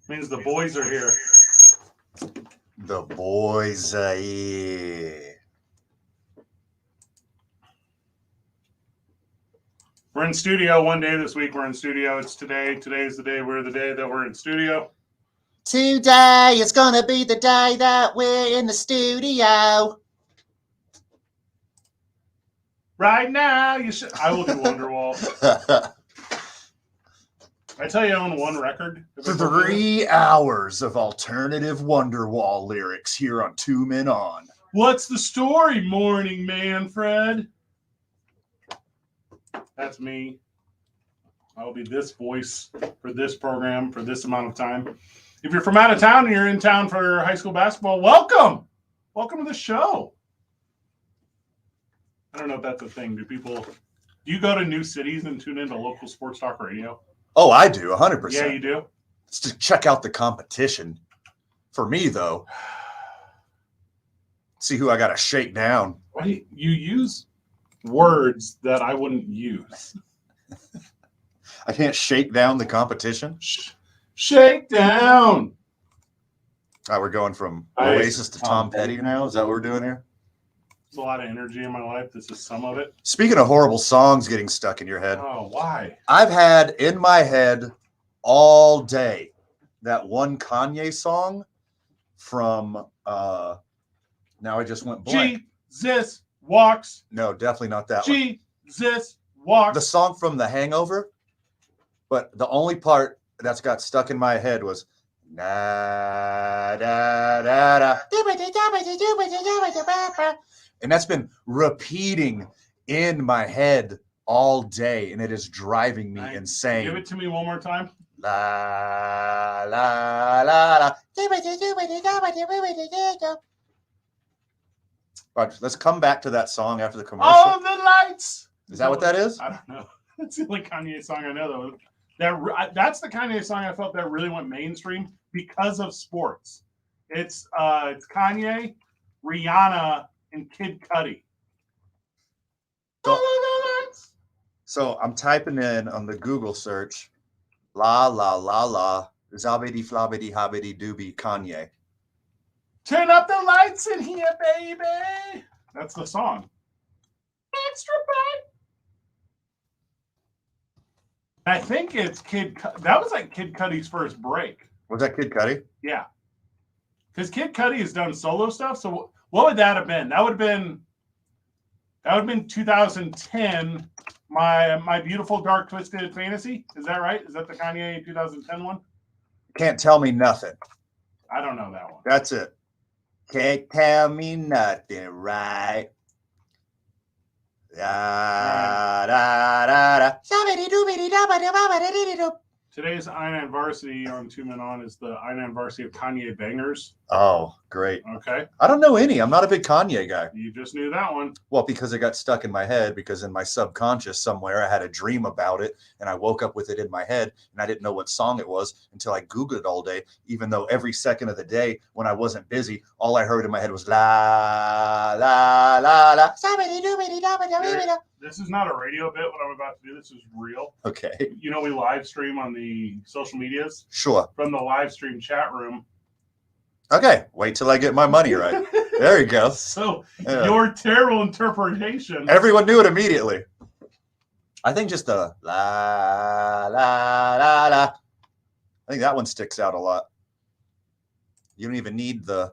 Means the boys are here. The boys are here. We're in studio one day this week. We're in studio. It's today. Today's the day. We're the day that we're in studio. Today is gonna be the day that we're in the studio. Right now, you should. I will do Wonderwall. I tell you, I own one record. 3 hours of alternative Wonderwall lyrics here on Two Men On. What's the story, Morning Man, Fred? That's me. I'll be this voice for this program for this amount of time. If you're from out of town and you're in town for high school basketball, welcome. Welcome to the show. I don't know if that's a thing. Do you go to new cities and tune into local sports talk radio? Oh, I do, 100%. Yeah, you do? It's to check out the competition. For me, though, see who I got to shake down. Why you use words that I wouldn't use? I can't shake down the competition. Shake down. We're going from Oasis to Tom Petty now. Is that what we're doing here? There's a lot of energy in my life. This is some of it. Speaking of horrible songs getting stuck in your head. Oh, why? I've had in my head all day that one Kanye song from Now I Just Went Blank. Jesus walks. No, definitely not that one. Jesus walks. The song from The Hangover, but the only part that's got stuck in my head was na da da da. And that's been repeating in my head all day, and it is driving me insane. Give it to me one more time. La la la la. Right, let's come back to that song after the commercial. All the lights. Is that what that is? I don't know. That's the only Kanye song I know, though. That's the Kanye song I felt that really went mainstream because of sports. It's Kanye, Rihanna, and Kid Cudi. So I'm typing in on the Google search, la la la la, zabidi flabidi habidi doobie Kanye. Turn up the lights in here, baby. That's the song. Extra bright. I think it's that was like Kid Cudi's first break. Was that Kid Cudi? Yeah. Because Kid Cudi has done solo stuff. So what would that have been? That would have been 2010. My Beautiful Dark Twisted Fantasy. Is that right? Is that the Kanye 2010 one? Can't tell me nothing. I don't know that one. That's it. Can't tell me nothing, right? Da, da, da, da. Today's I-9 Varsity on Two Men On is the I-9 Varsity of Kanye Bangers. Oh, great. Okay. I don't know any. I'm not a big Kanye guy. You just knew that one. Well, because it got stuck in my head, because in my subconscious somewhere I had a dream about it, and I woke up with it in my head, and I didn't know what song it was until I Googled it all day, even though every second of the day when I wasn't busy, all I heard in my head was la, la, la, la. This is not a radio bit, what I'm about to do. This is real. Okay. You know, we live stream on the social medias. Sure. From the live stream chat room. Okay. Wait till I get my money right. There you go. So your terrible interpretation. Everyone knew it immediately. I think just the la, la, la, la. I think that one sticks out a lot. You don't even need the.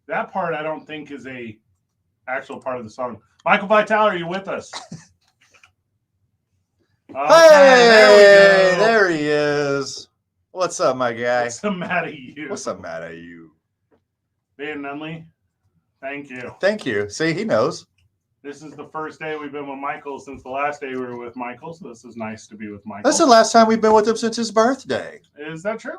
That part I don't think is a actual part of the song. Michael Vitale, are you with us? Hey, there he is. What's up, my guy? What's the matter you? What's the matter you? Van Nunley, thank you. Thank you. See, he knows. This is the first day we've been with Michael since the last day we were with Michael, so this is nice to be with Michael. That's the last time we've been with him since his birthday. Is that true?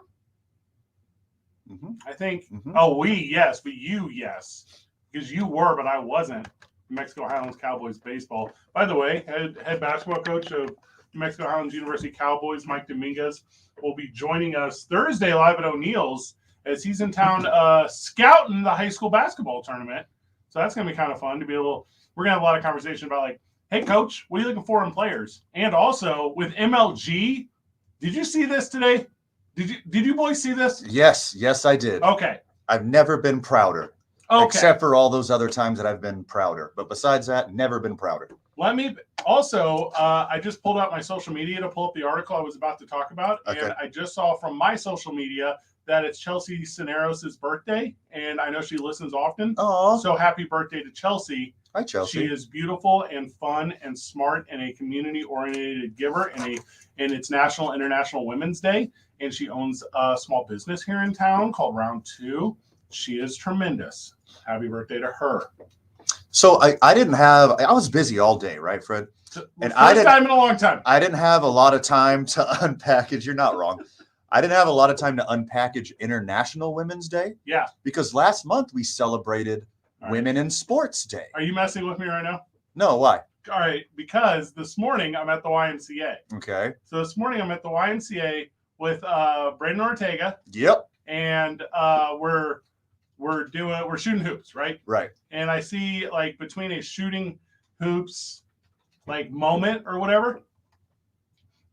Mm-hmm. I think. Mm-hmm. Oh, we, yes, but you, yes. Because you were, but I wasn't. New Mexico Highlands Cowboys baseball. By the way, head basketball coach of New Mexico Highlands University Cowboys, Mike Dominguez, will be joining us Thursday live at O'Neill's as he's in town scouting the high school basketball tournament. So that's going to be kind of fun to be able. We're going to have a lot of conversation about like, hey, coach, what are you looking for in players? And also with MLG, Did you see this today? Did you boys see this? Yes, I did. Okay. I've never been prouder. Okay. Except for all those other times that I've been prouder. But besides that, never been prouder. Let me also, I just pulled out my social media to pull up the article I was about to talk about. Okay. And I just saw from my social media that it's Chelsea Cisneros' birthday. And I know she listens often. Oh, So happy birthday to Chelsea. hi, Chelsea. She is beautiful and fun and smart and a community-oriented giver. And it's National International Women's Day. And she owns a small business here in town called Round 2. She is tremendous. Happy birthday to her. So I was busy all day, right, Fred? And First time in a long time. I didn't have a lot of time to unpackage. You're not wrong. I didn't have a lot of time to unpackage International Women's Day. Yeah. Because last month we celebrated Women in Sports Day. Are you messing with me right now? No, why? All right, because this morning I'm at the YMCA. Okay. So this morning I'm at the YMCA with Brandon Ortega. Yep. And we're shooting hoops, right? Right. And I see like between a shooting hoops like moment or whatever.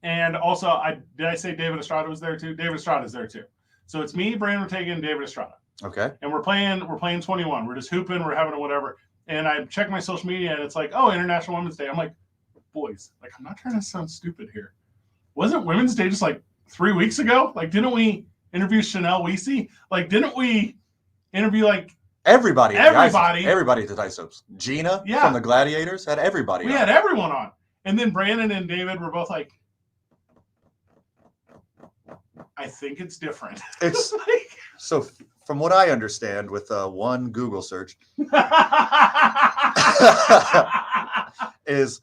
And also did I say David Estrada was there too? David Estrada's there too. So it's me, Brandon Ortega, and David Estrada. Okay. And we're playing 21. We're just hooping, we're having a whatever. And I check my social media and it's like, oh, International Women's Day. I'm like, boys, like I'm not trying to sound stupid here. Wasn't Women's Day just like 3 weeks ago? Like, didn't we interview Chanel Weesey? Like, didn't we interview like everybody at the Dice Soaps? Gina from the Gladiators had everybody. We had everyone on. And then Brandon and David were both like, I think it's different. It's like, so from what I understand with one Google search is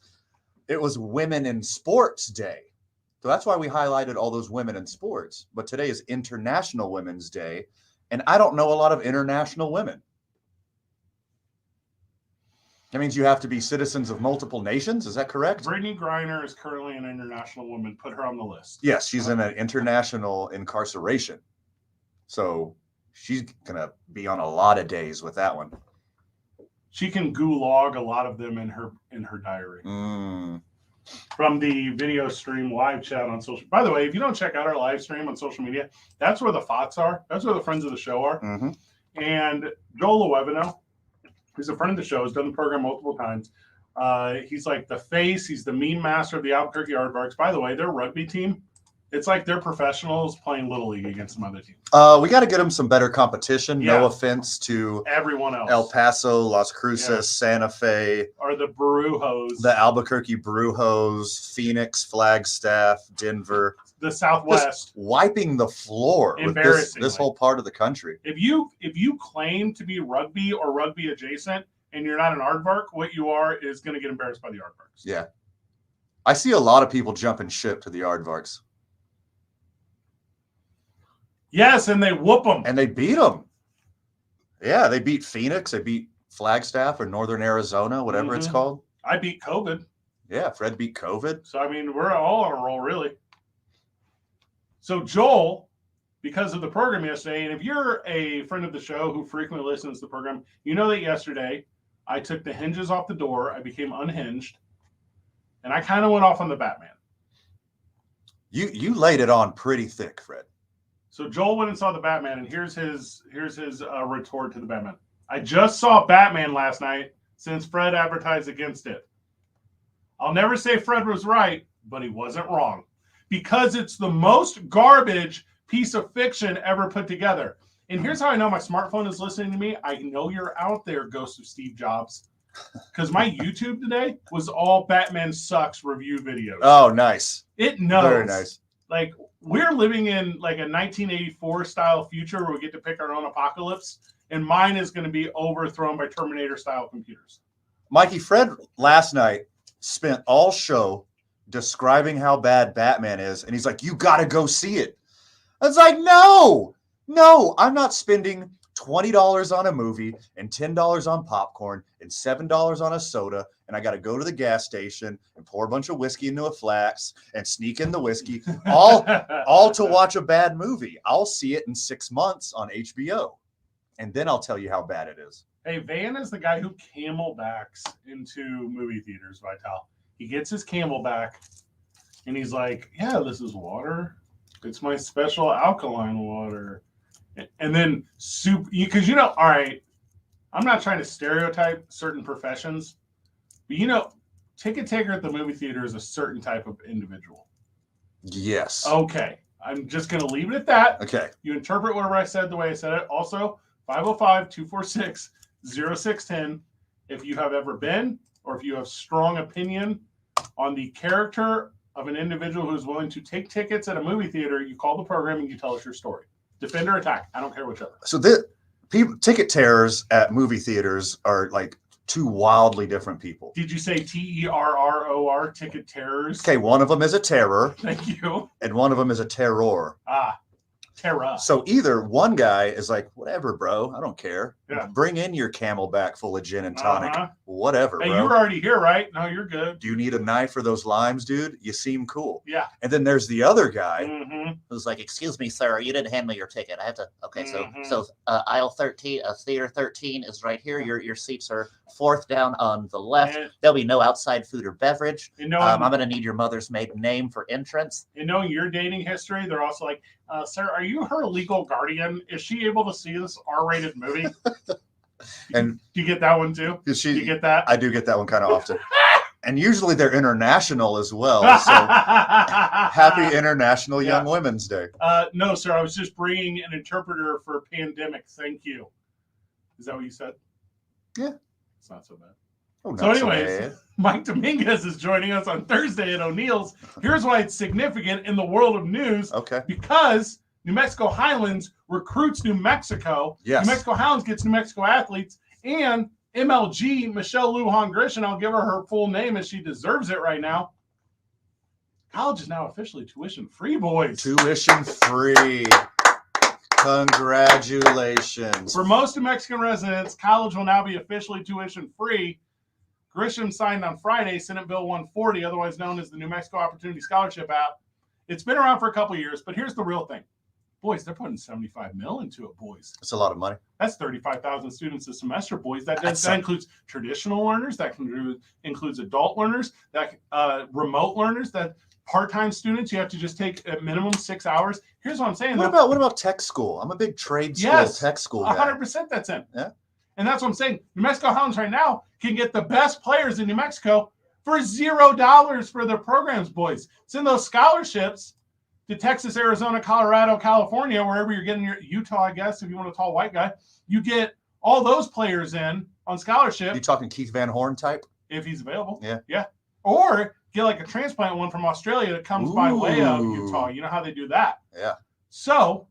it was Women in Sports Day. So that's why we highlighted all those women in sports. But today is International Women's Day. And I don't know a lot of international women. That means you have to be citizens of multiple nations. Is that correct? Brittany Griner is currently an international woman. Put her on the list. Yes, she's in an international incarceration. So she's going to be on a lot of days with that one. She can gulag a lot of them in her diary. From the video stream live chat on social. By the way, if you don't check out our live stream on social media, that's where the FOTs are. That's where the friends of the show are. Mm-hmm. And Joel Lewevino, who's a friend of the show, has done the program multiple times. He's like the face. He's the meme master of the Albuquerque Aardvarks. By the way, their rugby team, it's like they're professionals playing Little League against some other teams. We got to get them some better competition. Yeah. No offense to everyone else. El Paso, Las Cruces, Santa Fe. Or the Brujos. The Albuquerque Brujos, Phoenix, Flagstaff, Denver. The Southwest. Just wiping the floor with this whole part of the country. If you claim to be rugby or rugby adjacent and you're not an aardvark, what you are is going to get embarrassed by the aardvarks. Yeah. I see a lot of people jumping ship to the aardvarks. Yes, and they whoop them. And they beat them. Yeah, they beat Phoenix. They beat Flagstaff or Northern Arizona, whatever it's called. I beat COVID. Yeah, Fred beat COVID. So, I mean, we're all on a roll, really. So, Joel, because of the program yesterday, and if you're a friend of the show who frequently listens to the program, you know that yesterday I took the hinges off the door. I became unhinged. And I kind of went off on the Batman. You laid it on pretty thick, Fred. So Joel went and saw the Batman, and here's his retort to the Batman. I just saw Batman last night since Fred advertised against it. I'll never say Fred was right, but he wasn't wrong. Because it's the most garbage piece of fiction ever put together. And here's how I know my smartphone is listening to me. I know you're out there, Ghost of Steve Jobs. Because my YouTube today was all Batman Sucks review videos. Oh, nice. It knows. Very nice. Like, we're living in like a 1984 style future where we get to pick our own apocalypse, and mine is going to be overthrown by Terminator style computers. Mikey, Fred last night spent all show describing how bad Batman is, and he's like, you got to go see it. I was like, no, I'm not spending $20 on a movie and $10 on popcorn and $7 on a soda, and I got to go to the gas station and pour a bunch of whiskey into a flask and sneak in the whiskey, all to watch a bad movie. I'll see it in 6 months on HBO, and then I'll tell you how bad it is. Hey, Van is the guy who camelbacks into movie theaters, Vital. He gets his camelback, and he's like, yeah, this is water. It's my special alkaline water. And then soup, because all right, I'm not trying to stereotype certain professions, but ticket taker at the movie theater is a certain type of individual. Yes. Okay. I'm just going to leave it at that. Okay. You interpret whatever I said the way I said it. Also, 505-246-0610. If you have ever been or if you have strong opinion on the character of an individual who's willing to take tickets at a movie theater, you call the program and you tell us your story. Defend or attack. I don't care whichever. So ticket terrors at movie theaters are like two wildly different people. Did you say TERROR, ticket terrors? Okay, one of them is a terror. Thank you. And one of them is a terror. Terror. So either one guy is like, whatever, bro, I don't care. Yeah. Bring in your Camelback full of gin and tonic. Whatever, Hey, bro. you were already here, right? No, you're good. Do you need a knife for those limes, dude? You seem cool. Yeah. And then there's the other guy who's like, excuse me, sir, you didn't hand me your ticket. I have to. Okay, so aisle 13, theater 13 is right here. Your seats are fourth down on the left. There'll be no outside food or beverage. I'm going to need your mother's maiden name for entrance. And knowing your dating history, they're also like, sir, are you her legal guardian? Is she able to see this R-rated movie? And do you get that one too? Do you get that? I do get that one kind of often. And usually they're international as well. So happy International Young Women's Day. No, sir. I was just bringing an interpreter for pandemic. Thank you. Is that what you said? Yeah. It's not so bad. Oh, so anyways, Mike Dominguez is joining us on Thursday at O'Neill's. Here's why it's significant in the world of news. Okay. Because New Mexico Highlands recruits New Mexico. Yes. New Mexico Highlands gets New Mexico athletes. And MLG, Michelle Lujan Grisham, I'll give her full name as she deserves it right now. College is now officially tuition free, boys. Tuition free. Congratulations. For most New Mexican residents, college will now be officially tuition free. Grisham signed on Friday Senate Bill 140, otherwise known as the New Mexico Opportunity Scholarship Act. It's been around for a couple of years, but here's the real thing. Boys, they're putting $75 million into it, boys. That's a lot of money. That's 35,000 students a semester, boys. That includes traditional learners. That includes adult learners. That remote learners. That part-time students. You have to just take at minimum 6 hours. Here's what I'm saying. What about tech school? I'm a big trade school, tech school guy. 100% that's in. Yeah. And that's what I'm saying. New Mexico Highlands right now can get the best players in New Mexico for $0 for their programs, boys. Send those scholarships to Texas, Arizona, Colorado, California, wherever you're getting your Utah, I guess, if you want a tall white guy. You get all those players in on scholarship. You talking Keith Van Horn type? If he's available. Yeah. Yeah. Or get like a transplant one from Australia that comes by way of Utah. You know how they do that. Yeah. So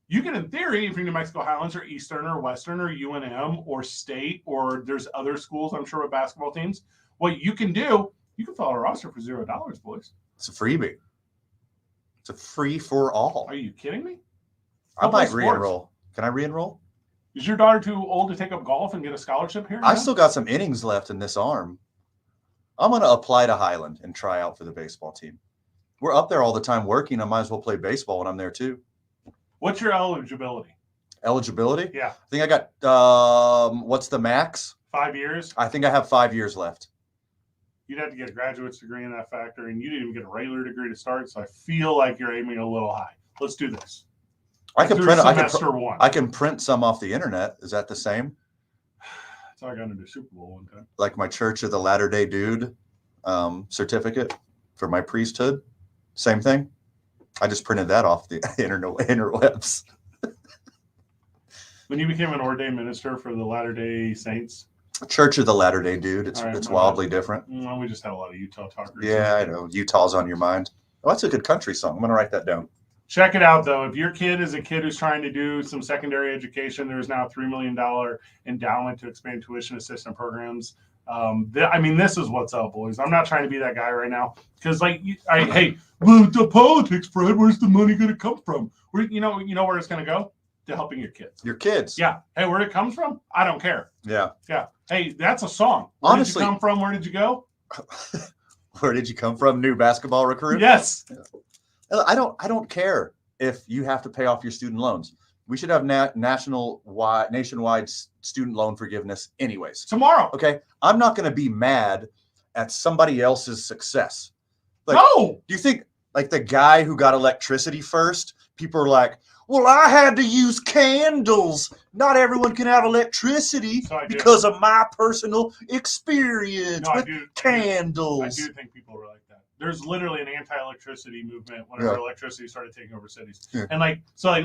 you can, in theory, if you're New Mexico Highlands or Eastern or Western or UNM or State, or there's other schools, I'm sure, with basketball teams, what you can do, you can fill out a roster for $0, boys. It's a freebie. It's a free for all. Are you kidding me? I might re-enroll. Can I re-enroll? Is your daughter too old to take up golf and get a scholarship here? I still got some innings left in this arm. I'm going to apply to Highland and try out for the baseball team. We're up there all the time working. I might as well play baseball when I'm there too. What's your eligibility? Eligibility? Yeah. I think I got, what's the max? 5 years? I think I have 5 years left. You'd have to get a graduate's degree in that factor, and you didn't even get a regular degree to start, so I feel like you're aiming a little high. Let's do this. I can print. One. I can print some off the internet. Is that the same? That's how I got into Super Bowl one time. Like my Church of the Latter-day Dude certificate for my priesthood. Same thing. I just printed that off the interwebs. When you became an ordained minister for the Latter-day Saints. Church of the Latter-day Dude. It's wildly different. Well, we just had a lot of Utah talkers. Yeah, I know. Utah's on your mind. Oh, that's a good country song. I'm going to write that down. Check it out, though. If your kid is a kid who's trying to do some secondary education, there's now a $3 million endowment to expand tuition assistance programs. This is what's up, boys. I'm not trying to be that guy right now because, the politics, Fred. Where's the money going to come from? Where you know where it's going to go? To helping your kids. Your kids. Yeah. Hey, where it comes from? I don't care. Yeah. Yeah. Hey, that's a song. Where did you come from? Where did you go? Where did you come from? New basketball recruit? Yes. I don't care if you have to pay off your student loans. We should have nationwide student loan forgiveness anyways. Tomorrow. Okay. I'm not going to be mad at somebody else's success. Like, no. Do you think Like the guy who got electricity first, people are like, well, I had to use candles. Not everyone can have electricity because of my personal experience with candles. I do think people are like that. There's literally an anti-electricity movement whenever electricity started taking over cities. Yeah. And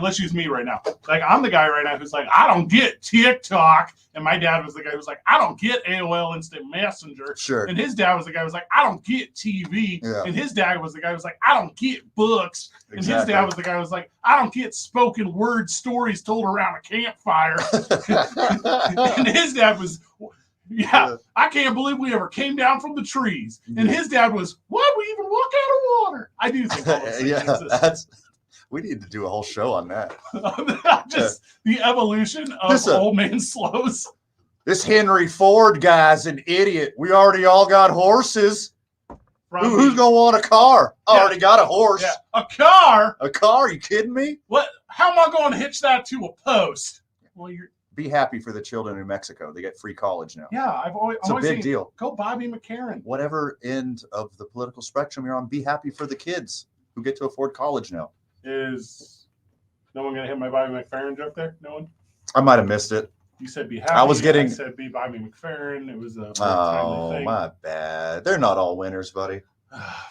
let's use me right now. Like, I'm the guy right now who's like, I don't get TikTok. And my dad was the guy who's like, I don't get AOL Instant Messenger. Sure. And his dad was the guy who was like, I don't get TV. Yeah. And his dad was the guy who was like, I don't get books. Exactly. And his dad was the guy who was like, I don't get spoken word stories told around a campfire. And his dad was... Yeah, I can't believe we ever came down from the trees. And his dad was, why'd we even walk out of water? I do think all those things we need to do a whole show on that. Just the evolution of old man slows. This Henry Ford guy's an idiot. We already all got horses. Who's going to want a car? I already got a horse. Yeah. A car? A car? You kidding me? What? How am I going to hitch that to a post? Well, be happy for the children in New Mexico. They get free college now. Yeah, it's a big deal. Go Bobby McCarran. Whatever end of the political spectrum you're on, be happy for the kids who get to afford college now. Is no one going to hit my Bobby McFerrin joke there? No one? I might have missed it. You said be happy. I said be Bobby McFerrin. It was a timely thing. My bad. They're not all winners, buddy.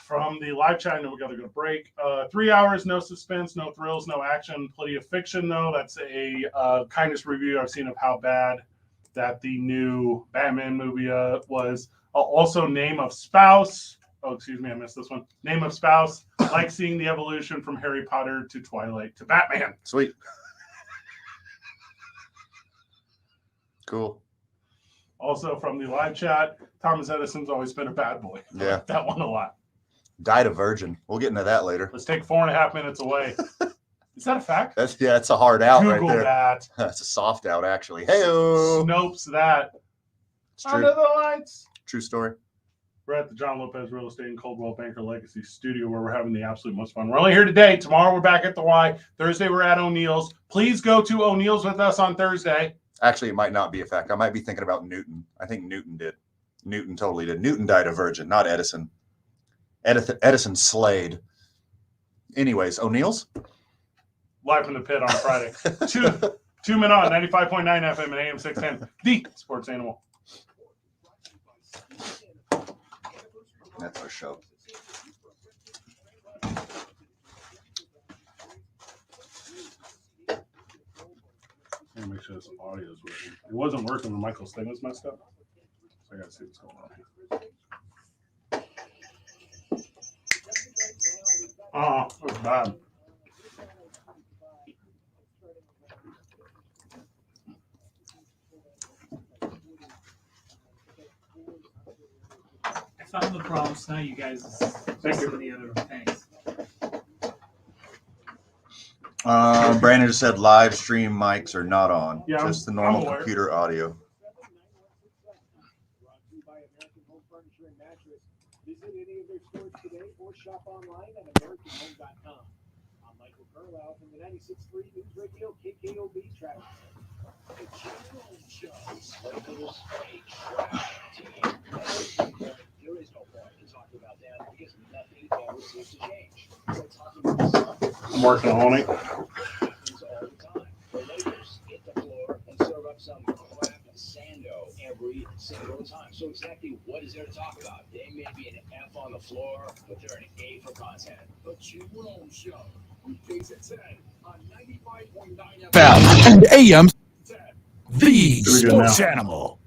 From the live chat, we got to go to break. 3 hours, no suspense, no thrills, no action, plenty of fiction, though. That's a kindness review I've seen of how bad that the new Batman movie was. Also, Name of Spouse. Oh, excuse me, I missed this one. Name of Spouse. Like seeing the evolution from Harry Potter to Twilight to Batman. Sweet. Cool. Also from the live chat, Thomas Edison's always been a bad boy. Yeah. I like that one a lot. Died a virgin. We'll get into that later. Let's take 4.5 minutes away. Is that a fact? That's a hard out Google right there. That. That's a soft out, actually. Hey-o. Snopes that. It's true. Under the lights. True story. We're at the John Lopez Real Estate and Coldwell Banker Legacy Studio where we're having the absolute most fun. We're only here today. Tomorrow we're back at the Y. Thursday we're at O'Neill's. Please go to O'Neill's with us on Thursday. Actually, it might not be a fact. I might be thinking about Newton. I think Newton did. Newton totally did. Newton died a virgin, not Edison. Edison slayed. Anyways, O'Neill's? Live from the pit on Friday. Two men on 95.9 FM and AM 610. The Sports Animal. That's our show. I'm gonna make sure this audio is working. It wasn't working when Michael's thing was messed up. So I gotta see what's going on here. Oh, that was bad. I found the prompts. Now you guys Thank you. for the other things. Brandon just said live stream mics are not on. Yeah, just the normal I'm aware. computer audio. Visit any of their stores today or shop online at AmericanHome.com. I'm Michael Carlisle from the 96.3 News Radio KKOB Traffic Center. The General Shows Michael's There is no point in talking about that because nothing ever seems to change. We're talking about something. I'm working on it. Happens all the time. The Lakers hit the floor and serve up some crap sando every single time. So exactly what is there to talk about? They may be an F on the floor, but they're an A for content. The Jerome Show, weekdays at 10 on 95.9 FM and AM 10. The Sports Animal.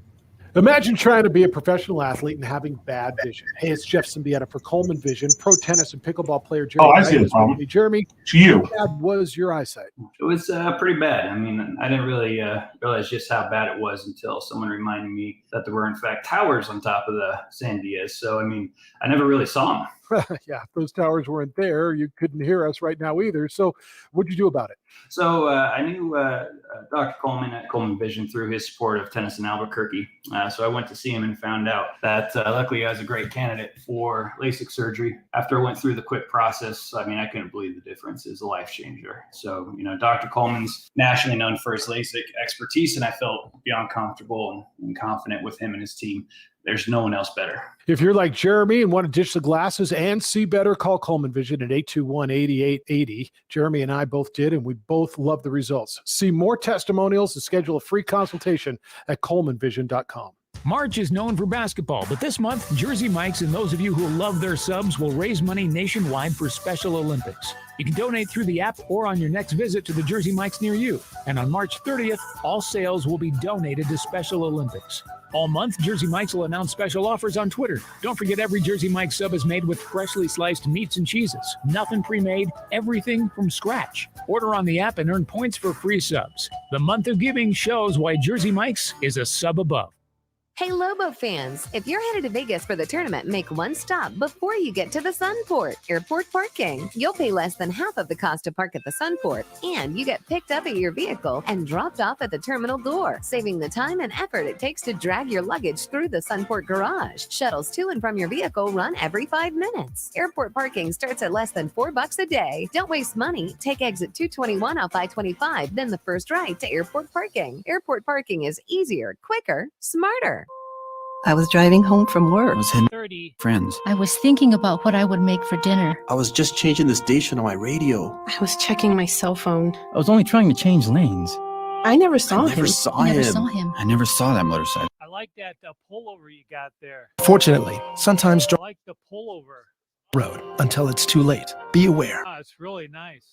Imagine trying to be a professional athlete and having bad vision. Hey, it's Jeff Symbieta for Coleman Vision, pro tennis and pickleball player Jeremy. I see the problem. Jeremy, To you. how bad was your eyesight? It was pretty bad. I mean, I didn't really realize just how bad it was until someone reminded me that there were, in fact, towers on top of the Sandias. So, I mean, I never really saw them. Yeah, if those towers weren't there, you couldn't hear us right now either. So what'd you do about it? So I knew Dr. Coleman at Coleman Vision through his support of tennis in Albuquerque. So I went to see him and found out that luckily I was a great candidate for LASIK surgery. After I went through the quick process, I mean, I couldn't believe the difference. It was a life changer. So, you know, Dr. Coleman's nationally known for his LASIK expertise, and I felt beyond comfortable and confident with him and his team. there's no one else better. If you're like Jeremy and want to ditch the glasses and see better, call Coleman Vision at 821-8880. Jeremy and I both did, and we both love the results. See more testimonials and schedule a free consultation at colemanvision.com. March is known for basketball, but this month, Jersey Mike's and those of you who love their subs will raise money nationwide for Special Olympics. You can donate through the app or on your next visit to the Jersey Mike's near you. And on March 30th, all sales will be donated to Special Olympics. All month, Jersey Mike's will announce special offers on Twitter. Don't forget, every Jersey Mike's sub is made with freshly sliced meats and cheeses. Nothing pre-made, everything from scratch. Order on the app and earn points for free subs. The month of giving shows why Jersey Mike's is a sub above. Hey Lobo fans, if you're headed to Vegas for the tournament, make one stop before you get to the Sunport Airport parking. You'll pay less than half of the cost to park at the Sunport, and you get picked up at your vehicle and dropped off at the terminal door, saving the time and effort it takes to drag your luggage through the Sunport garage. Shuttles to and from your vehicle run every 5 minutes. Airport parking starts at less than $4 a day. Don't waste money. Take exit 221 off I-25, then the first right to airport parking. Airport parking is easier, quicker, smarter. I was driving home from work. I was hitting 30. friends. I was thinking about what I would make for dinner. I was just changing the station on my radio. I was checking my cell phone. I was only trying to change lanes. I never saw him. I never saw him. I never saw that motorcycle. I like that pullover you got there. Fortunately, sometimes I like the pullover. road until it's too late. Be aware. It's really nice.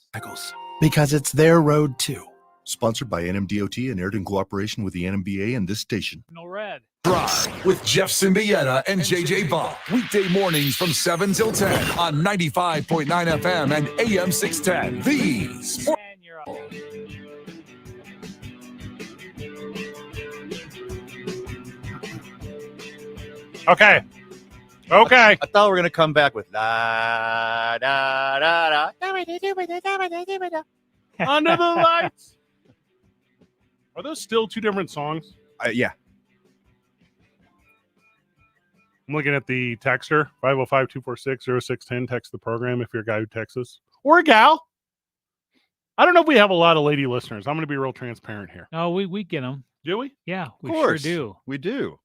Because it's their road too. Sponsored by NMDOT and aired in cooperation with the NMBA and this station. No red. Drive with Jeff Symbieta and JJ Bach. Weekday mornings from 7 till 10 on 95.9 FM and AM 610. The Sport. And you're up. Okay. Okay. I thought we were gonna come back with da da da da. Under the lights. Are those still two different songs? Yeah. I'm looking at the texter, 505-246-0610. Text the program if you're a guy who texts us. Or a gal. I don't know if we have a lot of lady listeners. I'm going to be real transparent here. No, we get them. Do we? Yeah, we Of course. sure do. We do.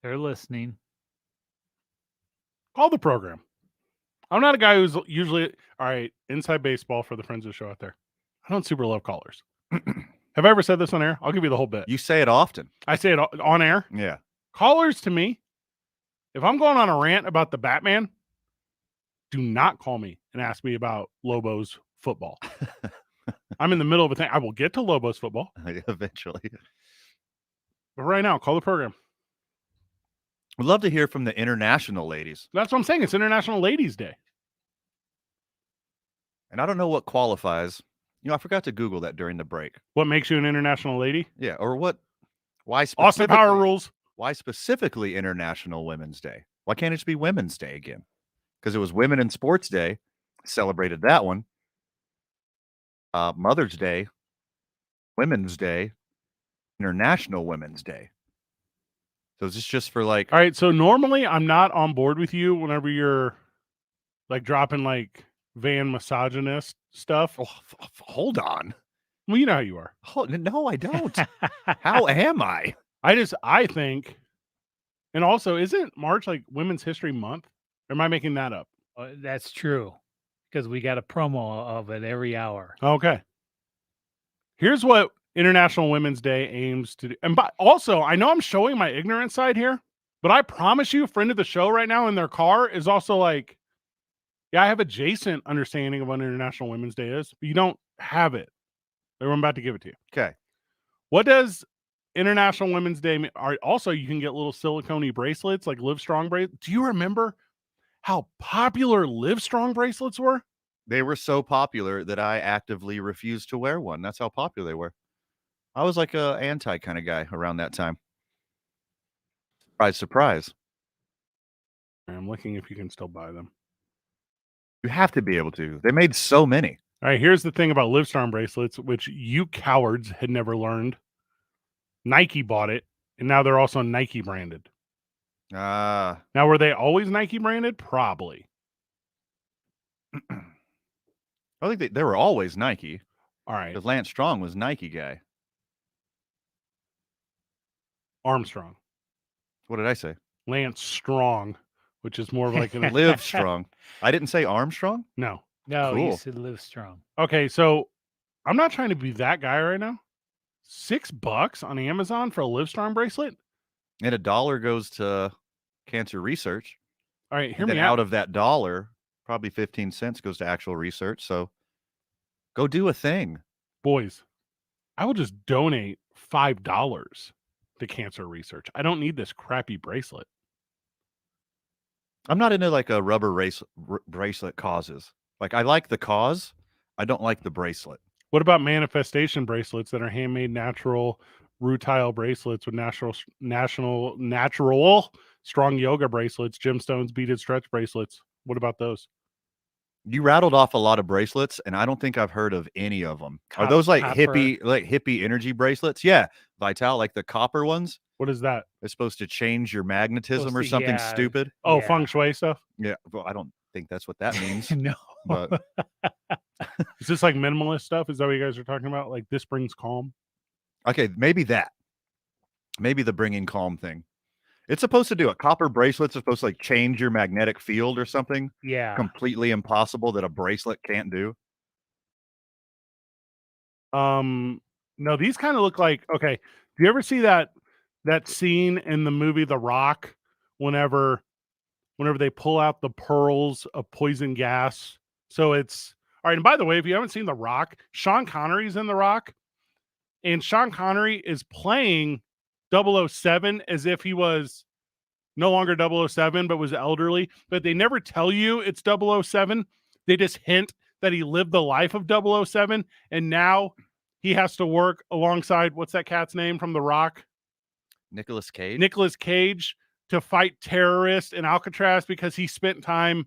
They're listening. Call the program. I'm not a guy who's usually, all right, inside baseball for the friends of the show out there. I don't super love callers. Have I ever said this on air? I'll give you the whole bit. You say it often. I say it on air. Yeah. Callers to me, if I'm going on a rant about the Batman, do not call me and ask me about Lobos football. I'm in the middle of a thing. I will get to Lobos football. Eventually. But right now, call the program. We'd love to hear from the international ladies. That's what I'm saying. It's International Ladies Day. And I don't know what qualifies. You know, I forgot to Google that during the break. What makes you an international lady? Yeah. Or what? Why Austin Power rules. Why specifically International Women's Day? Why can't it just be Women's Day again? Because it was Women in Sports Day. Celebrated that one. Mother's Day. Women's Day. International Women's Day. So is this just for like... All right, so normally I'm not on board with you whenever you're like dropping like van misogynist stuff. Oh, hold on. Well, you know how you are. Oh, no, I don't. How am I? I think, and also, isn't March like Women's History Month? Or am I making that up? That's true. Because we got a promo of it every hour. Okay. Here's what International Women's Day aims to do. And also, I know I'm showing my ignorant side here, but I promise you, a friend of the show right now in their car is also like, yeah, I have adjacent understanding of what International Women's Day is, but you don't have it. I'm about to give it to you. Okay. What does International Women's Day mean? Also, you can get little silicone bracelets, like Live Strong bracelets. Do you remember how popular Live Strong bracelets were? They were so popular that I actively refused to wear one. That's how popular they were. I was like a anti kind of guy around that time. Surprise, surprise. I'm looking if you can still buy them. You have to be able to. They made so many. All right, here's the thing about Live Strong bracelets, which you cowards had never learned. Nike bought it, and now they're also Nike branded. Now, were they always Nike branded? Probably. I think they were always Nike. All right. Because Lance Strong was Nike guy. Armstrong. What did I say? Lance Strong, which is more of like an Live strong. I didn't say Armstrong. No. No, you Cool. said live strong. Okay, so I'm not trying to be that guy right now. $6 on Amazon for a Livestrong bracelet? And $1 goes to cancer research. All right, hear And then me out out. of that $1, probably 15 cents goes to actual research. So go do a thing. Boys, I will just donate $5 to cancer research. I don't need this crappy bracelet. I'm not into like a rubber bracelet causes. Like I like the cause. I don't like the bracelet. What about manifestation bracelets that are handmade natural rutile bracelets with natural strong yoga bracelets, gemstones, beaded stretch bracelets? What about those? You rattled off a lot of bracelets, and I don't think I've heard of any of them. Are those like hippie energy bracelets? Yeah, Vital, like the copper ones. What is that? It's supposed to change your magnetism or something stupid. Oh, feng shui stuff? Yeah, well, I don't think that's what that means. No. But is this like minimalist stuff? Is that what you guys are talking about? Like this brings calm? Okay, maybe that. Maybe the bringing calm thing. It's supposed to do it. Copper bracelets are supposed to like change your magnetic field or something. Yeah. Completely impossible that a bracelet can't do. No, these kind of look like, okay. Do you ever see that scene in the movie The Rock whenever they pull out the pearls of poison gas? So it's all right. And by the way, if you haven't seen The Rock, Sean Connery's in The Rock, and Sean Connery is playing 007 as if he was no longer 007, but was elderly. But they never tell you it's 007. They just hint that he lived the life of 007, and now he has to work alongside, what's that cat's name from The Rock? Nicolas Cage. Nicolas Cage, to fight terrorists in Alcatraz because he spent time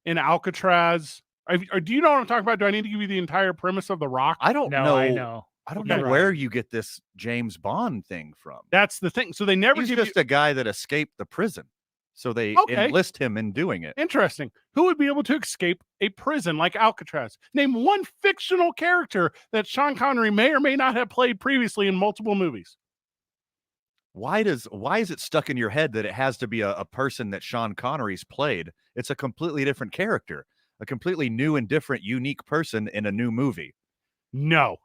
in Alcatraz. Do you know what I'm talking about? Do I need to give you the entire premise of The Rock? I don't know. I know. I don't know where you get this James Bond thing from. That's the thing. So they never He's give just a guy that escaped the prison. So they enlist him in doing it. Interesting. Who would be able to escape a prison like Alcatraz? Name one fictional character that Sean Connery may or may not have played previously in multiple movies. Why is it stuck in your head that it has to be a person that Sean Connery's played? It's a completely different character, a completely new and different, unique person in a new movie. No,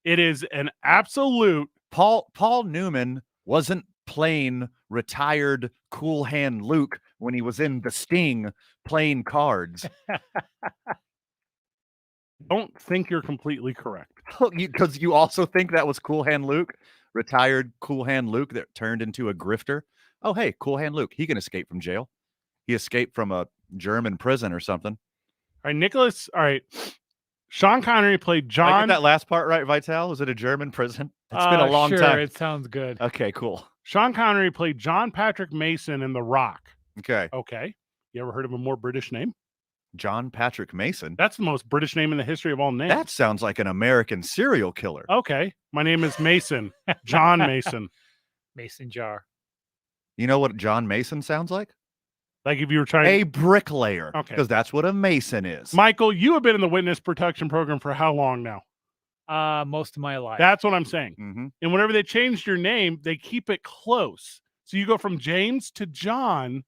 it is an absolute. Paul Newman wasn't playing retired cool hand Luke when he was in The Sting playing cards. Don't think you're completely correct. Because you also think that was cool hand Luke, retired cool hand Luke that turned into a grifter. Oh, hey, cool hand Luke. He can escape from jail. He escaped from a German prison or something. All right, Nicholas. All right. Sean Connery played John. I get that last part right, Vital? Was it a German prison? It's been a long time. It sounds good. Okay, cool. Sean Connery played John Patrick Mason in The Rock. Okay. Okay. You ever heard of a more British name? John Patrick Mason? That's the most British name in the history of all names. That sounds like an American serial killer. Okay. My name is Mason. John Mason. Mason jar. You know what John Mason sounds like? Like if you were trying a bricklayer. Okay. Because that's what a mason is. Michael, you have been in the witness protection program for how long now? Most of my life. That's what I'm saying. Mm-hmm. And whenever they changed your name, they keep it close. So you go from James to John.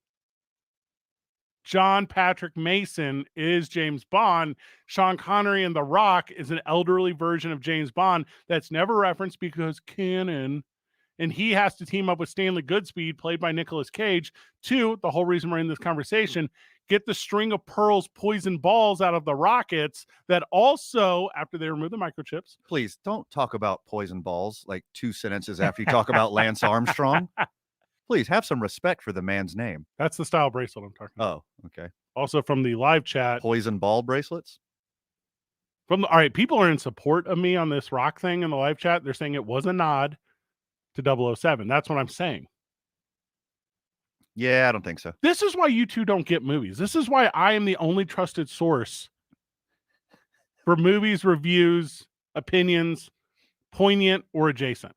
John Patrick Mason is James Bond. Sean Connery in The Rock is an elderly version of James Bond that's never referenced because canon. And he has to team up with Stanley Goodspeed, played by Nicolas Cage, to, the whole reason we're in this conversation, get the string of pearls poison balls out of the rockets that also, after they remove the microchips. Please don't talk about poison balls like 2 sentences after you talk about Lance Armstrong. Please have some respect for the man's name. That's the style bracelet I'm talking about. Oh, okay. Also from the live chat. Poison ball bracelets? All right, people are in support of me on this rock thing in the live chat. They're saying it was a nod to 007. That's what I'm saying. Yeah, I don't think so. This is why you two don't get movies. This is why I am the only trusted source for movies, reviews, opinions, poignant or adjacent.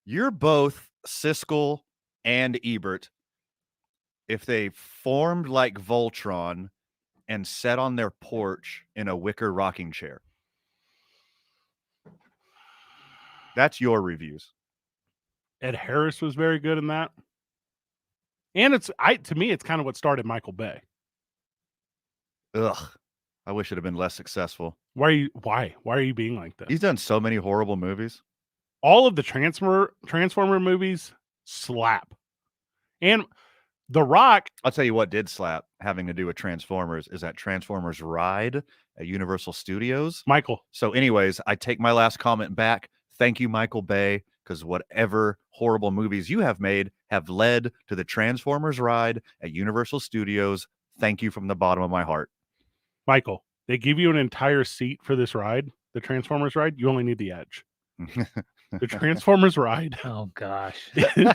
You're both Siskel and Ebert if they formed like Voltron and sat on their porch in a wicker rocking chair. That's your reviews. Ed Harris was very good in that. And to me, it's kind of what started Michael Bay. Ugh. I wish it had been less successful. Why are you being like that? He's done so many horrible movies. All of the Transformer movies slap. And The Rock. I'll tell you what did slap having to do with Transformers is that Transformers ride at Universal Studios. Michael. So anyways, I take my last comment back. Thank you, Michael Bay, because whatever horrible movies you have made have led to the Transformers ride at Universal Studios. Thank you from the bottom of my heart. Michael, they give you an entire seat for this ride, the Transformers ride. You only need the edge. The Transformers ride. Oh gosh. You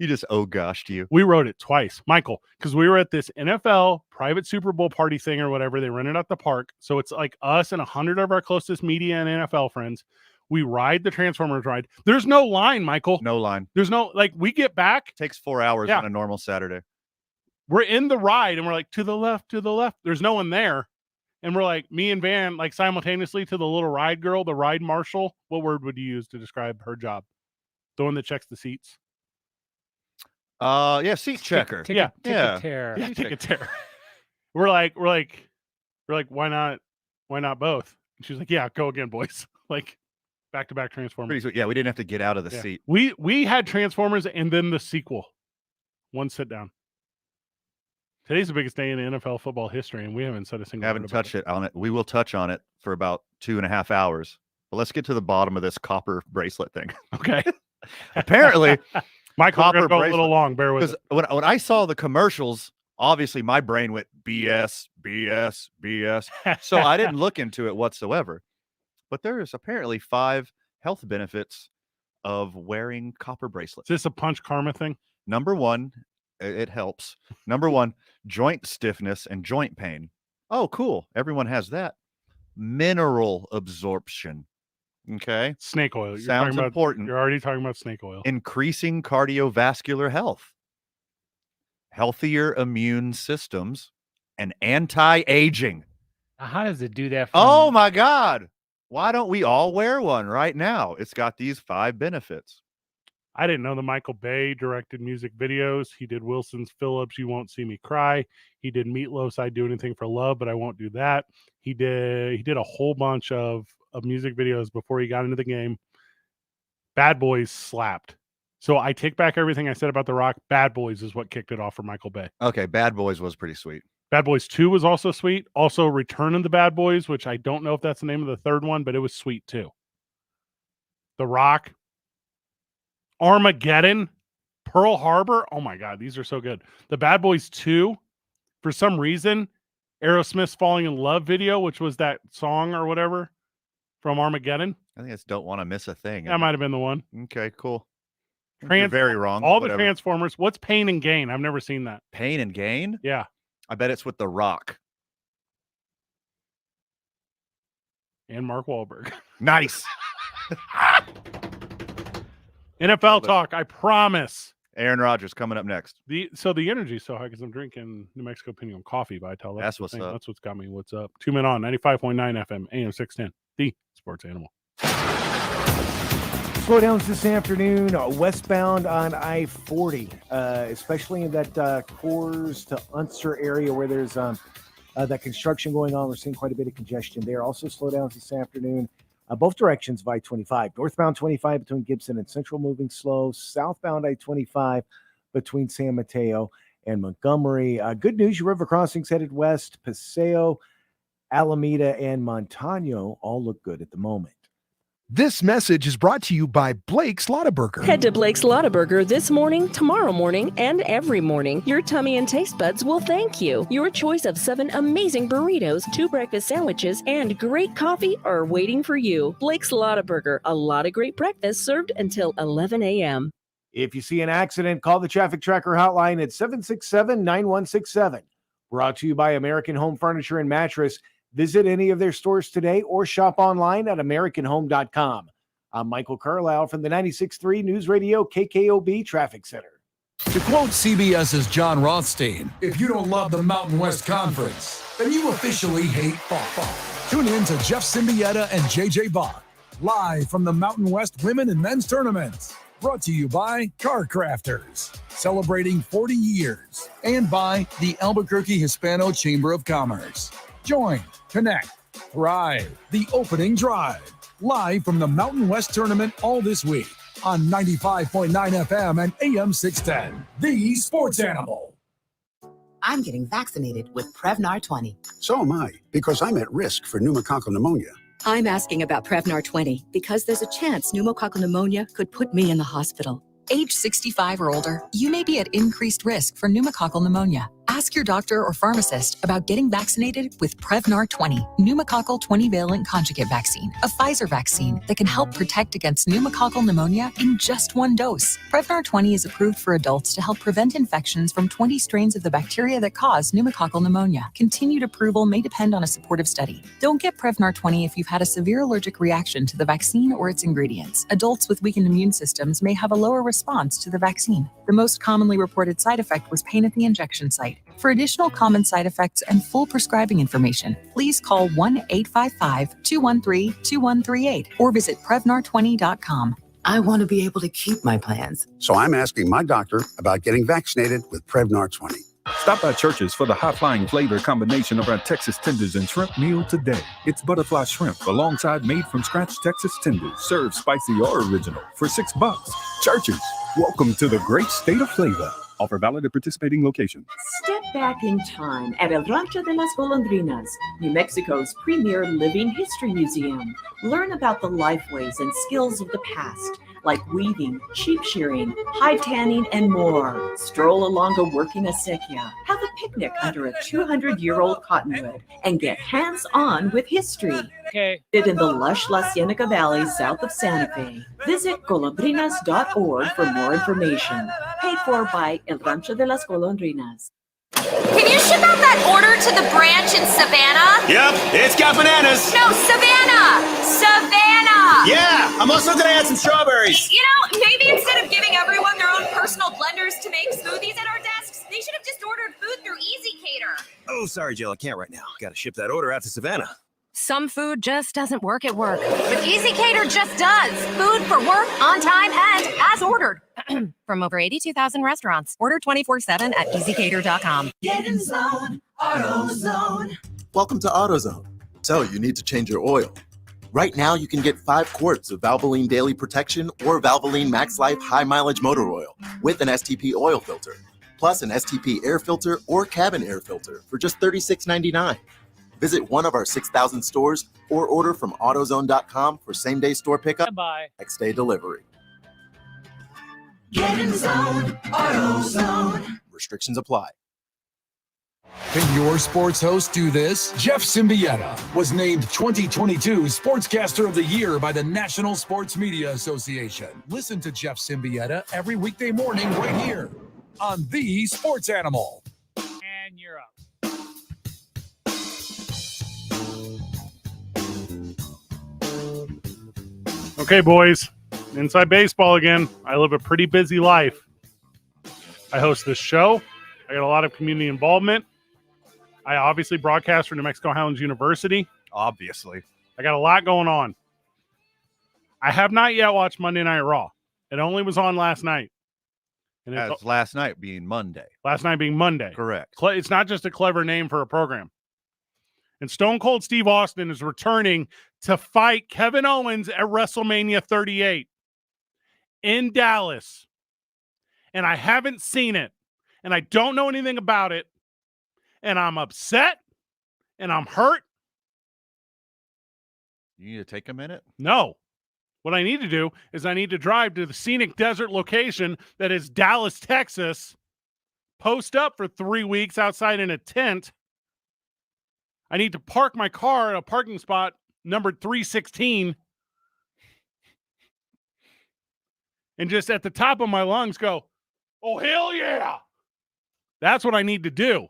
just goshed you. We wrote it twice, Michael, because we were at this NFL private Super Bowl party thing or whatever. They rented out the park. So it's like us and 100 of our closest media and NFL friends. We ride the Transformers ride. There's no line, Michael. No line. There's no, we get back. Takes 4 hours Yeah. on a normal Saturday. We're in the ride and we're like, to the left, to the left. There's no one there. And we're like, me and Van, simultaneously to the little ride girl, the ride marshal. What word would you use to describe her job? The one that checks the seats. Yeah, seat checker. Yeah. Ticket-tear. Yeah, ticket-tear. We're like, why not both? And she's like, yeah, go again, boys. Back-to-back Transformers. Pretty sweet. Yeah, we didn't have to get out of the seat. We had Transformers and then the sequel. One sit down. Today's the biggest day in NFL football history, and we haven't said a single Haven't word about touched it on it. We will touch on it for about 2.5 hours. But let's get to the bottom of this copper bracelet thing. Okay. Apparently, Michael, we're gonna go bracelet, a little long. Bear with because it. when I saw the commercials, obviously my brain went BS, BS, BS. So I didn't look into it whatsoever. But there's apparently 5 health benefits of wearing copper bracelets. Is this a punch karma thing? Number 1, it helps. Number 1, joint stiffness and joint pain. Oh, cool. Everyone has that. Mineral absorption. Okay. Snake oil. Sounds important. You're already talking about snake oil. Increasing cardiovascular health. Healthier immune systems and anti-aging. How does it do that? Oh my God. Why don't we all wear one right now? It's got these 5 benefits. I didn't know that Michael Bay directed music videos. He did Wilson's Phillips, You Won't See Me Cry. He did Meatloaf's I'd Do Anything for Love, but I Won't Do That. He did a whole bunch of music videos before he got into the game. Bad Boys slapped. So I take back everything I said about The Rock. Bad Boys is what kicked it off for Michael Bay. Okay, Bad Boys was pretty sweet. Bad Boys 2 was also sweet. Also Return of the Bad Boys, which I don't know if that's the name of the third one, but it was sweet too. The Rock. Armageddon, Pearl Harbor. Oh my God, these are so good. The Bad Boys 2, for some reason, Aerosmith's Falling in Love video, which was that song or whatever from Armageddon. I think it's Don't Want to Miss a Thing. That might have been the one. Okay, cool. You're very wrong. All whatever. the Transformers. What's Pain and Gain? I've never seen that. Pain and Gain? Yeah. I bet it's with The Rock. And Mark Wahlberg. Nice. NFL talk, I promise. Aaron Rodgers coming up next. The energy's so high because I'm drinking New Mexico Pinion coffee by Tell. That's what's up. That's what's got me. What's up? 2 Men On, 95.9 FM, AM 610, the sports animal. Slowdowns this afternoon, westbound on I-40, especially in that Coors to Unser area where there's that construction going on. We're seeing quite a bit of congestion there. Also slowdowns this afternoon. Both directions of I-25. Northbound 25 between Gibson and Central moving slow. Southbound I-25 between San Mateo and Montgomery. Good news, your river crossings headed west. Paseo, Alameda, and Montano all look good at the moment. This message is brought to you by Blake's Lottaburger. Head to Blake's Lottaburger this morning, tomorrow morning, and every morning. Your tummy and taste buds will thank you. Your choice of 7 amazing burritos, 2 breakfast sandwiches, and great coffee are waiting for you. Blake's Lottaburger, a lot of great breakfast served until 11 a.m. If you see an accident, call the Traffic Tracker hotline at 767-9167. Brought to you by American Home Furniture and Mattress. Visit any of their stores today or shop online at AmericanHome.com. I'm Michael Carlisle from the 96.3 News Radio KKOB Traffic Center. To quote CBS's John Rothstein, if you don't love the Mountain West Conference, then you officially hate fall. Tune in to Jeff Symbieta and JJ Bach, live from the Mountain West Women and Men's Tournaments. Brought to you by Car Crafters, celebrating 40 years, and by the Albuquerque Hispano Chamber of Commerce. Join, connect, thrive. The opening drive, live from the Mountain West Tournament all this week on 95.9 FM and AM 610. The Sports Animal. I'm getting vaccinated with Prevnar 20. So am I, because I'm at risk for pneumococcal pneumonia. I'm asking about Prevnar 20 because there's a chance pneumococcal pneumonia could put me in the hospital. Age 65 or older, you may be at increased risk for pneumococcal pneumonia. Ask your doctor or pharmacist about getting vaccinated with Prevnar 20, pneumococcal 20-valent conjugate vaccine, a Pfizer vaccine that can help protect against pneumococcal pneumonia in just one dose. Prevnar 20 is approved for adults to help prevent infections from 20 strains of the bacteria that cause pneumococcal pneumonia. Continued approval may depend on a supportive study. Don't get Prevnar 20 if you've had a severe allergic reaction to the vaccine or its ingredients. Adults with weakened immune systems may have a lower response to the vaccine. The most commonly reported side effect was pain at the injection site. For additional common side effects and full prescribing information, please call 1-855-213-2138 or visit Prevnar20.com. I want to be able to keep my plans. So I'm asking my doctor about getting vaccinated with Prevnar 20. Stop by Church's for the hot-flying flavor combination of our Texas tenders and shrimp meal today. It's butterfly shrimp alongside made-from-scratch Texas tenders, served spicy or original for $6. Church's, welcome to the great state of flavor. Offer valid at participating locations. Step back in time at El Rancho de las Golondrinas, New Mexico's premier living history museum. Learn about the lifeways and skills of the past, like weaving, sheep shearing, hide tanning, and more. Stroll along a working acequia, have a picnic under a 200-year-old cottonwood, and get hands-on with history. Okay. Sit in the lush La Cienega Valley south of Santa Fe. Visit golondrinas.org for more information. Paid for by El Rancho de las Golondrinas. Can you ship out that order to the branch in Savannah? Yep, it's got bananas. No, Savannah! Savannah! Yeah, I'm also gonna add some strawberries. You know, maybe instead of giving everyone their own personal blenders to make smoothies at our desks, they should have just ordered food through Easy Cater. Oh, sorry, Jill, I can't right now. Gotta ship that order out to Savannah. Some food just doesn't work at work, but Easy Cater just does. Food for work, on time, and as ordered. From over 82,000 restaurants. Order 24/7 at EasyCater.com. Get in the zone, AutoZone. Welcome to AutoZone. So you need to change your oil. Right now, you can get 5 quarts of Valvoline Daily Protection or Valvoline Max Life High Mileage Motor Oil with an STP oil filter, plus an STP air filter or cabin air filter for just $36.99. Visit one of our 6,000 stores or order from AutoZone.com for same-day store pickup, next-day delivery. Get in the zone, AutoZone. Restrictions apply. Can your sports host do this? Jeff Symbieta was named 2022 Sportscaster of the Year by the National Sports Media Association. Listen to Jeff Symbieta every weekday morning right here on The Sports Animal. And you're up. Okay, boys. Inside baseball again. I live a pretty busy life. I host this show. I got a lot of community involvement. I obviously broadcast for New Mexico Highlands University. Obviously. I got a lot going on. I have not yet watched Monday Night Raw. It only was on last night. And As last night being Monday. Last night being Monday. Correct. It's not just a clever name for a program. And Stone Cold Steve Austin is returning to fight Kevin Owens at WrestleMania 38 in Dallas. And I haven't seen it. And I don't know anything about it. And I'm upset. And I'm hurt. You need to take a minute? No. What I need to do is I need to drive to the scenic desert location that is Dallas, Texas, post up for 3 weeks outside in a tent. I need to park my car at a parking spot numbered 316 and just at the top of my lungs go, oh, hell yeah. That's what I need to do.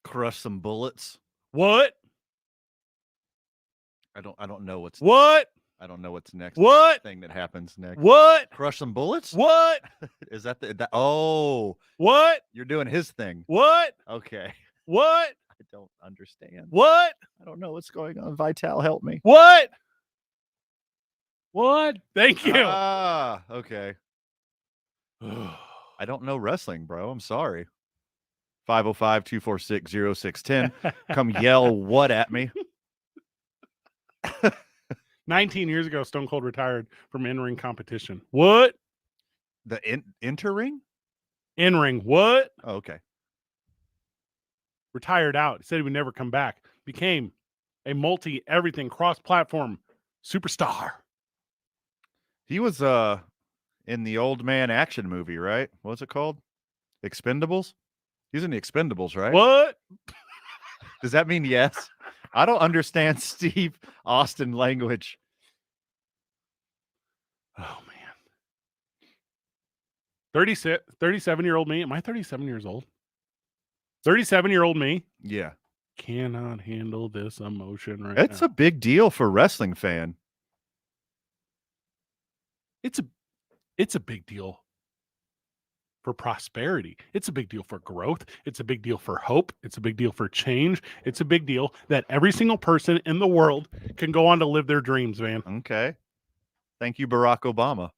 Crush some bullets. What? I don't know what's what? I don't know what's next. What thing that happens next? What? Crush some bullets? What? Is that the oh? What? You're doing his thing. What? Okay. What? I don't understand. What? I don't know what's going on. Vital, help me. What? What? Thank you. Ah, okay. I don't know wrestling, bro. I'm sorry. 505-246-0610. Come yell what at me? 19 years ago, Stone Cold retired from in-ring competition. What? The inter-ring? In-ring. What? Oh, okay. Retired out. He said he would never come back. Became a multi-everything cross-platform superstar. He was in the old man action movie, right? What's it called? Expendables? He's in the Expendables, right? What? Does that mean yes? I don't understand Steve Austin language. Oh, man. 37-year-old me. Am I 37 years old? 37-year-old me. Yeah. Cannot handle this emotion right It's now. a big deal for a wrestling fan. It's a big deal for prosperity. It's a big deal for growth. It's a big deal for hope. It's a big deal for change. It's a big deal that every single person in the world can go on to live their dreams, man. Okay. Thank you, Barack Obama.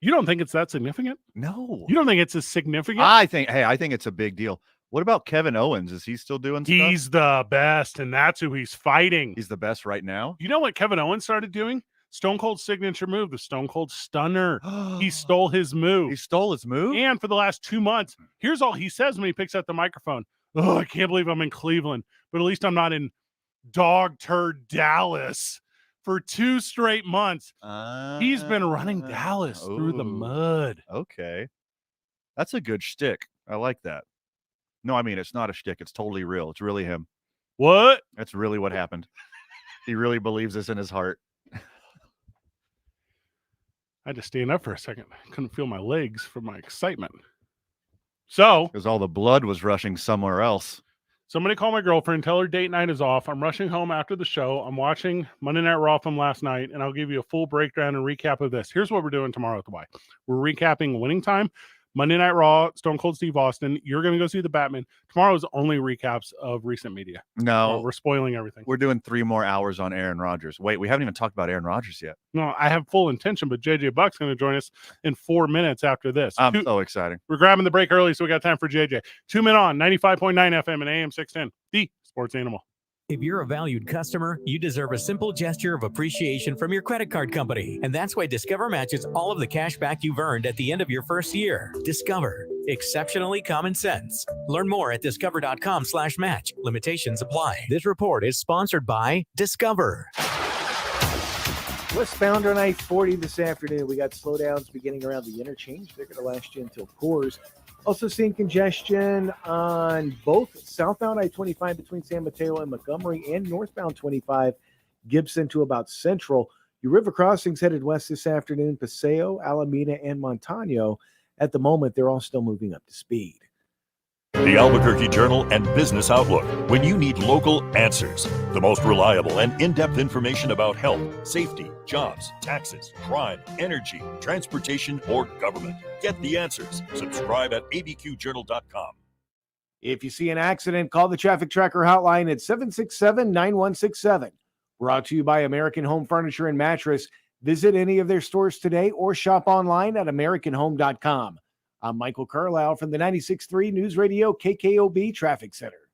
You don't think it's that significant? No. You don't think it's as significant? I think it's a big deal. What about Kevin Owens? Is he still doing stuff? He's the best, and that's who he's fighting. He's the best right now? You know what Kevin Owens started doing? Stone Cold's signature move, the Stone Cold Stunner. He stole his move. He stole his move? And for the last 2 months, here's all he says when he picks up the microphone. Oh, I can't believe I'm in Cleveland, but at least I'm not in dog turd Dallas. For 2 straight months, he's been running Dallas through the mud. Okay. That's a good shtick. I like that. No, I mean, it's not a shtick. It's totally real. It's really him. What? That's really what happened. He really believes this in his heart. I had to stand up for a second. I couldn't feel my legs from my excitement. So, because all the blood was rushing somewhere else. Somebody call my girlfriend, tell her date night is off. I'm rushing home after the show. I'm watching Monday Night Raw from last night, and I'll give you a full breakdown and recap of this. Here's what we're doing tomorrow at the Y. We're recapping Winning Time, Monday Night Raw, Stone Cold Steve Austin. You're going to go see the Batman. Tomorrow's only recaps of recent media. No. We're spoiling everything. We're doing 3 more hours on Aaron Rodgers. Wait, we haven't even talked about Aaron Rodgers yet. No, I have full intention, but JJ Buck's going to join us in 4 minutes after this. I'm so excited. We're grabbing the break early, so we got time for JJ. 2 men on 95.9 FM and AM 610, the Sports Animal. If you're a valued customer, you deserve a simple gesture of appreciation from your credit card company. And that's why Discover matches all of the cash back you've earned at the end of your first year. Discover. Exceptionally common sense. Learn more at discover.com/match. Limitations apply. This report is sponsored by Discover. Westbound on I-40 this afternoon. We got slowdowns beginning around the interchange. They're going to last you until Coors. Also seeing congestion on both southbound I-25 between San Mateo and Montgomery and northbound 25 Gibson to about Central. Your river crossings headed west this afternoon, Paseo, Alameda, and Montano. At the moment, they're all still moving up to speed. The Albuquerque Journal and Business Outlook. When you need local answers, the most reliable and in-depth information about health, safety, jobs, taxes, crime, energy, transportation, or government. Get the answers. Subscribe at abqjournal.com. If you see an accident, call the Traffic Tracker hotline at 767-9167. Brought to you by American Home Furniture and Mattress. Visit any of their stores today or shop online at americanhome.com. I'm Michael Carlisle from the 96.3 News Radio KKOB Traffic Center.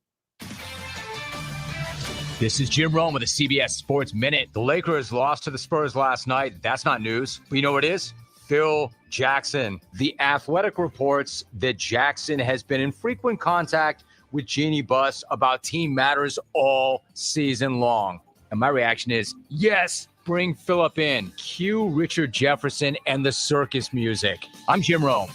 This is Jim Rome with the CBS Sports Minute. The Lakers lost to the Spurs last night. That's not news. But you know what it is? Phil Jackson. The Athletic reports that Jackson has been in frequent contact with Jeannie Buss about team matters all season long. And my reaction is, yes, bring Philip in. Cue Richard Jefferson and the circus music. I'm Jim Rome.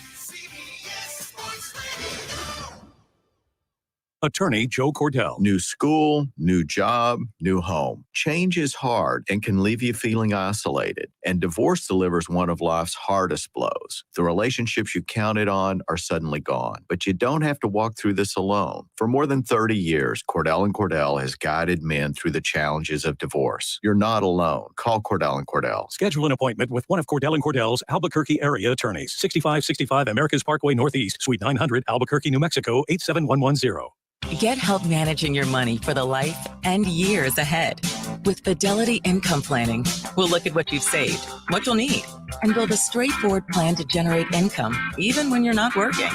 Attorney Joe Cordell. New school, new job, new home. Change is hard and can leave you feeling isolated. And divorce delivers one of life's hardest blows. The relationships you counted on are suddenly gone. But you don't have to walk through this alone. For more than 30 years, Cordell & Cordell has guided men through the challenges of divorce. You're not alone. Call Cordell & Cordell. Schedule an appointment with one of Cordell & Cordell's Albuquerque area attorneys. 6565 America's Parkway Northeast, Suite 900, Albuquerque, New Mexico, 87110. Get help managing your money for the life and years ahead. With Fidelity Income Planning, We'll look at what you've saved, what you'll need, and build a straightforward plan to generate income, even when you're not working.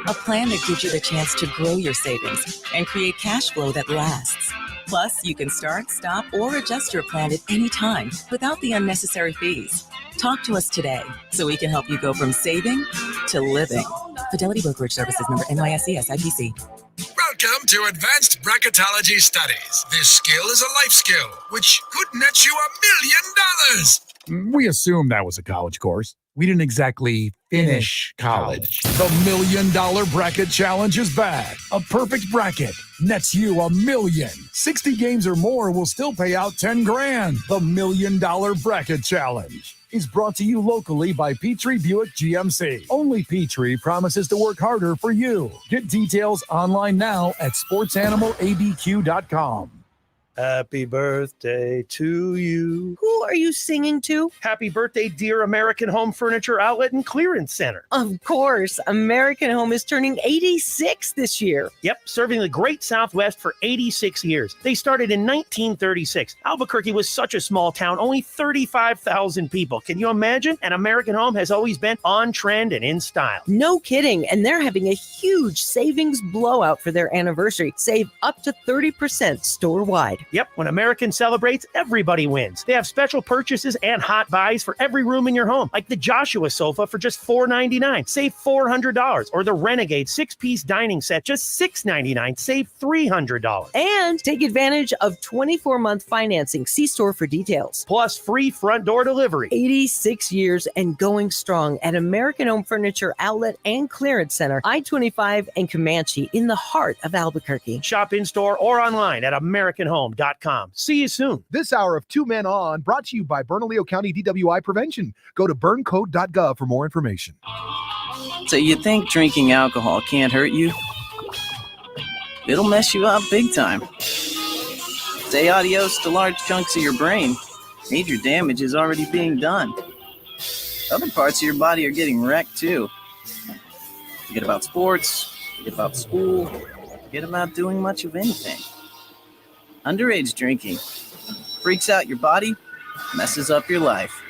A plan that gives you the chance to grow your savings and create cash flow that lasts. Plus, you can start, stop, or adjust your plan at any time without the unnecessary fees. Talk to us today so we can help you go from saving to living. Fidelity Brokerage Services, member NYSE SIPC. Welcome to Advanced Bracketology Studies. This skill is a life skill, which could net you $1 million. We assumed that was a college course. We didn't exactly finish college. The $1 Million Bracket Challenge is back. A perfect bracket nets you $1 million. 60 games or more will still pay out $10 grand. The $1 Million Bracket Challenge is brought to you locally by Petrie Buick GMC. Only Petrie promises to work harder for you. Get details online now at sportsanimalabq.com. Happy birthday to you. Who are you singing to? Happy birthday, dear American Home Furniture Outlet and Clearance Center. Of course, American Home is turning 86 this year. Yep, serving the great Southwest for 86 years. They started in 1936. Albuquerque was such a small town, only 35,000 people. Can you imagine? And American Home has always been on trend and in style. No kidding. And they're having a huge savings blowout for their anniversary. Save up to 30% store-wide. Yep, when American celebrates, everybody wins. They have special purchases and hot buys for every room in your home, like the Joshua sofa for just $499, save $400, or the Renegade 6-piece dining set, just $699, save $300. And take advantage of 24-month financing. See store for details. Plus free front door delivery. 86 years and going strong at American Home Furniture Outlet and Clearance Center, I-25 and Comanche in the heart of Albuquerque. Shop in-store or online at AmericanHome.com. See you soon. This hour of Two Men On brought to you by Bernalillo County DWI Prevention. Go to burncode.gov for more information. So you think drinking alcohol can't hurt you? It'll mess you up big time. Say adios to large chunks of your brain. Major damage is already being done. Other parts of your body are getting wrecked too. Forget about sports, forget about school, forget about doing much of anything. Underage drinking freaks out your body, messes up your life.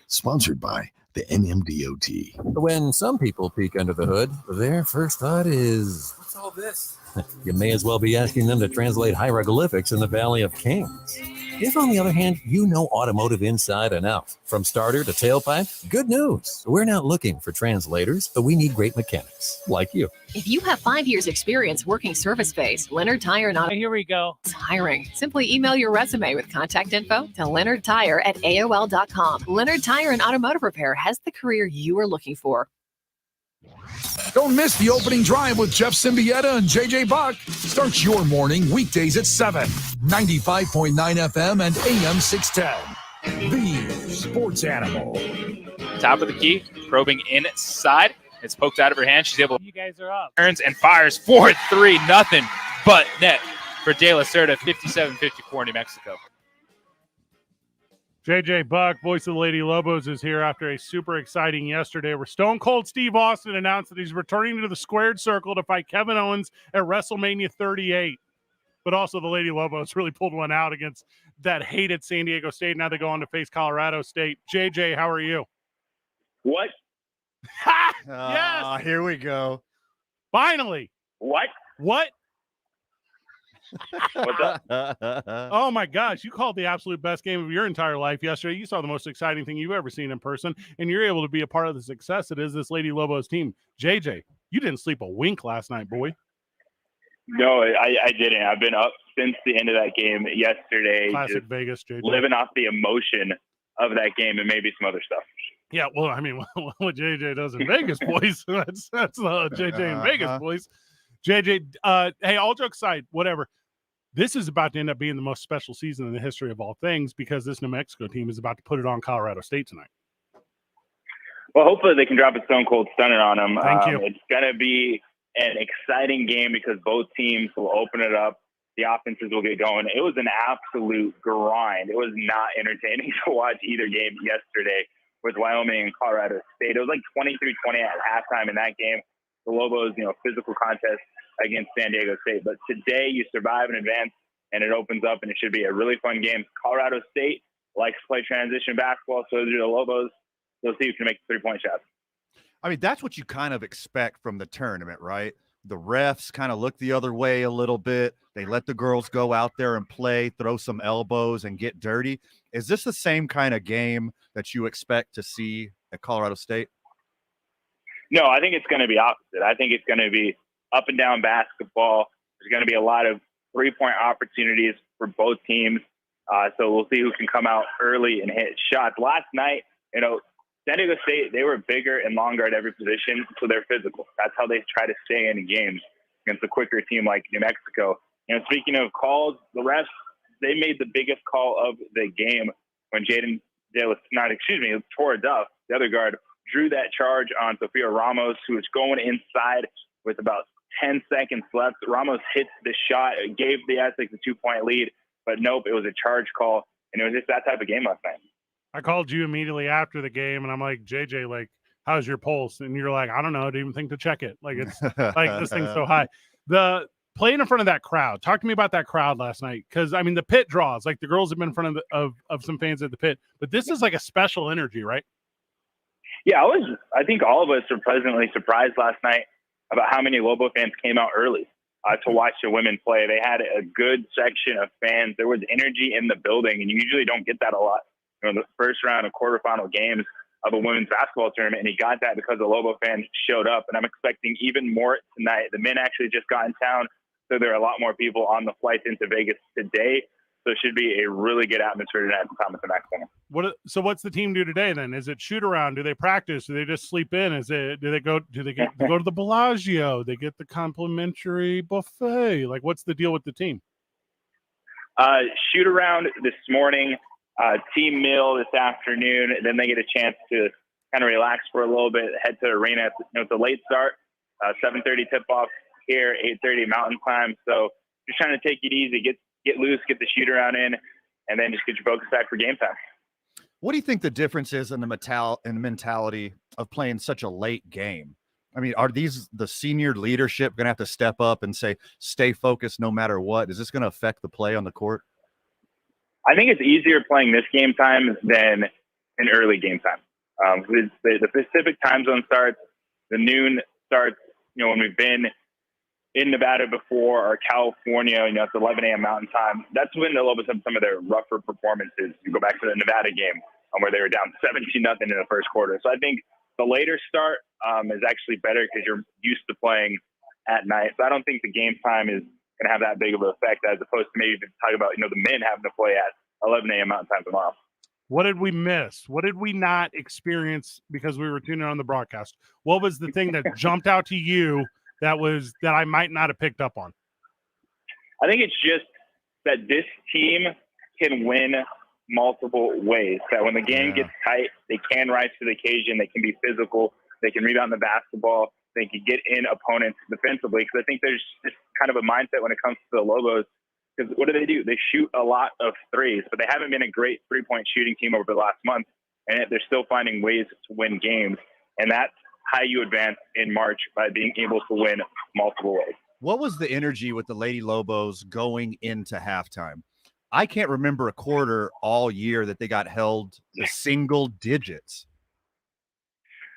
Sponsored by the NMDOT. When some people peek under the hood, their first thought is, what's all this? You may as well be asking them to translate hieroglyphics in the Valley of Kings. If, on the other hand, you know automotive inside and out, from starter to tailpipe, good news. We're not looking for translators, but we need great mechanics, like you. If you have 5 years experience working service phase, Leonard Tire and Auto Here we go. is hiring. Simply email your resume with contact info to leonardtire@aol.com. Leonard Tire and Automotive Repair has the career you are looking for. Don't miss the opening drive with Jeff Symbieta and JJ Buck. Start your morning weekdays at 7. 95.9 FM and AM 610. The Sports Animal. Top of the key, probing inside. It's poked out of her hand. She's able to. You guys are up. Turns and fires 4-3, nothing but net for De La Cerda, 57-54 New Mexico. JJ Buck, voice of the Lady Lobos, is here after a super exciting yesterday where Stone Cold Steve Austin announced that he's returning to the squared circle to fight Kevin Owens at WrestleMania 38. But also the Lady Lobos really pulled one out against that hated San Diego State. Now they go on to face Colorado State. JJ, how are you? What? Yes! Here we go. Finally. What? What? What's up? Oh my gosh, you called the absolute best game of your entire life yesterday. You saw the most exciting thing you've ever seen in person, and you're able to be a part of the success that is this Lady Lobos team. JJ, you didn't sleep a wink last night, boy. No, I didn't. I've been up since the end of that game yesterday. Classic Vegas, JJ. Living off the emotion of that game and maybe some other stuff. Yeah, well, I mean, what JJ does in Vegas, boys, that's JJ in Vegas, boys. JJ, hey, all jokes aside, whatever. This is about to end up being the most special season in the history of all things because this New Mexico team is about to put it on Colorado State tonight. Well, hopefully they can drop a stone cold stunner on them. Thank you. It's going to be an exciting game because both teams will open it up. The offenses will get going. It was an absolute grind. It was not entertaining to watch either game yesterday with Wyoming and Colorado State. It was like 23-20 at halftime in that game. The Lobos, physical contest against San Diego State. But today you survive and advance, and it opens up, and it should be a really fun game. Colorado State likes to play transition basketball, so do the Lobos. They'll see who can make the three-point shots. I mean, that's what you kind of expect from the tournament, right? The refs kind of look the other way a little bit. They let the girls go out there and play, throw some elbows, and get dirty. Is this the same kind of game that you expect to see at Colorado State? No, I think it's going to be opposite. I think it's going to be up and down basketball. There's going to be a lot of three-point opportunities for both teams. So we'll see who can come out early and hit shots. Last night, San Diego State, they were bigger and longer at every position, so they're physical. That's how they try to stay in games against a quicker team like New Mexico. Speaking of calls, the refs, they made the biggest call of the game when Tora Duff, the other guard, drew that charge on Sofia Ramos, who was going inside with about 10 seconds left. Ramos hit the shot, gave the Aztecs a 2-point lead, but nope, it was a charge call, and it was just that type of game last night. I called you immediately after the game, and I'm like, JJ, like, how's your pulse? And you're like, I don't know. I didn't even think to check it. Like, it's like this thing's so high. The playing in front of that crowd. Talk to me about that crowd last night, because I mean, the pit draws. Like, the girls have been in front of some fans at the pit, but this is like a special energy, right? Yeah, I think all of us were pleasantly surprised last night about how many Lobo fans came out early to watch the women play. They had a good section of fans. There was energy in the building, and you usually don't get that a lot. The first round of quarterfinal games of a women's basketball tournament, and he got that because the Lobo fans showed up, and I'm expecting even more tonight. The men actually just got in town, so there are a lot more people on the flights into Vegas today, so it should be a really good atmosphere tonight at the Thomas and Mack Center. So what's the team do today then? Is it shoot around? Do they practice? Do they just sleep in? Do they go to the Bellagio? They get the complimentary buffet? Like, what's the deal with the team? Shoot around this morning. Team meal this afternoon, and then they get a chance to kind of relax for a little bit, head to the arena. It's a late start, 7:30 tip-off here, 8:30 Mountain Time. So just trying to take it easy, get loose, get the shoot around in, and then just get your focus back for game time. What do you think the difference is in the mentality of playing such a late game? I mean, are the senior leadership going to have to step up and say, stay focused no matter what? Is this going to affect the play on the court? I think it's easier playing this game time than an early game time. The Pacific time zone starts, the noon starts, when we've been in Nevada before, or California, it's 11 a.m. Mountain Time. That's when the Lobos have some of their rougher performances. You go back to the Nevada game where they were down 17-0 in the first quarter. So I think the later start is actually better because you're used to playing at night. So I don't think the game time is going to have that big of an effect, as opposed to maybe talking about, the men having to play at 11 a.m. Mountain Time tomorrow. What did we miss? What did we not experience because we were tuning on the broadcast? What was the thing that jumped out to you that I might not have picked up on? I think it's just that this team can win multiple ways. That when the game gets tight, they can rise to the occasion. They can be physical. They can rebound the basketball. They can get in opponents defensively. Because I think there's just kind of a mindset when it comes to the Lobos. Because what do? They shoot a lot of threes, but they haven't been a great three-point shooting team over the last month, and yet they're still finding ways to win games. And that's how you advance in March, by being able to win multiple ways. What was the energy with the Lady Lobos going into halftime? I can't remember a quarter all year that they got held to single digits.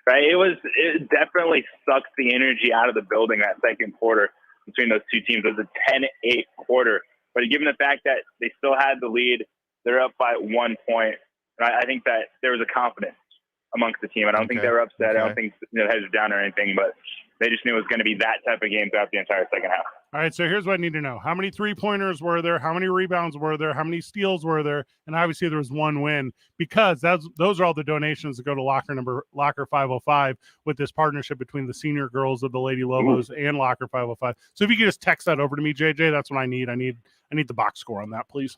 Right? It definitely sucked the energy out of the building that second quarter between those two teams. It was a 10-8 quarter. But given the fact that they still had the lead, they're up by 1 point. And I think that there was a confidence amongst the team. I don't think they were upset. I don't think heads down or anything, but they just knew it was going to be that type of game throughout the entire second half. All right, so here's what I need to know. How many three-pointers were there? How many rebounds were there? How many steals were there? And obviously there was one win, because those are all the donations that go to Locker 505 with this partnership between the senior girls of the Lady Lobos and Locker 505. So if you could just text that over to me, JJ, that's what I need. I need the box score on that, please.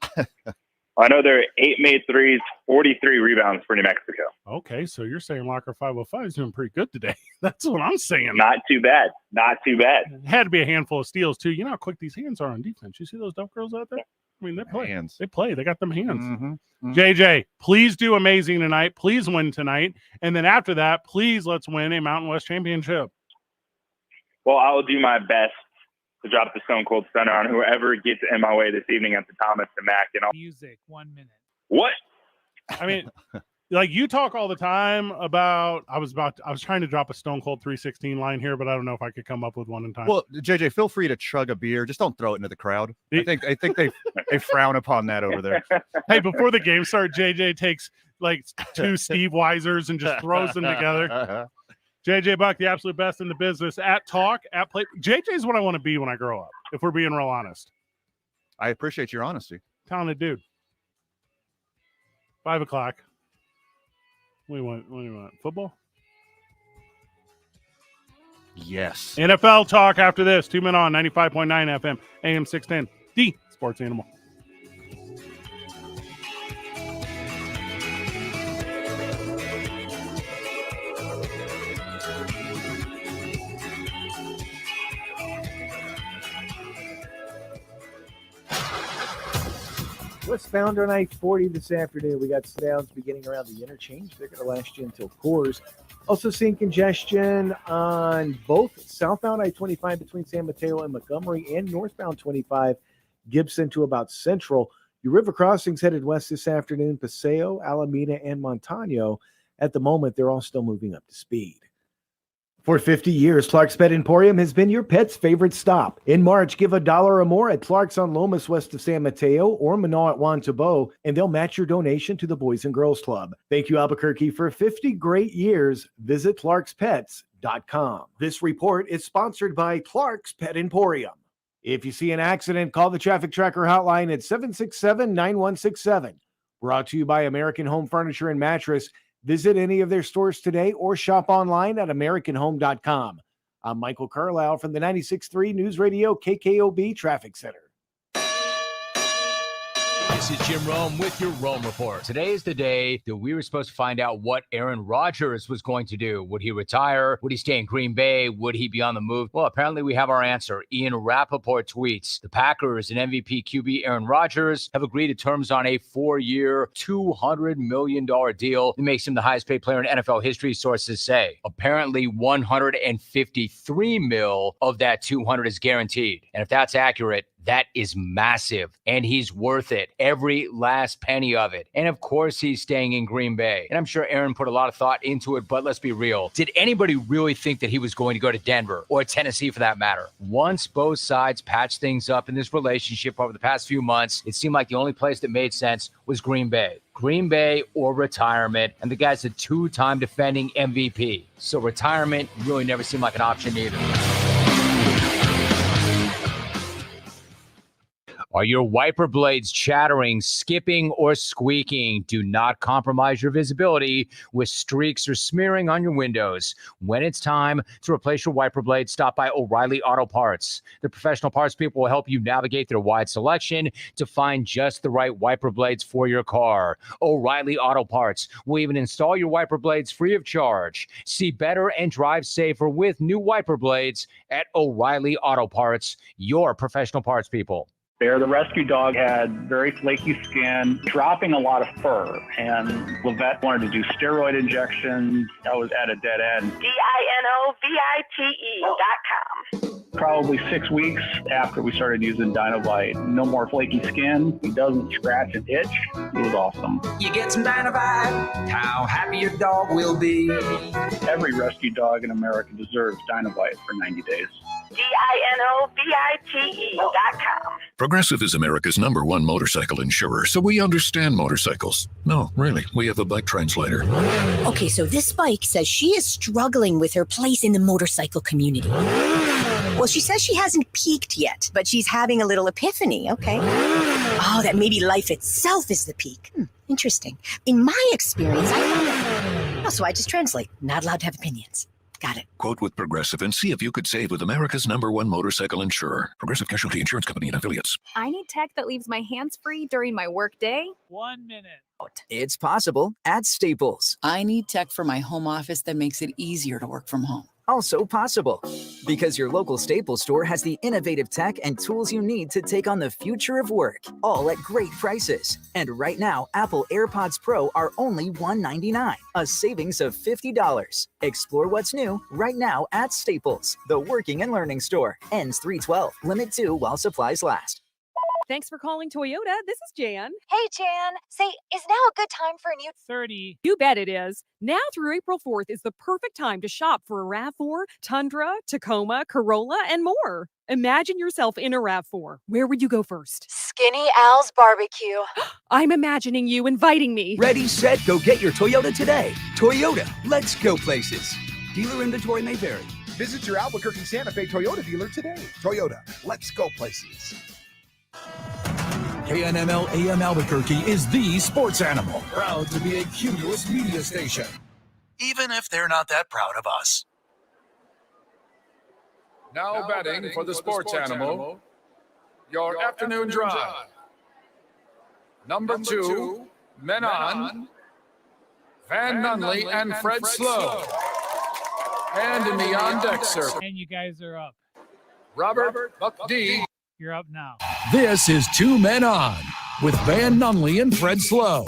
I know there are 8 made threes, 43 rebounds for New Mexico. Okay, so you're saying Locker 505 is doing pretty good today. That's what I'm saying. Not too bad. Not too bad. It had to be a handful of steals, too. You know how quick these hands are on defense. You see those dope girls out there? I mean, they play. Hands. They play. They got them hands. Mm-hmm. JJ, please do amazing tonight. Please win tonight. And then after that, please let's win a Mountain West championship. Well, I will do my best to drop the Stone Cold Stunner on whoever gets in my way this evening at the Thomas and Mack. And Music, 1 minute. What? I mean, like you talk all the time about. I was trying to drop a Stone Cold 316 line here, but I don't know if I could come up with one in time. Well, JJ, feel free to chug a beer. Just don't throw it into the crowd. I think they frown upon that over there. Hey, before the game starts, JJ takes like 2 Steve Weisers and just throws them together. JJ Buck, the absolute best in the business at talk, at play. JJ is what I want to be when I grow up, if we're being real honest. I appreciate your honesty. Talented dude. 5 o'clock. What do you want? Football? Yes. NFL talk after this. 2 men on 95.9 FM, AM 610, the sports animal. Westbound on I-40 this afternoon. We got slowdowns beginning around the interchange. They're going to last you until Coors. Also seeing congestion on both southbound I-25 between San Mateo and Montgomery and northbound 25 Gibson to about Central. Your river crossings headed west this afternoon, Paseo, Alameda, and Montano. At the moment, they're all still moving up to speed. For 50 years, Clark's Pet Emporium has been your pet's favorite stop. In March, give $1 or more at Clark's on Lomas west of San Mateo or Minot at Juan Tabo, and they'll match your donation to the Boys and Girls Club. Thank you, Albuquerque, for 50 great years. Visit clarkspets.com. This report is sponsored by Clark's Pet Emporium. If you see an accident, call the Traffic Tracker hotline at 767-9167. Brought to you by American Home Furniture and Mattress. Visit any of their stores today or shop online at AmericanHome.com. I'm Michael Carlisle from the 96.3 News Radio KKOB Traffic Center. This is Jim Rome with your Rome Report. Today is the day that we were supposed to find out what Aaron Rodgers was going to do. Would he retire? Would he stay in Green Bay? Would he be on the move? Well, apparently we have our answer. Ian Rappaport tweets, the Packers and MVP QB Aaron Rodgers have agreed to terms on a 4-year, $200 million deal that makes him the highest paid player in NFL history, sources say. Apparently $153 million of that $200 is guaranteed. And if that's accurate, that is massive, and he's worth it, every last penny of it. And of course, he's staying in Green Bay. And I'm sure Aaron put a lot of thought into it, but let's be real. Did anybody really think that he was going to go to Denver or Tennessee for that matter? Once both sides patched things up in this relationship over the past few months, it seemed like the only place that made sense was Green Bay. Green Bay or retirement, and the guy's a 2-time defending MVP. So retirement really never seemed like an option either. Are your wiper blades chattering, skipping, or squeaking? Do not compromise your visibility with streaks or smearing on your windows. When it's time to replace your wiper blades, stop by O'Reilly Auto Parts. The professional parts people will help you navigate their wide selection to find just the right wiper blades for your car. O'Reilly Auto Parts will even install your wiper blades free of charge. See better and drive safer with new wiper blades at O'Reilly Auto Parts, your professional parts people. Bear, the rescue dog, had very flaky skin, dropping a lot of fur, and Levette wanted to do steroid injections. I was at a dead end. DINOVITE.com. Probably 6 weeks after we started using Dinovite. No more flaky skin. He doesn't scratch and itch. It was awesome. You get some Dinovite, how happy your dog will be. Every rescue dog in America deserves Dinovite for 90 days. DINOVITE.com. Progressive is America's #1 motorcycle insurer, so we understand motorcycles. No, really, we have a bike translator. Okay, so this bike says she is struggling with her place in the motorcycle community. Well, she says she hasn't peaked yet, but she's having a little epiphany, okay? Oh, that maybe life itself is the peak. Interesting. In my experience, so I just translate. Not allowed to have opinions. Got it. Quote with Progressive and see if you could save with America's #1 motorcycle insurer. Progressive Casualty Insurance Company and Affiliates. I need tech that leaves my hands free during my work day. 1 minute. It's possible at Staples. I need tech for my home office that makes it easier to work from home. Also possible, because your local Staples store has the innovative tech and tools you need to take on the future of work, all at great prices. And right now, Apple AirPods Pro are only $199, a savings of $50. Explore what's new right now at Staples, the working and learning store. Ends 3/12, limit 2 while supplies last. Thanks for calling Toyota. This is Jan. Hey, Jan. Say, is now a good time for a new 30? You bet it is. Now through April 4th is the perfect time to shop for a RAV4, Tundra, Tacoma, Corolla, and more. Imagine yourself in a RAV4. Where would you go first? Skinny Al's Barbecue. I'm imagining you inviting me. Ready, set, go get your Toyota today. Toyota, let's go places. Dealer inventory may vary. Visit your Albuquerque Santa Fe Toyota dealer today. Toyota, let's go places. KNML AM Albuquerque is the sports animal. Proud to be a Cumulus media station. Even if they're not that proud of us. Now batting for the sports animal, your afternoon drive. Number 2, men on, Van Nunley and Fred Slow. And in the on-deck circle, And you guys are up. Robert Buck D. You're up now. This is Two Men On with Van Nunley and Fred Slow.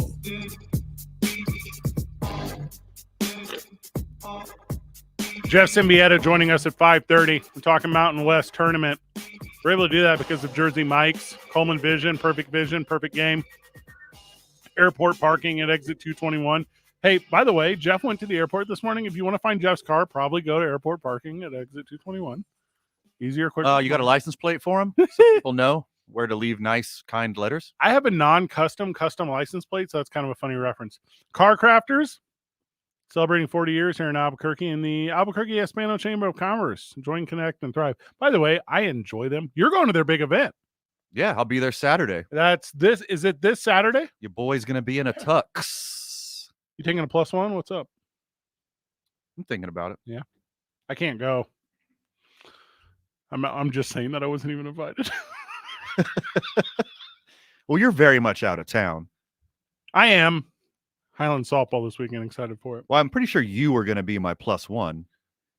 Jeff Symbieta joining us at 5:30. We're talking Mountain West tournament. We're able to do that because of Jersey Mike's, Coleman Vision, perfect game. Airport parking at exit 221. Hey, by the way, Jeff went to the airport this morning. If you want to find Jeff's car, probably go to airport parking at exit 221. Easier, quicker. You got a license plate for him? So people know where to leave nice, kind letters. I have a non-custom license plate, so that's kind of a funny reference. Car Crafters, celebrating 40 years here in Albuquerque in the Albuquerque Hispano Chamber of Commerce. Join, connect, and thrive. By the way, I enjoy them. You're going to their big event. Yeah, I'll be there Saturday. Is it this Saturday? Your boy's going to be in a tux. You taking a +1? What's up? I'm thinking about it. Yeah. I can't go. I'm just saying that I wasn't even invited. Well, you're very much out of town. I am. Highland softball this weekend. Excited for it. Well, I'm pretty sure you were going to be my +1.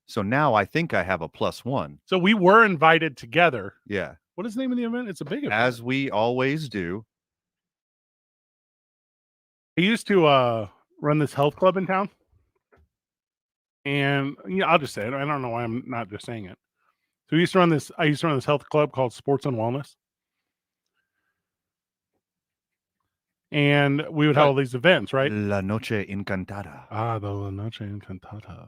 So now I think I have a +1. So we were invited together. Yeah. What is the name of the event? It's a big event. As we always do. I used to run this health club in town. And I'll just say it. I don't know why I'm not just saying it. So I used to run this health club called Sports and Wellness. And we would have all these events, right? La Noche Encantada. The La Noche Encantada.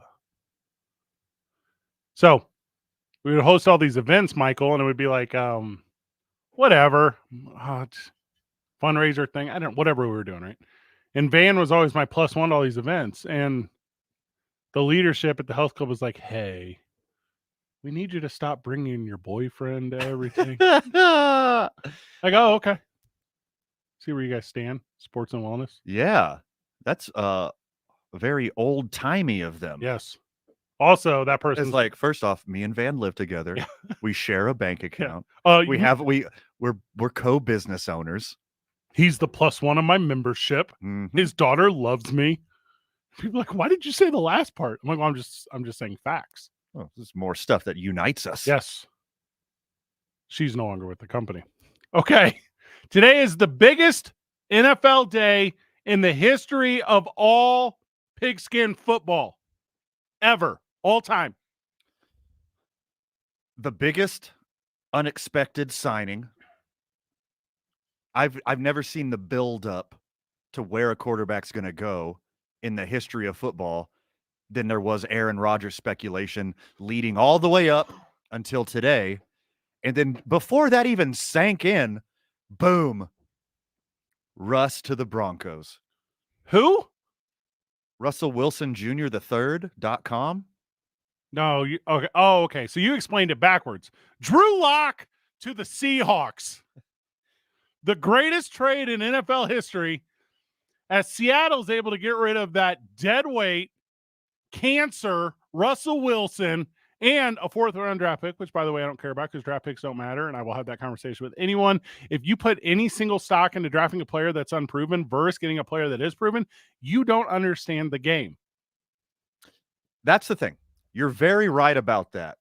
So we would host all these events, Michael, and it would be like, whatever. Fundraiser thing. Whatever we were doing, right? And Van was always my +1 to all these events. And the leadership at the health club was like, hey, we need you to stop bringing your boyfriend to everything. Like, oh, okay. See where you guys stand. Sports and wellness. Yeah. That's very old-timey of them. Yes. Also, that person's It's like, first off, me and Van live together. Yeah. We share a bank account. We're co-business owners. He's the +1 of my membership. Mm-hmm. His daughter loves me. People are like, why did you say the last part? I'm like, well, I'm just saying facts. Oh, there's more stuff that unites us. Yes. She's no longer with the company. Okay. Today is the biggest NFL day in the history of all pigskin football ever, all time. The biggest unexpected signing. I've never seen the build up to where a quarterback's going to go in the history of football than there was Aaron Rodgers speculation leading all the way up until today. And then before that even sank in, boom, Russ to the Broncos. Who? Russell Wilson Jr. the third.com. No, okay. Oh, okay. So you explained it backwards. Drew Lock to the Seahawks. The greatest trade in NFL history, as Seattle's able to get rid of that deadweight cancer Russell Wilson and a 4th-round draft pick, which, by the way, I don't care about because draft picks don't matter, and I will have that conversation with anyone. If you put any single stock into drafting a player that's unproven versus getting a player that is proven, you don't understand the game. That's the thing. You're very right about that.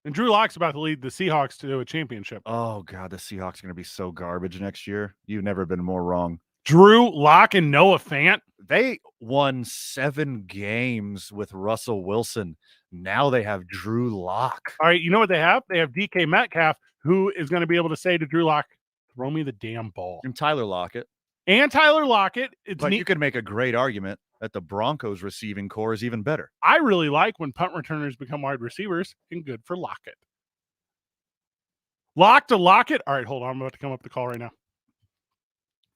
And Drew Lock's about to lead the Seahawks to a championship. Oh, God, the Seahawks are going to be so garbage next year. You've never been more wrong. Drew Lock and Noah Fant. They won 7 games with Russell Wilson. Now they have Drew Lock. All right, you know what they have? They have DK Metcalf, who is going to be able to say to Drew Lock, Throw me the damn ball. And Tyler Lockett. And Tyler Lockett. But you could make a great argument that the Broncos receiving core is even better. I really like when punt returners become wide receivers, and good for Lockett. Lock to Lockett. All right, hold on. I'm about to come up the call right now.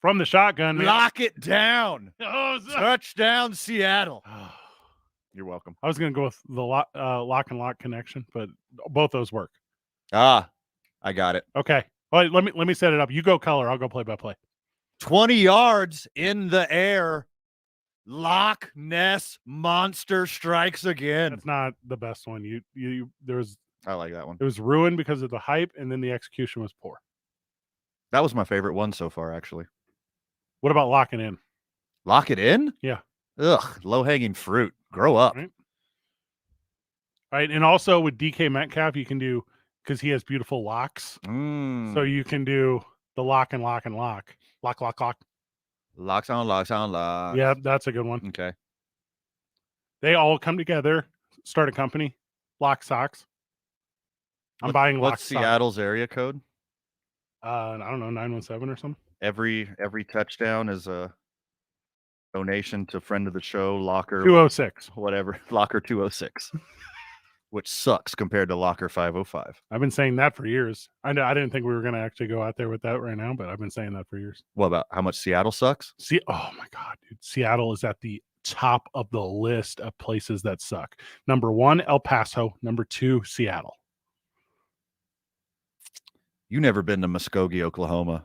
From the shotgun. Man. Lock it down. Oh, Touchdown, Seattle. You're welcome. I was going to go with the lock and lock connection, but both those work. I got it. Okay. All right, let me set it up. You go color. I'll go play by play. 20 yards in the air. Loch Ness Monster strikes again. That's not the best one. I like that one. It was ruined because of the hype, and then the execution was poor. That was my favorite one so far, actually. What about locking in? Lock it in? Yeah. Ugh, low-hanging fruit. Grow up. All right, and also with DK Metcalf, you can do, because he has beautiful locks, so you can do the lock and lock and lock. Lock, lock, lock. Locks on, locks on, locks. Yeah, that's a good one. Okay. They all come together, start a company, Lock Socks. I'm buying Lock What's Socks. Seattle's area code? I don't know, 917 or something. Every touchdown is a donation to friend of the show, Locker 206. Whatever. Locker 206. Which sucks compared to Locker 505. I've been saying that for years. I didn't think we were going to actually go out there with that right now, but I've been saying that for years. What about how much Seattle sucks? Oh my God, dude. Seattle is at the top of the list of places that suck. Number 1, El Paso. Number 2, Seattle. You never been to Muskogee, Oklahoma.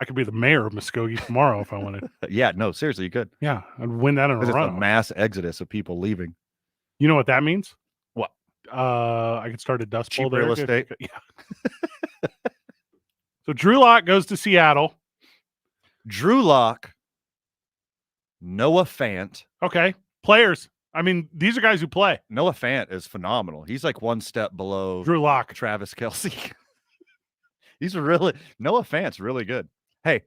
I could be the mayor of Muskogee tomorrow if I wanted. Yeah, no, seriously, you could. Yeah, I'd win that in a It's row. a mass exodus of people leaving. You know what that means? What? I could start a dust bowl Cheap there. real estate. Yeah. So Drew Lock goes to Seattle. Drew Lock, Noah Fant. Okay, players. I mean, these are guys who play. Noah Fant is phenomenal. He's like one step below Drew Lock, Travis Kelce. Noah Fant's really good. Hey,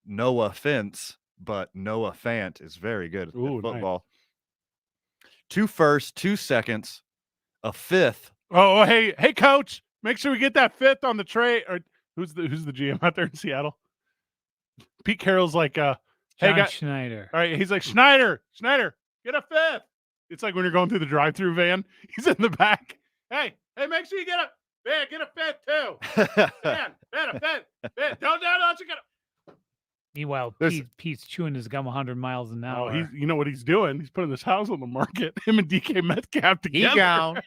no offense, but Noah Fant is very good at football. Nice. 2 firsts, 2 seconds, a 5th. Oh, hey, coach, make sure we get that 5th on the tray. Or who's the GM out there in Seattle? Pete Carroll's like, hey, John Schneider. All right, he's like, Schneider, get a 5th. It's like when you're going through the drive-through van. He's in the back. Hey, make sure you get a 5th too. Man, a 5th. Don't you get a. Meanwhile, Pete's chewing his gum 100 miles an hour. Oh, you know what he's doing? He's putting this house on the market. Him and DK Metcalf together.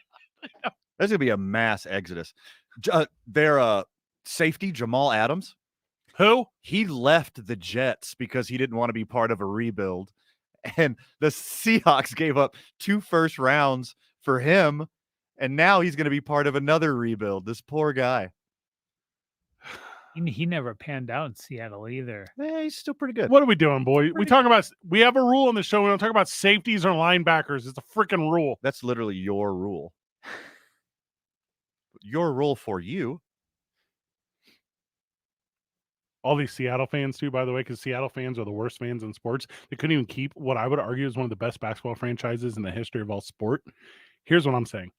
There's gonna be a mass exodus. Their safety Jamal Adams. Who? He left the Jets because he didn't want to be part of a rebuild, and the Seahawks gave up 2 first rounds for him, and now he's going to be part of another rebuild. This poor guy. He never panned out in Seattle either. He's still pretty good. What are we doing, boy? We have a rule on the show. We don't talk about safeties or linebackers. It's a freaking rule. That's literally your rule. Your rule for you. All these Seattle fans too, by the way, because Seattle fans are the worst fans in sports. They couldn't even keep what I would argue is one of the best basketball franchises in the history of all sport. Here's what I'm saying.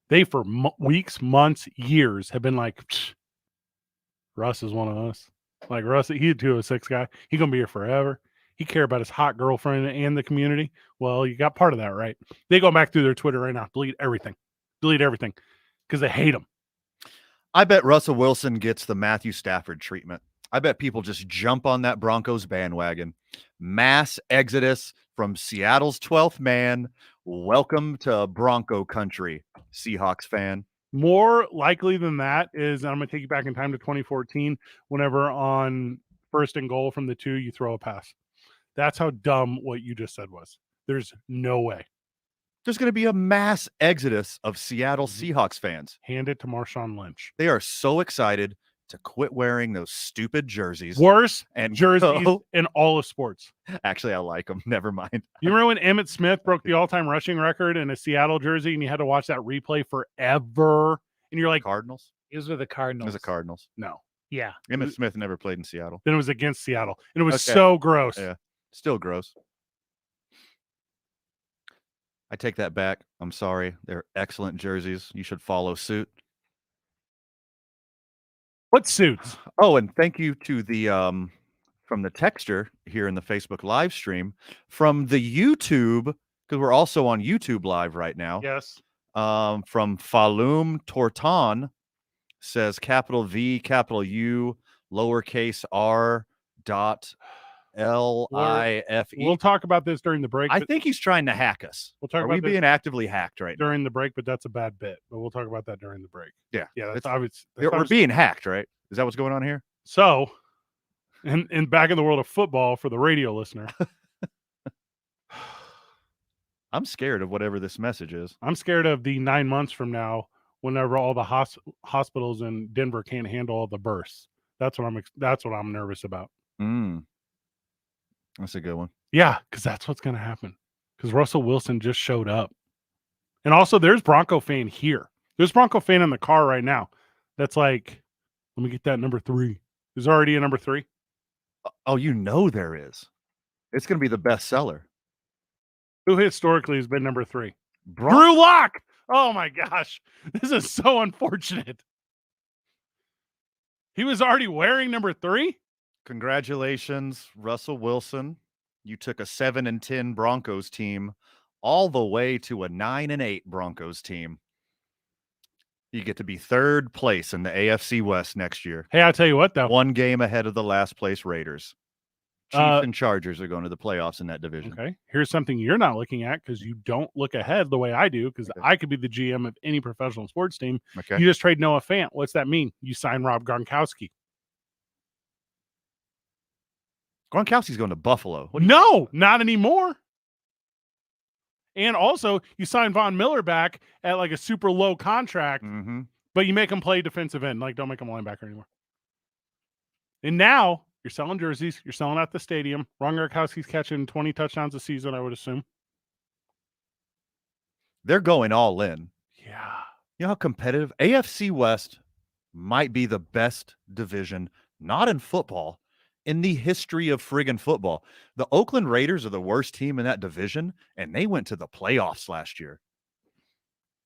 They, for weeks, months, years, have been like, Russ is one of us. Like, Russ, he's a 206 guy. He's going to be here forever. He cares about his hot girlfriend and the community. Well, you got part of that, right? They go back through their Twitter right now. Delete everything because they hate him. I bet Russell Wilson gets the Matthew Stafford treatment. I bet people just jump on that Broncos bandwagon. Mass exodus from Seattle's 12th man. Welcome to Bronco country, Seahawks fan. More likely than that is, I'm going to take you back in time to 2014, whenever on 1st and goal from the 2, you throw a pass. That's how dumb what you just said was. There's no way. There's going to be a mass exodus of Seattle Seahawks fans. Hand it to Marshawn Lynch. They are so excited to quit wearing those stupid jerseys. Worst and jerseys in all of sports. Actually, I like them. Never mind. You remember when Emmitt Smith broke the all-time rushing record in a Seattle jersey and you had to watch that replay forever? And you're like... Cardinals? It was with the Cardinals. It was the Cardinals. No. Yeah. Emmitt Smith never played in Seattle. Then it was against Seattle. And it was so gross. Yeah. Still gross. I take that back. I'm sorry. They're excellent jerseys. You should follow suit. What suits? Oh, and thank you to the from the texter here in the Facebook live stream, from the YouTube, because we're also on YouTube live right now. Yes. From Falum Torton, says capital V, capital U, lowercase r dot L-I-F-E. We'll talk about this during the break. I think he's trying to hack us. We'll talk Are about we this being actively hacked right now? during the break, but that's a bad bit. But we'll talk about that during the break. Yeah. Yeah, that's It's- obvious. We're being hacked, right? Is that what's going on here? So, and back in the world of football for the radio listener, I'm scared of whatever this message is. I'm scared of the 9 months from now, whenever all the hospitals in Denver can't handle all the births. That's what I'm nervous about. That's a good one. Yeah, because that's what's going to happen. Because Russell Wilson just showed up, and also there's Bronco fan here. There's Bronco fan in the car right now. That's like, let me get that number 3. There's already a number 3. Oh, you know there is. It's going to be the bestseller. Who historically has been number 3? Drew Lock. Oh my gosh, this is so unfortunate. He was already wearing number 3. Congratulations, Russell Wilson. You took a 7-10 Broncos team all the way to a 9-8 Broncos team. You get to be third place in the AFC West next year. Hey, I'll tell you what, though. One game ahead of the last place Raiders. Chiefs and Chargers are going to the playoffs in that division. Okay. Here's something you're not looking at because you don't look ahead the way I do, because I could be the GM of any professional sports team. Okay. You just trade Noah Fant. What's that mean? You sign Rob Gronkowski. Gronkowski's going to Buffalo. No, not anymore. And also, you sign Von Miller back at like a super low contract, but you make him play defensive end. Like, don't make him linebacker anymore. And now you're selling jerseys. You're selling out the stadium. Ron Gronkowski's catching 20 touchdowns a season, I would assume. They're going all in. Yeah. You know how competitive? AFC West might be the best division, not in football, in the history of friggin' football. The Oakland Raiders are the worst team in that division, and they went to the playoffs last year.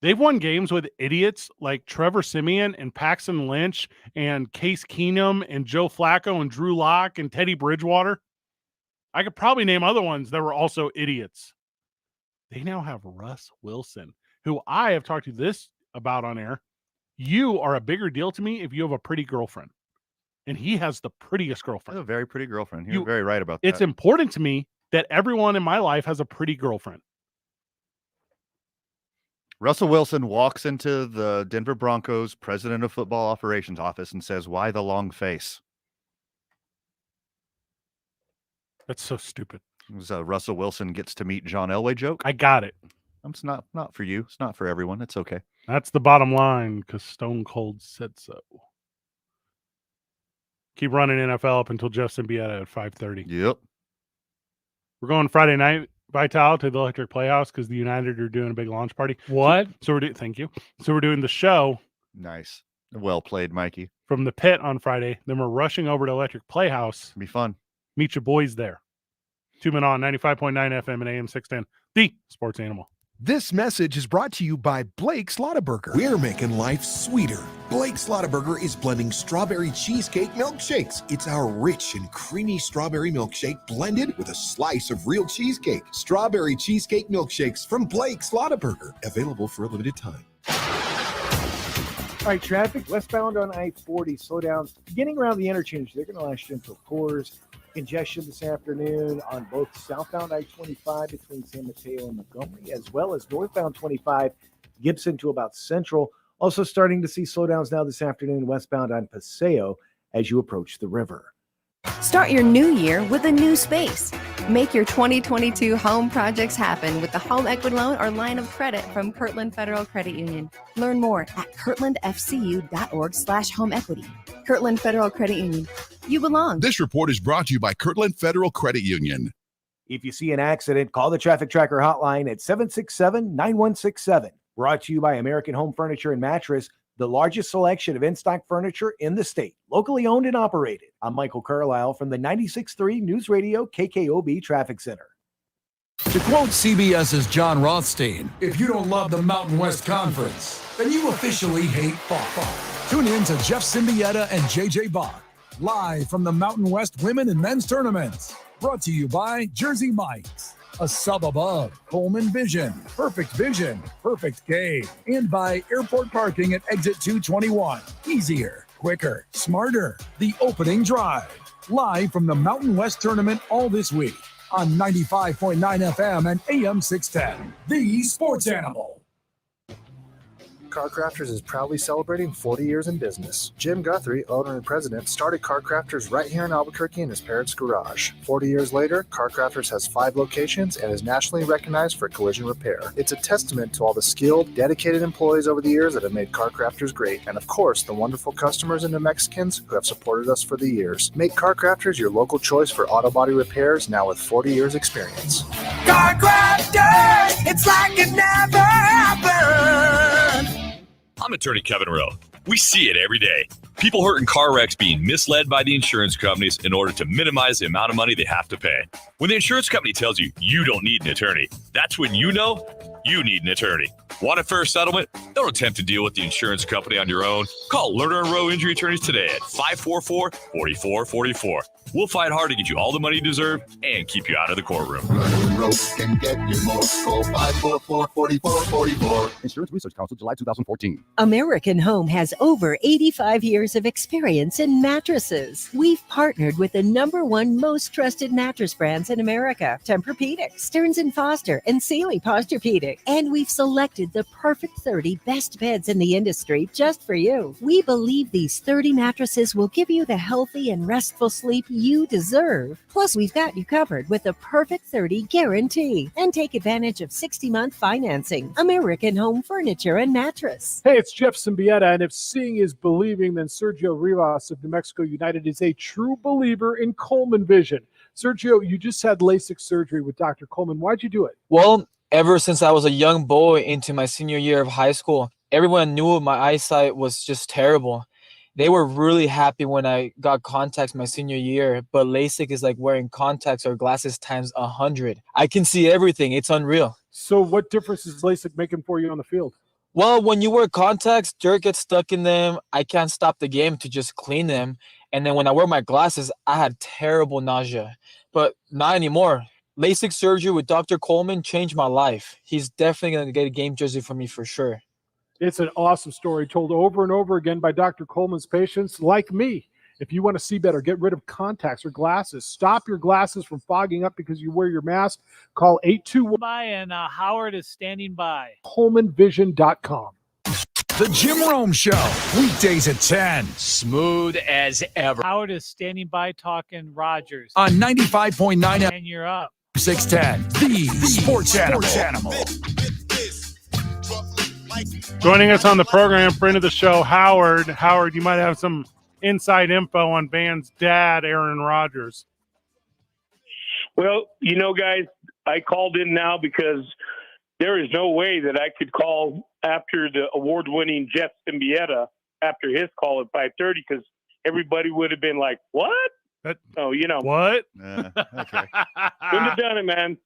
They've won games with idiots like Trevor Siemian and Paxton Lynch and Case Keenum and Joe Flacco and Drew Lock and Teddy Bridgewater. I could probably name other ones that were also idiots. They now have Russ Wilson, who I have talked to this about on air. You are a bigger deal to me if you have a pretty girlfriend. And he has the prettiest girlfriend. A very pretty girlfriend. You're very right about that. It's important to me that everyone in my life has a pretty girlfriend. Russell Wilson walks into the Denver Broncos president of football operations office and says, "Why the long face?" That's so stupid. It was a Russell Wilson gets to meet John Elway joke. I got it. It's not for you. It's not for everyone. It's okay. That's the bottom line because Stone Cold said so. Keep running NFL up until Jeff Symbieta at 5:30. Yep. We're going Friday night, Vital, to the Electric Playhouse because the United are doing a big launch party. What? Thank you. So we're doing the show. Nice. Well played, Mikey. From the pit on Friday. Then we're rushing over to Electric Playhouse. Be fun. Meet your boys there. 2 Men On, 95.9 FM and AM 610. The Sports Animal. This message is brought to you by Blake's Lottaburger. We're making life sweeter. Blake's Lottaburger is blending strawberry cheesecake milkshakes. It's our rich and creamy strawberry milkshake blended with a slice of real cheesecake. Strawberry cheesecake milkshakes from Blake's Lottaburger. Available for a limited time. All right, traffic westbound on I-40 slowdowns beginning around the interchange. They're going to last you until Coors. Congestion this afternoon on both southbound I-25 between San Mateo and Montgomery, as well as northbound 25 Gibson to about Central. Also starting to see slowdowns now this afternoon westbound on Paseo as you approach the river. Start your new year with a new space. Make your 2022 home projects happen with the home equity loan or line of credit from Kirtland Federal Credit Union. Learn more at kirtlandfcu.org/home equity. Kirtland Federal Credit Union. You belong. This report is brought to you by Kirtland Federal Credit Union. If you see an accident, call the Traffic Tracker hotline at 767-9167. Brought to you by American Home Furniture and Mattress, the largest selection of in-stock furniture in the state, locally owned and operated. I'm Michael Carlisle from the 96.3 News Radio KKOB Traffic Center. To quote CBS's John Rothstein, if you don't love the Mountain West Conference, then you officially hate football. Tune in to Jeff Symbieta and JJ Bach, live from the Mountain West Women and Men's Tournaments. Brought to you by Jersey Mike's, a sub above, Coleman Vision, Perfect K, and by Airport Parking at Exit 221. Easier, quicker, smarter. The Opening Drive, live from the Mountain West Tournament all this week on 95.9 FM and AM 610. The Sports Animal. Car Crafters is proudly celebrating 40 years in business. Jim Guthrie, owner and president, started Car Crafters right here in Albuquerque in his parents' garage. 40 years later, Car Crafters has 5 locations and is nationally recognized for collision repair. It's a testament to all the skilled, dedicated employees over the years that have made Car Crafters great, and of course, the wonderful customers and New Mexicans who have supported us for the years. Make Car Crafters your local choice for auto body repairs now with 40 years experience. Car Crafters, it's like it never happened. I'm attorney Kevin Rowe. We see it every day. People hurt in car wrecks being misled by the insurance companies in order to minimize the amount of money they have to pay. When the insurance company tells you you don't need an attorney, that's when you know you need an attorney. Want a fair settlement? Don't attempt to deal with the insurance company on your own. Call Lerner & Rowe Injury Attorneys today at 544-4444. We'll fight hard to get you all the money you deserve and keep you out of the courtroom. Can get you more. Call 544-4444. Insurance Research Council, July 2014. American Home has over 85 years of experience in mattresses. We've partnered with the #1 most trusted mattress brands in America, Tempur-Pedic, Stearns & Foster, and Sealy Posturepedic. And we've selected the perfect 30 best beds in the industry just for you. We believe these 30 mattresses will give you the healthy and restful sleep you deserve. Plus, we've got you covered with the perfect 30 guarantee. And take advantage of 60-month financing. American Home Furniture and Mattress. Hey, it's Jeff Symbieta, and if seeing is believing, then Sergio Rivas of New Mexico United is a true believer in Coleman Vision. Sergio, you just had LASIK surgery with Dr. Coleman. Why'd you do it? Well, ever since I was a young boy into my senior year of high school, everyone knew my eyesight was just terrible. They were really happy when I got contacts my senior year, but LASIK is like wearing contacts or glasses times 100. I can see everything. It's unreal. So what difference is LASIK making for you on the field? Well, when you wear contacts, dirt gets stuck in them. I can't stop the game to just clean them. And then when I wear my glasses, I had terrible nausea. But not anymore. LASIK surgery with Dr. Coleman changed my life. He's definitely going to get a game jersey for me for sure. It's an awesome story told over and over again by Dr. Coleman's patients like me. If you want to see better, get rid of contacts or glasses. Stop your glasses from fogging up because you wear your mask. Call 821. And Howard is standing by. ColemanVision.com. The Jim Rome Show, weekdays at 10. Smooth as ever. Howard is standing by talking Rodgers. On 95.9 And you're up. 610. The Sports Animal. Joining us on the program, friend of the show, Howard. Howard, you might have some inside info on Van's dad, Aaron Rodgers. Well, guys, I called in now because there is no way that I could call after the award-winning Jeff Symbieta after his call at 5:30 because everybody would have been like, what? What? Okay. Couldn't have done it, man.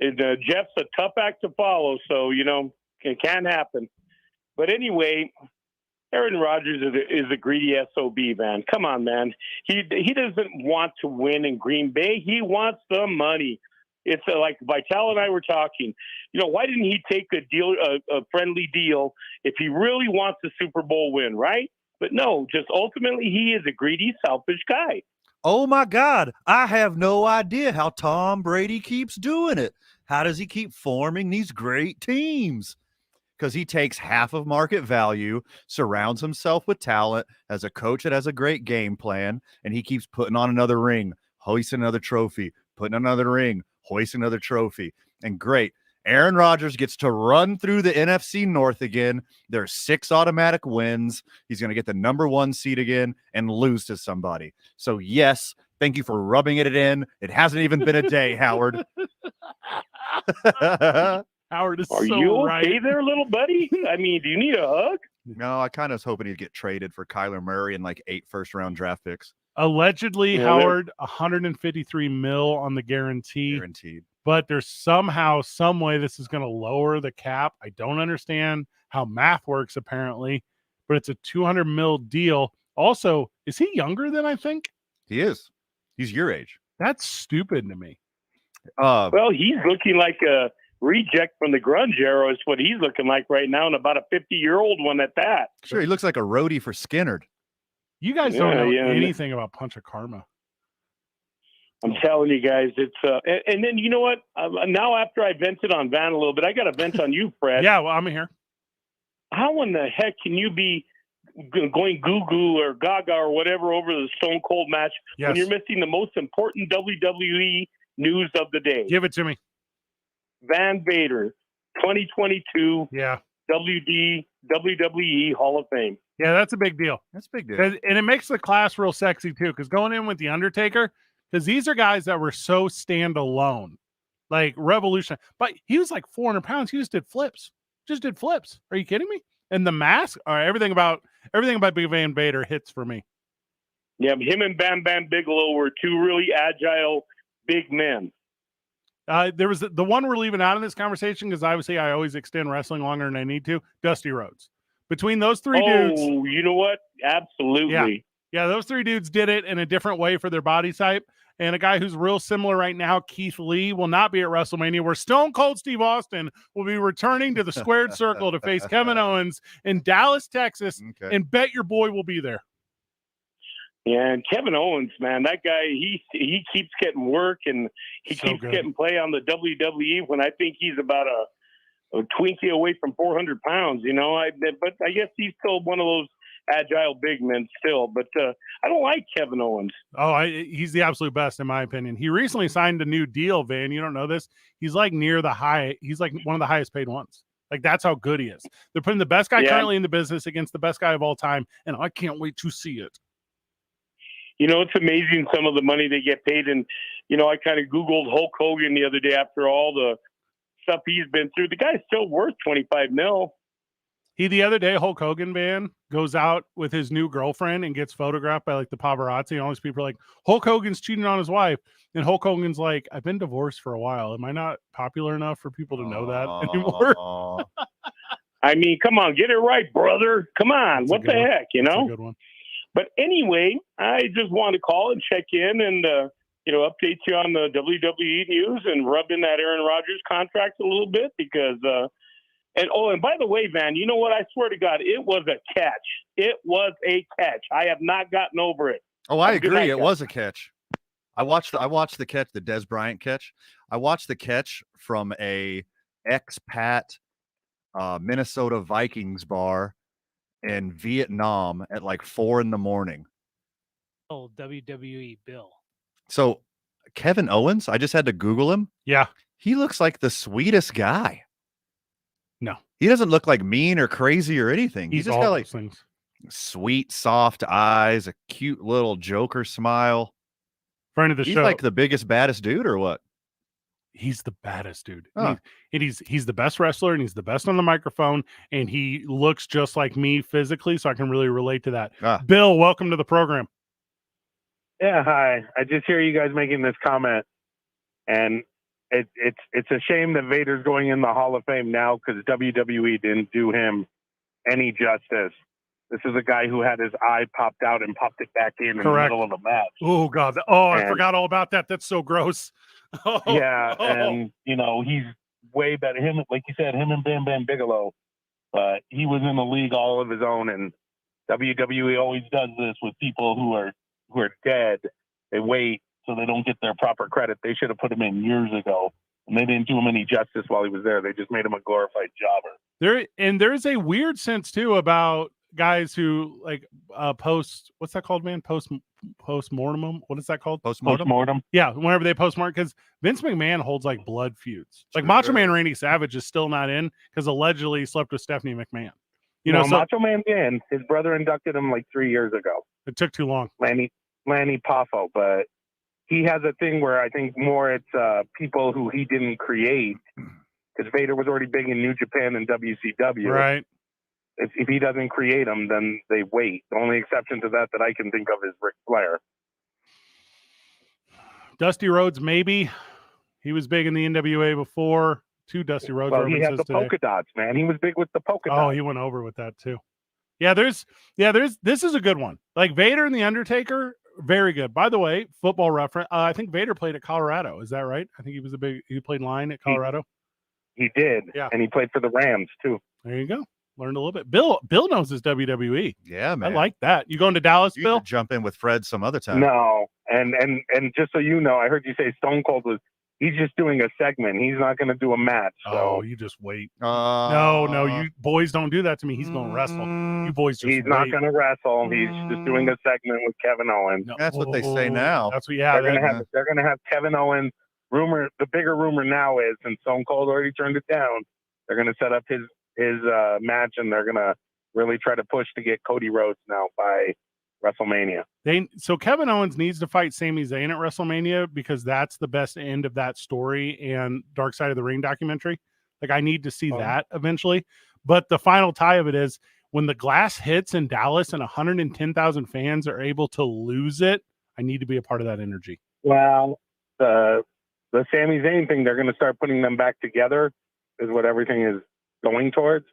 Jeff's a tough act to follow, so, it can happen. But anyway, Aaron Rodgers is a greedy SOB, man. Come on, man. He doesn't want to win in Green Bay. He wants the money. It's like Vital and I were talking. Why didn't he take a friendly deal if he really wants the Super Bowl win, right? But no, just ultimately he is a greedy, selfish guy. Oh, my God. I have no idea how Tom Brady keeps doing it. How does he keep forming these great teams? Because he takes half of market value, surrounds himself with talent, has a coach that has a great game plan, and he keeps putting on another ring, hoisting another trophy, putting on another ring, hoisting another trophy. And great. Aaron Rodgers gets to run through the NFC North again. There's 6 automatic wins. He's going to get the #1 seed again and lose to somebody. So, yes, thank you for rubbing it in. It hasn't even been a day, Howard. Howard is Are so you okay right. there, little buddy? I mean, do you need a hug? No, I kind of was hoping he'd get traded for Kyler Murray and like 8 first-round draft picks. Allegedly, Howard, $153 million on the guarantee. Guaranteed. But there's somehow, some way this is going to lower the cap. I don't understand how math works, apparently. but it's a $200 million deal. Also, is he younger than I think? He is. He's your age. That's stupid to me. Well, he's looking like a reject from the grunge era is what he's looking like right now, and about a 50-year-old one at that. Sure, he looks like a roadie for Skinnerd. You guys don't know anything about Punch of Karma. I'm telling you guys, it's and then you know what? Now after I vented on Van a little bit, I got to vent on you, Fred. Yeah, well, I'm here. How in the heck can you be going goo-goo or gaga or whatever over the Stone Cold match when you're missing the most important WWE news of the day? Give it to me. Van Vader, 2022 WWE Hall of Fame. Yeah, that's a big deal. That's a big deal. And it makes the class real sexy, too, because going in with The Undertaker, because these are guys that were so standalone, like Revolution. But he was like 400 pounds. He just did flips. Are you kidding me? And the mask, everything about Big Van Vader hits for me. Yeah, him and Bam Bam Bigelow were two really agile big men. There was the one we're leaving out of this conversation because obviously I always extend wrestling longer than I need to. Dusty Rhodes. Between those three dudes. Oh, you know what? Absolutely. Yeah, those three dudes did it in a different way for their body type. And a guy who's real similar right now, Keith Lee, will not be at WrestleMania, where Stone Cold Steve Austin will be returning to the squared circle to face Kevin Owens in Dallas, Texas, and bet your boy will be there. Yeah, and Kevin Owens, man, that guy, he keeps getting work and he keeps getting play on the WWE when I think he's about a Twinkie away from 400 pounds, you know. But I guess he's still one of those agile big men still. But I don't like Kevin Owens. Oh, he's the absolute best in my opinion. He recently signed a new deal, Van. You don't know this? He's like he's like one of the highest paid ones. Like, that's how good he is. They're putting the best guy currently in the business against the best guy of all time, and I can't wait to see it. You know, it's amazing some of the money they get paid. And, you know, I kind of Googled Hulk Hogan the other day after all the stuff he's been through. The guy's still worth $25 million. The other day, Hulk Hogan, man, goes out with his new girlfriend and gets photographed by like the paparazzi. And all these people are like, Hulk Hogan's cheating on his wife. And Hulk Hogan's like, I've been divorced for a while. Am I not popular enough for people to know that anymore? I mean, come on, get it right, brother. Come on. What the heck, you know? That's a good one. But anyway, I just want to call and check in and, you know, update you on the WWE news and rub in that Aaron Rodgers contract a little bit because, and by the way, Van, you know what? I swear to God, it was a catch. It was a catch. I have not gotten over it. Oh, I agree. It was a catch. I watched the catch, the Des Bryant catch. I watched the catch from a expat Minnesota Vikings bar in Vietnam at like 4 a.m. Oh, WWE Bill. So Kevin Owens, I just had to Google him. Yeah. He looks like the sweetest guy. No. He doesn't look like mean or crazy or anything. He's just got like sweet, soft eyes, a cute little Joker smile. Friend of the He's show. like the biggest, baddest dude or what? He's the baddest dude. Huh. He's the best wrestler and he's the best on the microphone and he looks just like me physically, so I can really relate to that. Bill, welcome to the program. Yeah, hi. I just hear you guys making this comment, and it's a shame that Vader's going in the Hall of Fame now because WWE didn't do him any justice. This is a guy who had his eye popped out and popped it back in the middle of the match. Oh, God. I forgot all about that. That's so gross. And, you know, he's way better. Him, like you said, him and Bam Bam Bigelow, but he was in the league all of his own, and WWE always does this with people who are dead. They wait so they don't get their proper credit. They should have put him in years ago, and they didn't do him any justice while he was there. They just made him a glorified jobber. There's a weird sense too about guys who like what's that called, man? Post-mortem. What is that called? Post-mortem. Yeah, whenever they post-mortem, because Vince McMahon holds like blood feuds. Like Macho Man Randy Savage is still not in because allegedly he slept with Stephanie McMahon. You know, so Macho Man in. His brother inducted him like 3 years ago. It took too long. Lanny Poffo, but he has a thing where I think more it's people who he didn't create because Vader was already big in New Japan and WCW. Right. If he doesn't create them, then they wait. The only exception to that I can think of is Ric Flair. Dusty Rhodes, maybe. He was big in the NWA before. Two Dusty Rhodes. Well, he had the polka dots, man. He was big with the polka dots. Oh, he went over with that too. This is a good one. Like Vader and the Undertaker, very good. By the way, football reference. I think Vader played at Colorado. Is that right? I think he played line at Colorado. He did. Yeah. And he played for the Rams too. There you go. Learned a little bit. Bill knows his WWE. Yeah, man. I like that. You going to Dallas, You Bill? could jump in with Fred some other time. No. And just so you know, I heard you say Stone Cold he's just doing a segment. He's not going to do a match. So. Oh, you just wait. No, you boys don't do that to me. He's going to wrestle. You boys just He's wait. not going to wrestle. He's just doing a segment with Kevin Owens. No. That's what they say now. That's what. They're going to have Kevin Owens. The bigger rumor now is, since Stone Cold already turned it down, they're going to set up his match, and they're going to really try to push to get Cody Rhodes now by WrestleMania. So Kevin Owens needs to fight Sami Zayn at WrestleMania because that's the best end of that story and Dark Side of the Ring documentary. Like I need to see that eventually. But the final tie of it is when the glass hits in Dallas and 110,000 fans are able to lose it, I need to be a part of that energy. Well, the Sami Zayn thing, they're going to start putting them back together is what everything is going towards.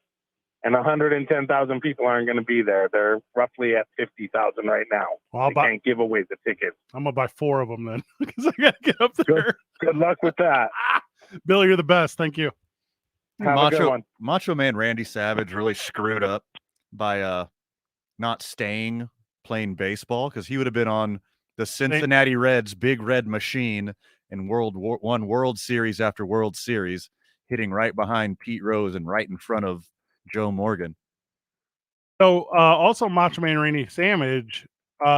And 110,000 people aren't going to be there. They're roughly at 50,000 right now. Well, they can't give away the tickets. I'm going to buy 4 of them then because I got to get up there. Good luck with that. Bill, you're the best. Thank you. Have a good one. Macho Man Randy Savage really screwed up by not staying playing baseball because he would have been on the Cincinnati Reds' Big Red Machine and won World Series after World Series, hitting right behind Pete Rose and right in front of Joe Morgan. So also Macho Man Randy Savage,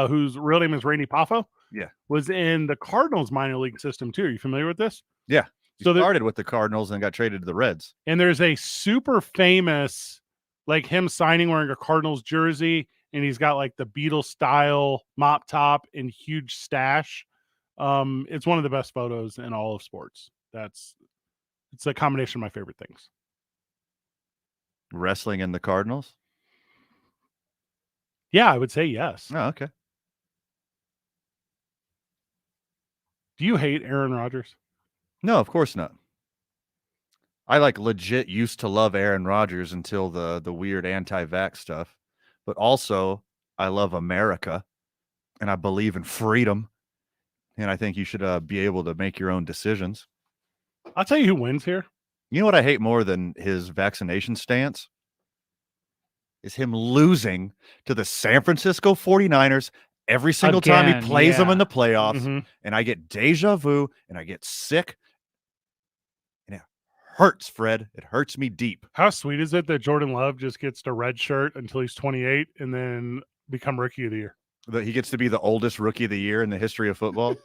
whose real name is Randy Poffo, was in the Cardinals minor league system too. Are you familiar with this? Yeah. He started with the Cardinals and got traded to the Reds. And there's a super famous, like him signing wearing a Cardinals jersey, and he's got like the Beatles style mop top and huge stash. It's one of the best photos in all of sports. It's a combination of my favorite things. Wrestling in the Cardinals? Yeah, I would say yes. Oh, okay. Do you hate Aaron Rodgers? No, of course not. I legit used to love Aaron Rodgers until the weird anti-vax stuff. But also, I love America, and I believe in freedom, and I think you should be able to make your own decisions. I'll tell you who wins here. You know what I hate more than his vaccination stance? Is him losing to the San Francisco 49ers every single time he plays them in the playoffs, and I get deja vu, and I get sick, and it hurts, Fred. It hurts me deep. How sweet is it that Jordan Love just gets to red shirt until he's 28 and then become Rookie of the Year? That he gets to be the oldest Rookie of the Year in the history of football.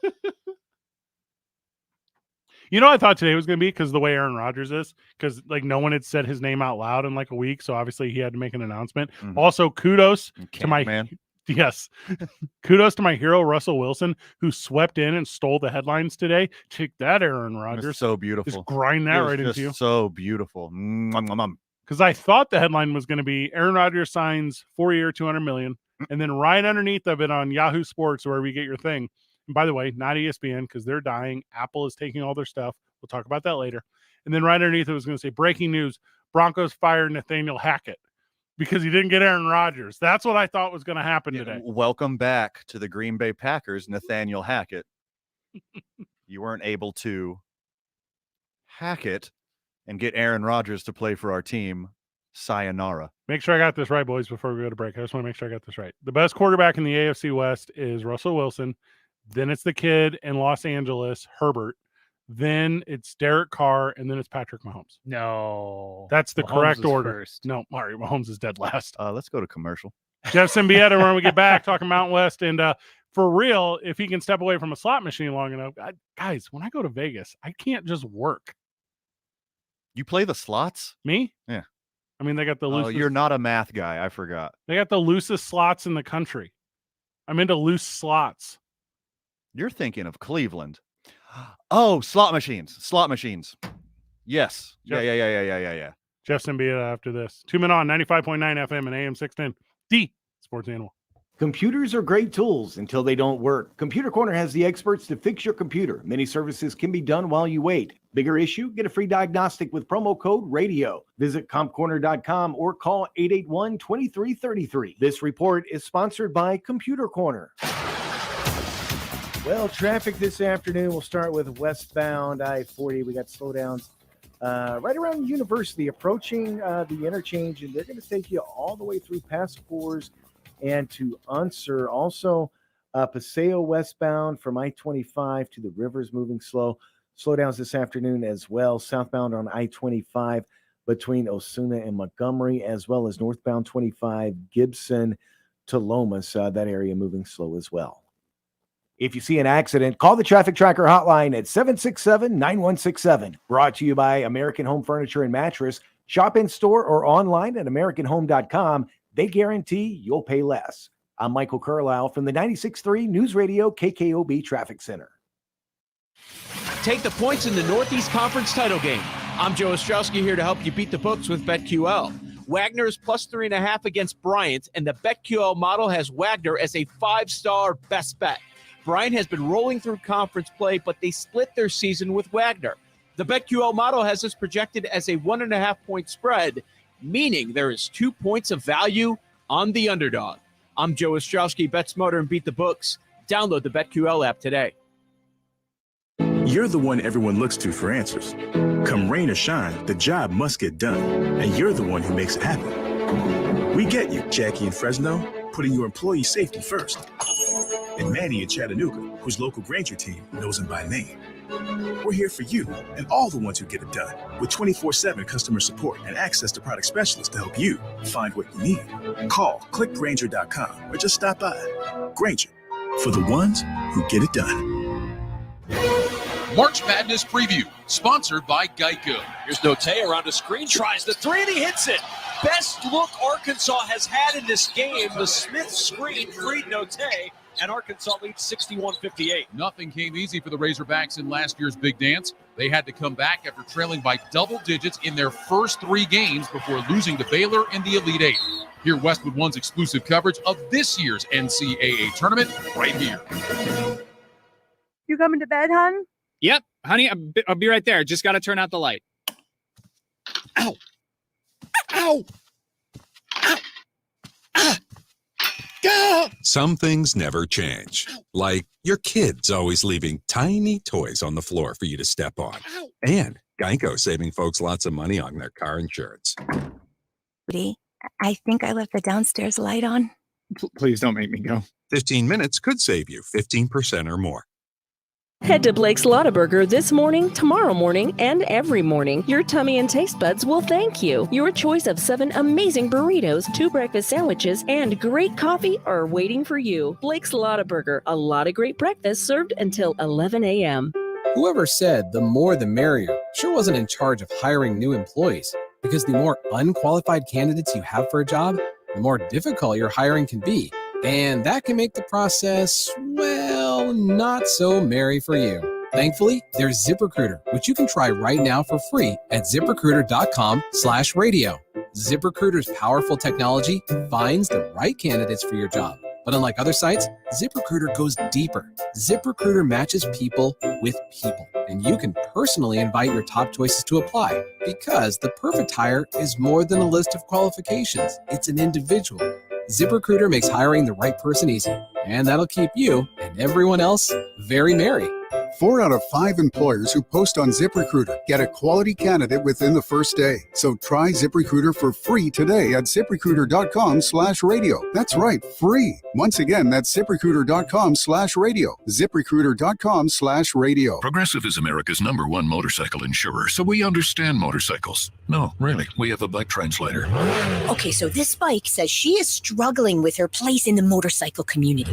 You know what I thought today was going to be because the way Aaron Rodgers is, because no one had said his name out loud in a week, so obviously he had to make an announcement. Also, kudos to my kudos to my hero Russell Wilson, who swept in and stole the headlines today. Take that, Aaron Rodgers! So beautiful. Just grind that right into you. So beautiful. Because I thought the headline was going to be Aaron Rodgers signs 4-year, $200 million, and then right underneath of it on Yahoo Sports, wherever you get your thing. And by the way, not ESPN because they're dying. Apple is taking all their stuff. We'll talk about that later. And then right underneath it was going to say breaking news: Broncos fire Nathaniel Hackett because he didn't get Aaron Rodgers. That's what I thought was going to happen today. Welcome back to the Green Bay Packers, Nathaniel Hackett. You weren't able to hack it and get Aaron Rodgers to play for our team. Sayonara. Make sure I got this right, boys, before we go to break. I just want to make sure I got this right. The best quarterback in the AFC West is Russell Wilson. Then it's the kid in Los Angeles, Herbert. Then it's Derek Carr, and then it's Patrick Mahomes. No. That's the correct order. First. No, Mario Mahomes is dead last. Let's go to commercial. Jeff Symbieta, when we get back, talking Mountain West. And for real, if he can step away from a slot machine long enough, guys, when I go to Vegas, I can't just work. You play the slots? Me? Yeah. I mean, they got the loosest. Oh, you're not a math guy. I forgot. They got the loosest slots in the country. I'm into loose slots. You're thinking of Cleveland. Oh, slot machines. Slot machines. Yes. Yeah. Jeff Symbieta after this. 2 Men On, 95.9 FM and AM 610. The Sports Animal. Computers are great tools until they don't work. Computer Corner has the experts to fix your computer. Many services can be done while you wait. Bigger issue? Get a free diagnostic with promo code RADIO. Visit compcorner.com or call 881-2333. This report is sponsored by Computer Corner. Well, traffic this afternoon, we'll start with westbound I-40. We got slowdowns right around University, approaching the interchange, and they're going to take you all the way through past Spurs and to Unser. Also, Paseo westbound from I-25 to the Rivers moving slow. Slowdowns this afternoon as well. Southbound on I-25 between Osuna and Montgomery, as well as northbound 25 Gibson to Lomas. That area moving slow as well. If you see an accident, call the Traffic Tracker hotline at 767-9167. Brought to you by American Home Furniture and Mattress. Shop in store or online at AmericanHome.com. They guarantee you'll pay less. I'm Michael Carlisle from the 96.3 News Radio KKOB Traffic Center. Take the points in the Northeast Conference title game. I'm Joe Ostrowski here to help you beat the books with BetQL. Wagner is plus 3.5 against Bryant, and the BetQL model has Wagner as a 5-star best bet. Bryant has been rolling through conference play, but they split their season with Wagner. The BetQL model has this projected as a 1.5-point spread, meaning there is 2 points of value on the underdog. I'm Joe Ostrowski, bet smarter and beat the books. Download the BetQL app today. You're the one everyone looks to for answers. Come rain or shine, the job must get done, and you're the one who makes it happen. We get you, Jackie in Fresno, putting your employee safety first. And Manny in Chattanooga, whose local Granger team knows him by name. We're here for you and all the ones who get it done, with 24/7 customer support and access to product specialists to help you find what you need. Call, click Granger.com, or just stop by. Granger, for the ones who get it done. March Madness Preview, sponsored by Geico. Here's Note around the screen, tries the three, and he hits it. Best look Arkansas has had in this game. The Smith screen freed Note, and Arkansas leads 61-58. Nothing came easy for the Razorbacks in last year's big dance. They had to come back after trailing by double digits in their first 3 games before losing to Baylor in the Elite Eight. Hear Westwood One's exclusive coverage of this year's NCAA tournament right here. You coming to bed, hon? Yep, honey, I'll be right there. Just got to turn out the light. Ow. Ow. Ow. Ah. Go. Some things never change. Like your kids always leaving tiny toys on the floor for you to step on. Ow. And Geico saving folks lots of money on their car insurance. Rudy, I think I left the downstairs light on. Please don't make me go. 15 minutes could save you 15% or more. Head to Blake's Lottaburger this morning, tomorrow morning, and every morning. Your tummy and taste buds will thank you. Your choice of 7 amazing burritos, 2 breakfast sandwiches, and great coffee are waiting for you. Blake's Lottaburger, a lot of great breakfast served until 11 a.m. Whoever said the more the merrier sure wasn't in charge of hiring new employees, because the more unqualified candidates you have for a job, the more difficult your hiring can be. And that can make the process, well, not so merry for you. Thankfully, there's ZipRecruiter, which you can try right now for free at ZipRecruiter.com/radio. ZipRecruiter's powerful technology finds the right candidates for your job. But unlike other sites, ZipRecruiter goes deeper. ZipRecruiter matches people with people, and you can personally invite your top choices to apply, because the perfect hire is more than a list of qualifications. It's an individual. ZipRecruiter makes hiring the right person easy, and that'll keep you and everyone else very merry. 4 out of 5 employers who post on ZipRecruiter get a quality candidate within the first day. So try ZipRecruiter for free today at ZipRecruiter.com/radio. That's right, free. Once again, that's ZipRecruiter.com/radio. ZipRecruiter.com/radio. Progressive is America's #1 motorcycle insurer, so we understand motorcycles. No, really, we have a bike translator. Okay, so this bike says she is struggling with her place in the motorcycle community.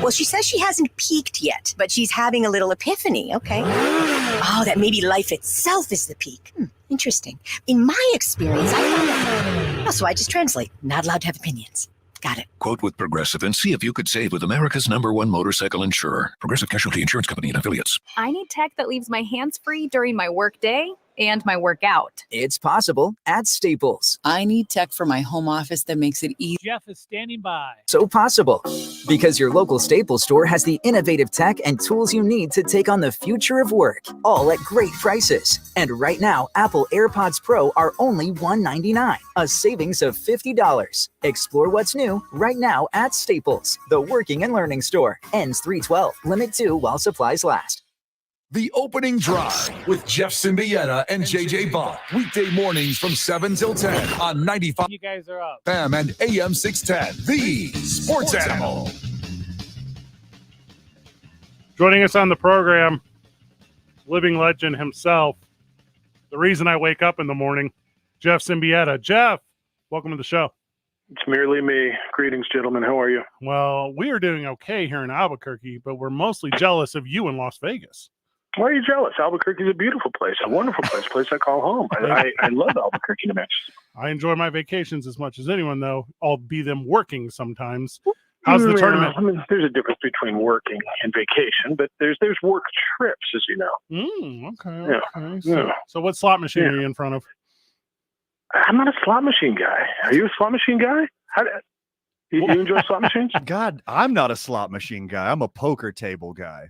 Well, she says she hasn't peaked yet, but she's having a little epiphany, okay? Oh, that maybe life itself is the peak. Interesting. In my experience, I found that. Oh, so I just translate. Not allowed to have opinions. Got it. Quote with Progressive and see if you could save with America's #1 motorcycle insurer. Progressive Casualty Insurance Company and affiliates. I need tech that leaves my hands free during my work day and my workout. It's possible at Staples. I need tech for my home office that makes it easy. Jeff is standing by. So possible. Because your local Staples store has the innovative tech and tools you need to take on the future of work, all at great prices. And right now, Apple AirPods Pro are only $199, a savings of $50. Explore what's new right now at Staples, the working and learning store. Ends 3/12. Limit 2 while supplies last. The Opening Drive with Jeff Symbieta and JJ Bach. Weekday mornings from 7 till 10 on 95 You guys are up. FM and AM 610. The Sports Animal. Joining us on the program, living legend himself, the reason I wake up in the morning, Jeff Symbieta. Jeff, welcome to the show. It's merely me. Greetings, gentlemen. How are you? Well, we are doing okay here in Albuquerque, but we're mostly jealous of you in Las Vegas. Why are you jealous? Albuquerque's a beautiful place, a wonderful place I call home. I love Albuquerque, New Mexico. I enjoy my vacations as much as anyone, though. I'll be them working sometimes. How's the tournament? I mean, there's a difference between working and vacation, but there's work trips, as you know. Okay. So what slot machine are you in front of? I'm not a slot machine guy. Are you a slot machine guy? You enjoy slot machines? God, I'm not a slot machine guy. I'm a poker table guy.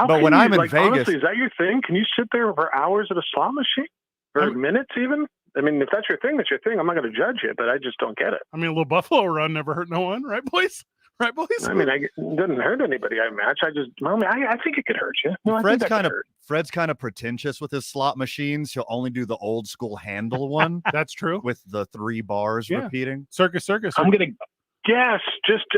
But when I'm in Vegas, honestly, is that your thing? Can you sit there for hours at a slot machine? Or minutes even? I mean, if that's your thing, that's your thing. I'm not going to judge you, but I just don't get it. I mean, a little Buffalo run never hurt no one, right, boys? Right, boys? I mean, it doesn't hurt anybody I match. I think it could hurt you. No, Fred's kind of pretentious with his slot machines. He'll only do the old school handle one. That's true. With the 3 bars repeating. Circus. I'm going to guess,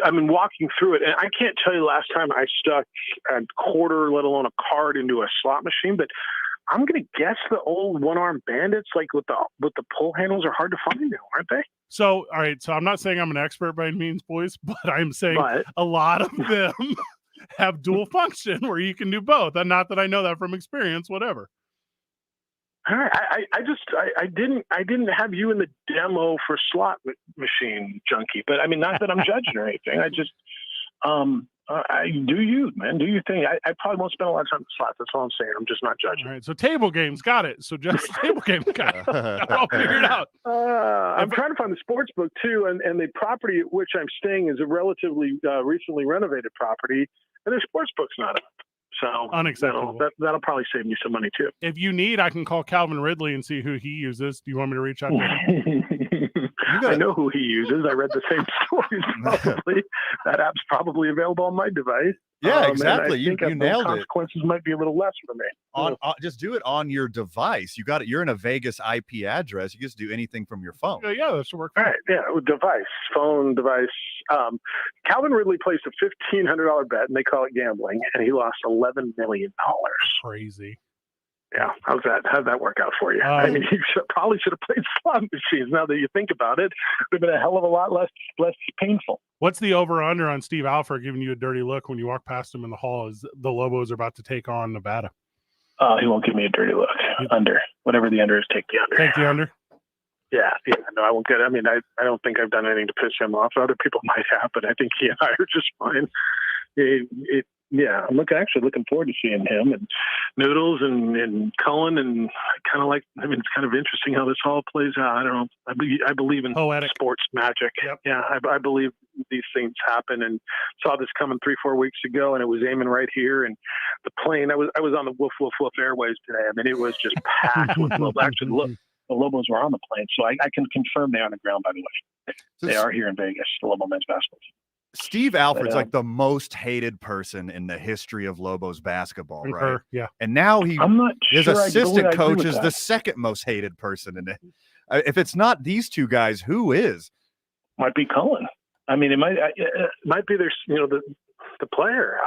walking through it, and I can't tell you the last time I stuck a quarter, let alone a card, into a slot machine, but I'm going to guess the old one-arm bandits, like with the pull handles, are hard to find now, aren't they? So, all right. So I'm not saying I'm an expert by any means, boys, but I'm saying a lot of them have dual function where you can do both. And not that I know that from experience, whatever. All right. I didn't have you in the demo for slot machine junkie, but I mean, not that I'm judging or anything. I just, I do you, man. Do your thing. I probably won't spend a lot of time in slots. That's all I'm saying. I'm just not judging. All right. So table games, got it. So just table games, got it. I'll figure it out. I'm trying to find the sports book too, and the property at which I'm staying is a relatively recently renovated property, and their sports book's not up. So unacceptable. That'll probably save me some money too. If you need, I can call Calvin Ridley and see who he uses. Do you want me to reach out to him? I know who he uses. I read the same stories. Probably that app's probably available on my device. Yeah, exactly. You nailed it. Consequences might be a little less for me. Just do it on your device. You got it. You're in a Vegas IP address. You just do anything from your phone. Yeah, that should work. All right. Yeah, device, phone, device. Calvin Ridley placed a $1,500 bet, and they call it gambling, and he lost $11 million. Crazy. Yeah, how'd that work out for you? I mean, you probably should have played slot machines. Now that you think about it, it would have been a hell of a lot less painful. What's the over/under on Steve Alford giving you a dirty look when you walk past him in the hall as the Lobos are about to take on Nevada? He won't give me a dirty look. Under. Whatever the under is, take the under. Take the under? Yeah. No, I won't get it. I mean, I don't think I've done anything to piss him off. Other people might have, but I think he and I are just fine. I'm actually looking forward to seeing him and Noodles and Cullen, and kind of it's kind of interesting how this all plays out. I don't know. I believe in poetic sports magic. Yep. Yeah, I believe these things happen, and saw this coming 3-4 weeks ago, and it was aiming right here. And the plane, I was on the Woof Woof Woof Airways today. I mean, it was just packed with Lobos. Actually, look, the Lobos were on the plane, so I can confirm they're on the ground. By the way, they are here in Vegas. The Lobo men's basketball team. Steve Alford's like the most hated person in the history of Lobos basketball, right? Yeah. And now his assistant coach is that. the second most hated person in it. If it's not these two guys, who is? Might be Cullen. I mean, it might be there's the player.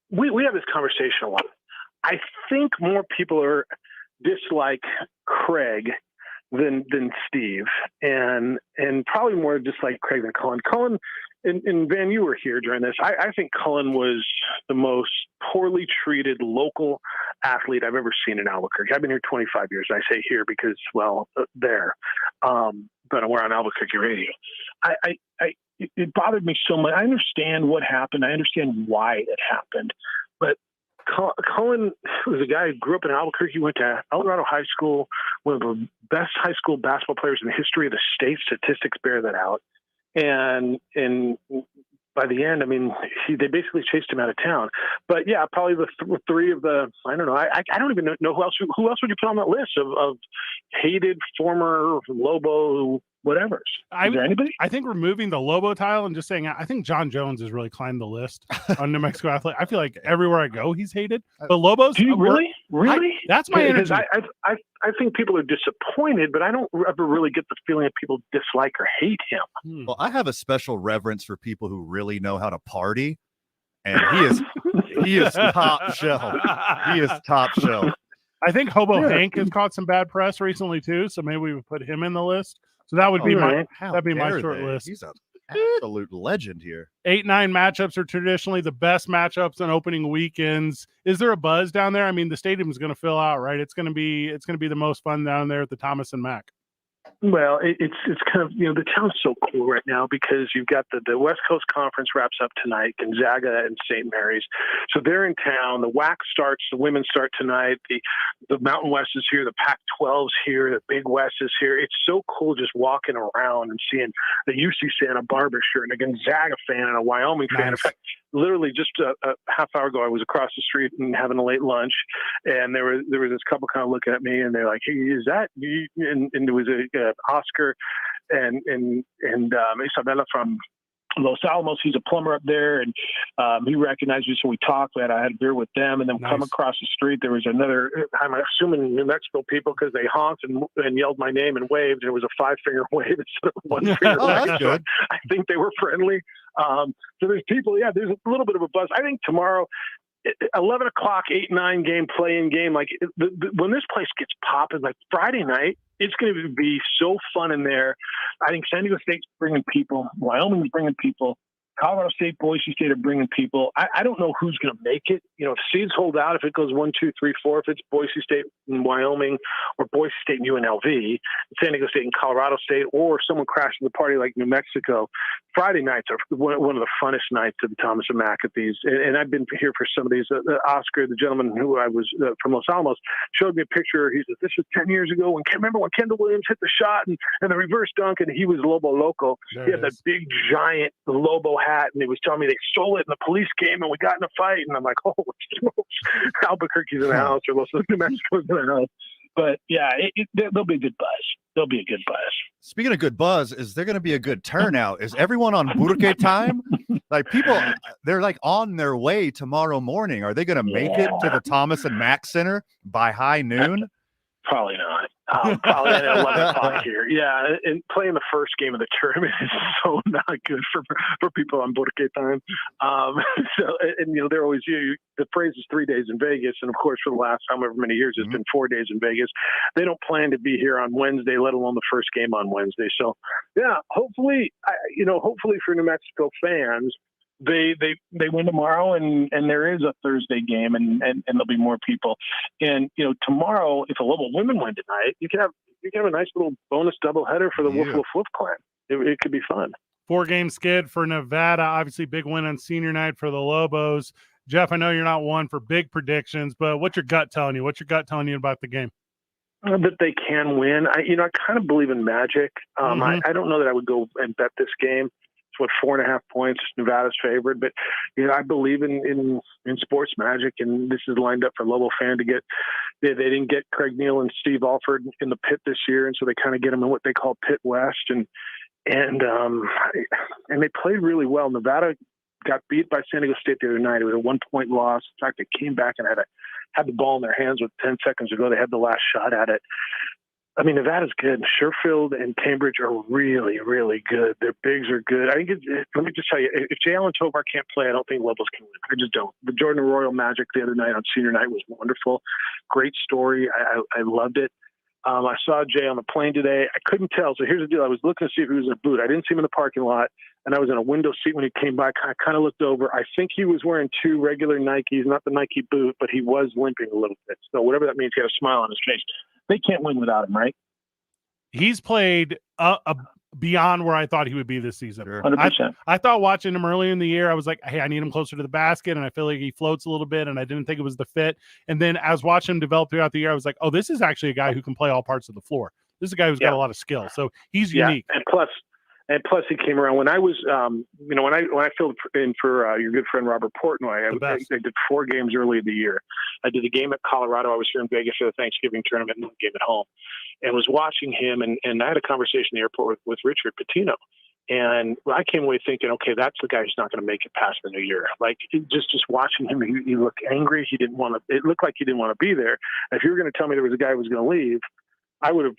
We have this conversation a lot. I think more people are dislike Craig than Steve, and probably more dislike Craig than Cullen. Cullen. And Van, you were here during this. I think Cullen was the most poorly treated local athlete I've ever seen in Albuquerque. I've been here 25 years. I say here because, there. But we're on Albuquerque radio. It bothered me so much. I understand what happened. I understand why it happened. But Cullen was a guy who grew up in Albuquerque, went to El Dorado High School, one of the best high school basketball players in the history of the state. Statistics bear that out. And by the end, I mean, they basically chased him out of town. But yeah, probably the three of the, I don't know. I don't even know who else would you put on that list of hated former Lobo whatevers. Is there anybody? I think removing the Lobo tile and just saying, I think John Jones has really climbed the list on New Mexico athlete. I feel like everywhere I go, he's hated. But Lobos, do you really? That's my energy. I think people are disappointed, but I don't ever really get the feeling that people dislike or hate him. Well, I have a special reverence for people who really know how to party, and he is top shelf. He is top shelf. I think Hobo Hank has caught some bad press recently too, so maybe we would put him in the list. So that would be my short list. He's an absolute legend here. 8-9 matchups are traditionally the best matchups on opening weekends. Is there a buzz down there? I mean, the stadium is going to fill out, right? It's going to be the most fun down there at the Thomas and Mack. Well, it's kind of, the town's so cool right now because you've got the West Coast Conference wraps up tonight, Gonzaga and St. Mary's. So they're in town. The WAC starts, the women start tonight. The Mountain West is here. The Pac-12's here. The Big West is here. It's so cool just walking around and seeing the UC Santa Barbara shirt and a Gonzaga fan and a Wyoming fan. In fact, literally just a half hour ago, I was across the street and having a late lunch, and there was this couple kind of looking at me, and they're like, "Hey, is that you?" And there was a Oscar and Isabella from Los Alamos. He's a plumber up there, and he recognized me, so we talked. I had a beer with them, and then come across the street, there was another, I'm assuming New Mexico people, because they honked and yelled my name and waved, and it was a 5-finger wave instead of 1 finger. That's good. I think they were friendly. So there's people, there's a little bit of a buzz. I think tomorrow, 11 o'clock, 8-9 game, play-in game, like when this place gets popping, like Friday night, it's going to be so fun in there. I think San Diego State's bringing people. Wyoming's bringing people. Colorado State, Boise State are bringing people. I don't know who's going to make it. If seeds hold out, if it goes 1, 2, 3, 4, if it's Boise State and Wyoming or Boise State and UNLV, San Diego State and Colorado State, or someone crashing the party like New Mexico, Friday nights are one of the funnest nights of the Thomas and Mack at these. And I've been here for some of these. Oscar, the gentleman who I was from Los Alamos, showed me a picture. He said, this was 10 years ago. Remember when Kendall Williams hit the shot and the reverse dunk, and he was Lobo Loco. He had that big, giant Lobo hat, and he was telling me they stole it, and the police came, and we got in a fight. And I'm like, oh, Albuquerque's in the house, or New Mexico's in the house. But yeah, there'll be a good buzz. There'll be a good buzz. Speaking of good buzz, is there going to be a good turnout? Is everyone on Burke time? Like people, they're like on their way tomorrow morning. Are they going to make it to the Thomas and Mack Center by high noon? Probably not. Probably at 11 o'clock here. Yeah, and playing the first game of the tournament is so not good for people on Burke time. They're always the phrase is 3 days in Vegas, and of course for the last however many years it's been 4 days in Vegas. They don't plan to be here on Wednesday, let alone the first game on Wednesday. So yeah, hopefully for New Mexico fans, they win tomorrow, and there is a Thursday game, and there'll be more people. And tomorrow, if the Lobo women win tonight, you can have a nice little bonus doubleheader for the Woof Woof Woof clan. It could be fun. 4-game skid for Nevada. Obviously, big win on senior night for the Lobos. Jeff, I know you're not one for big predictions, but what's your gut telling you? What's your gut telling you about the game? That they can win. I kind of believe in magic. I don't know that I would go and bet this game. It's 4.5 points. Nevada's favored, but I believe in sports magic, and this is lined up for Lobo fan to get. They didn't get Craig Neal and Steve Alford in the pit this year, and so they kind of get them in what they call Pit West, and they played really well. Nevada got beat by San Diego State the other night. It was a 1-point loss. In fact, they came back and had the ball in their hands with 10 seconds to go. They had the last shot at it. I mean, Nevada's good. Sherfield and Cambridge are really, really good. Their bigs are good. I think let me just tell you, if Jay Allen Tovar can't play, I don't think Lobos can win. I just don't. The Jordan Arroyo magic the other night on senior night was wonderful. Great story. I loved it. I saw Jay on the plane today. I couldn't tell. So here's the deal. I was looking to see if he was in a boot. I didn't see him in the parking lot, and I was in a window seat when he came by. I kind of looked over. I think he was wearing 2 regular Nikes, not the Nike boot, but he was limping a little bit. So whatever that means, he had a smile on his face. They can't win without him, right? He's played beyond where I thought he would be this season. 100%. I thought watching him earlier in the year, I was like, hey, I need him closer to the basket, and I feel like he floats a little bit, and I didn't think it was the fit. And then as watching him develop throughout the year, I was like, oh, this is actually a guy who can play all parts of the floor. This is a guy who's got a lot of skill. So he's unique. And plus he came around when I was, when I filled in for your good friend Robert Portnoy. I did 4 games early in the year. I did a game at Colorado. I was here in Vegas for the Thanksgiving tournament and a game at home, and was watching him. And I had a conversation in the airport with Richard Pitino. And I came away thinking, okay, that's the guy who's not going to make it past the new year. Like just watching him, he looked angry. He didn't want to. It looked like he didn't want to be there. If you were going to tell me there was a guy who was going to leave, I would have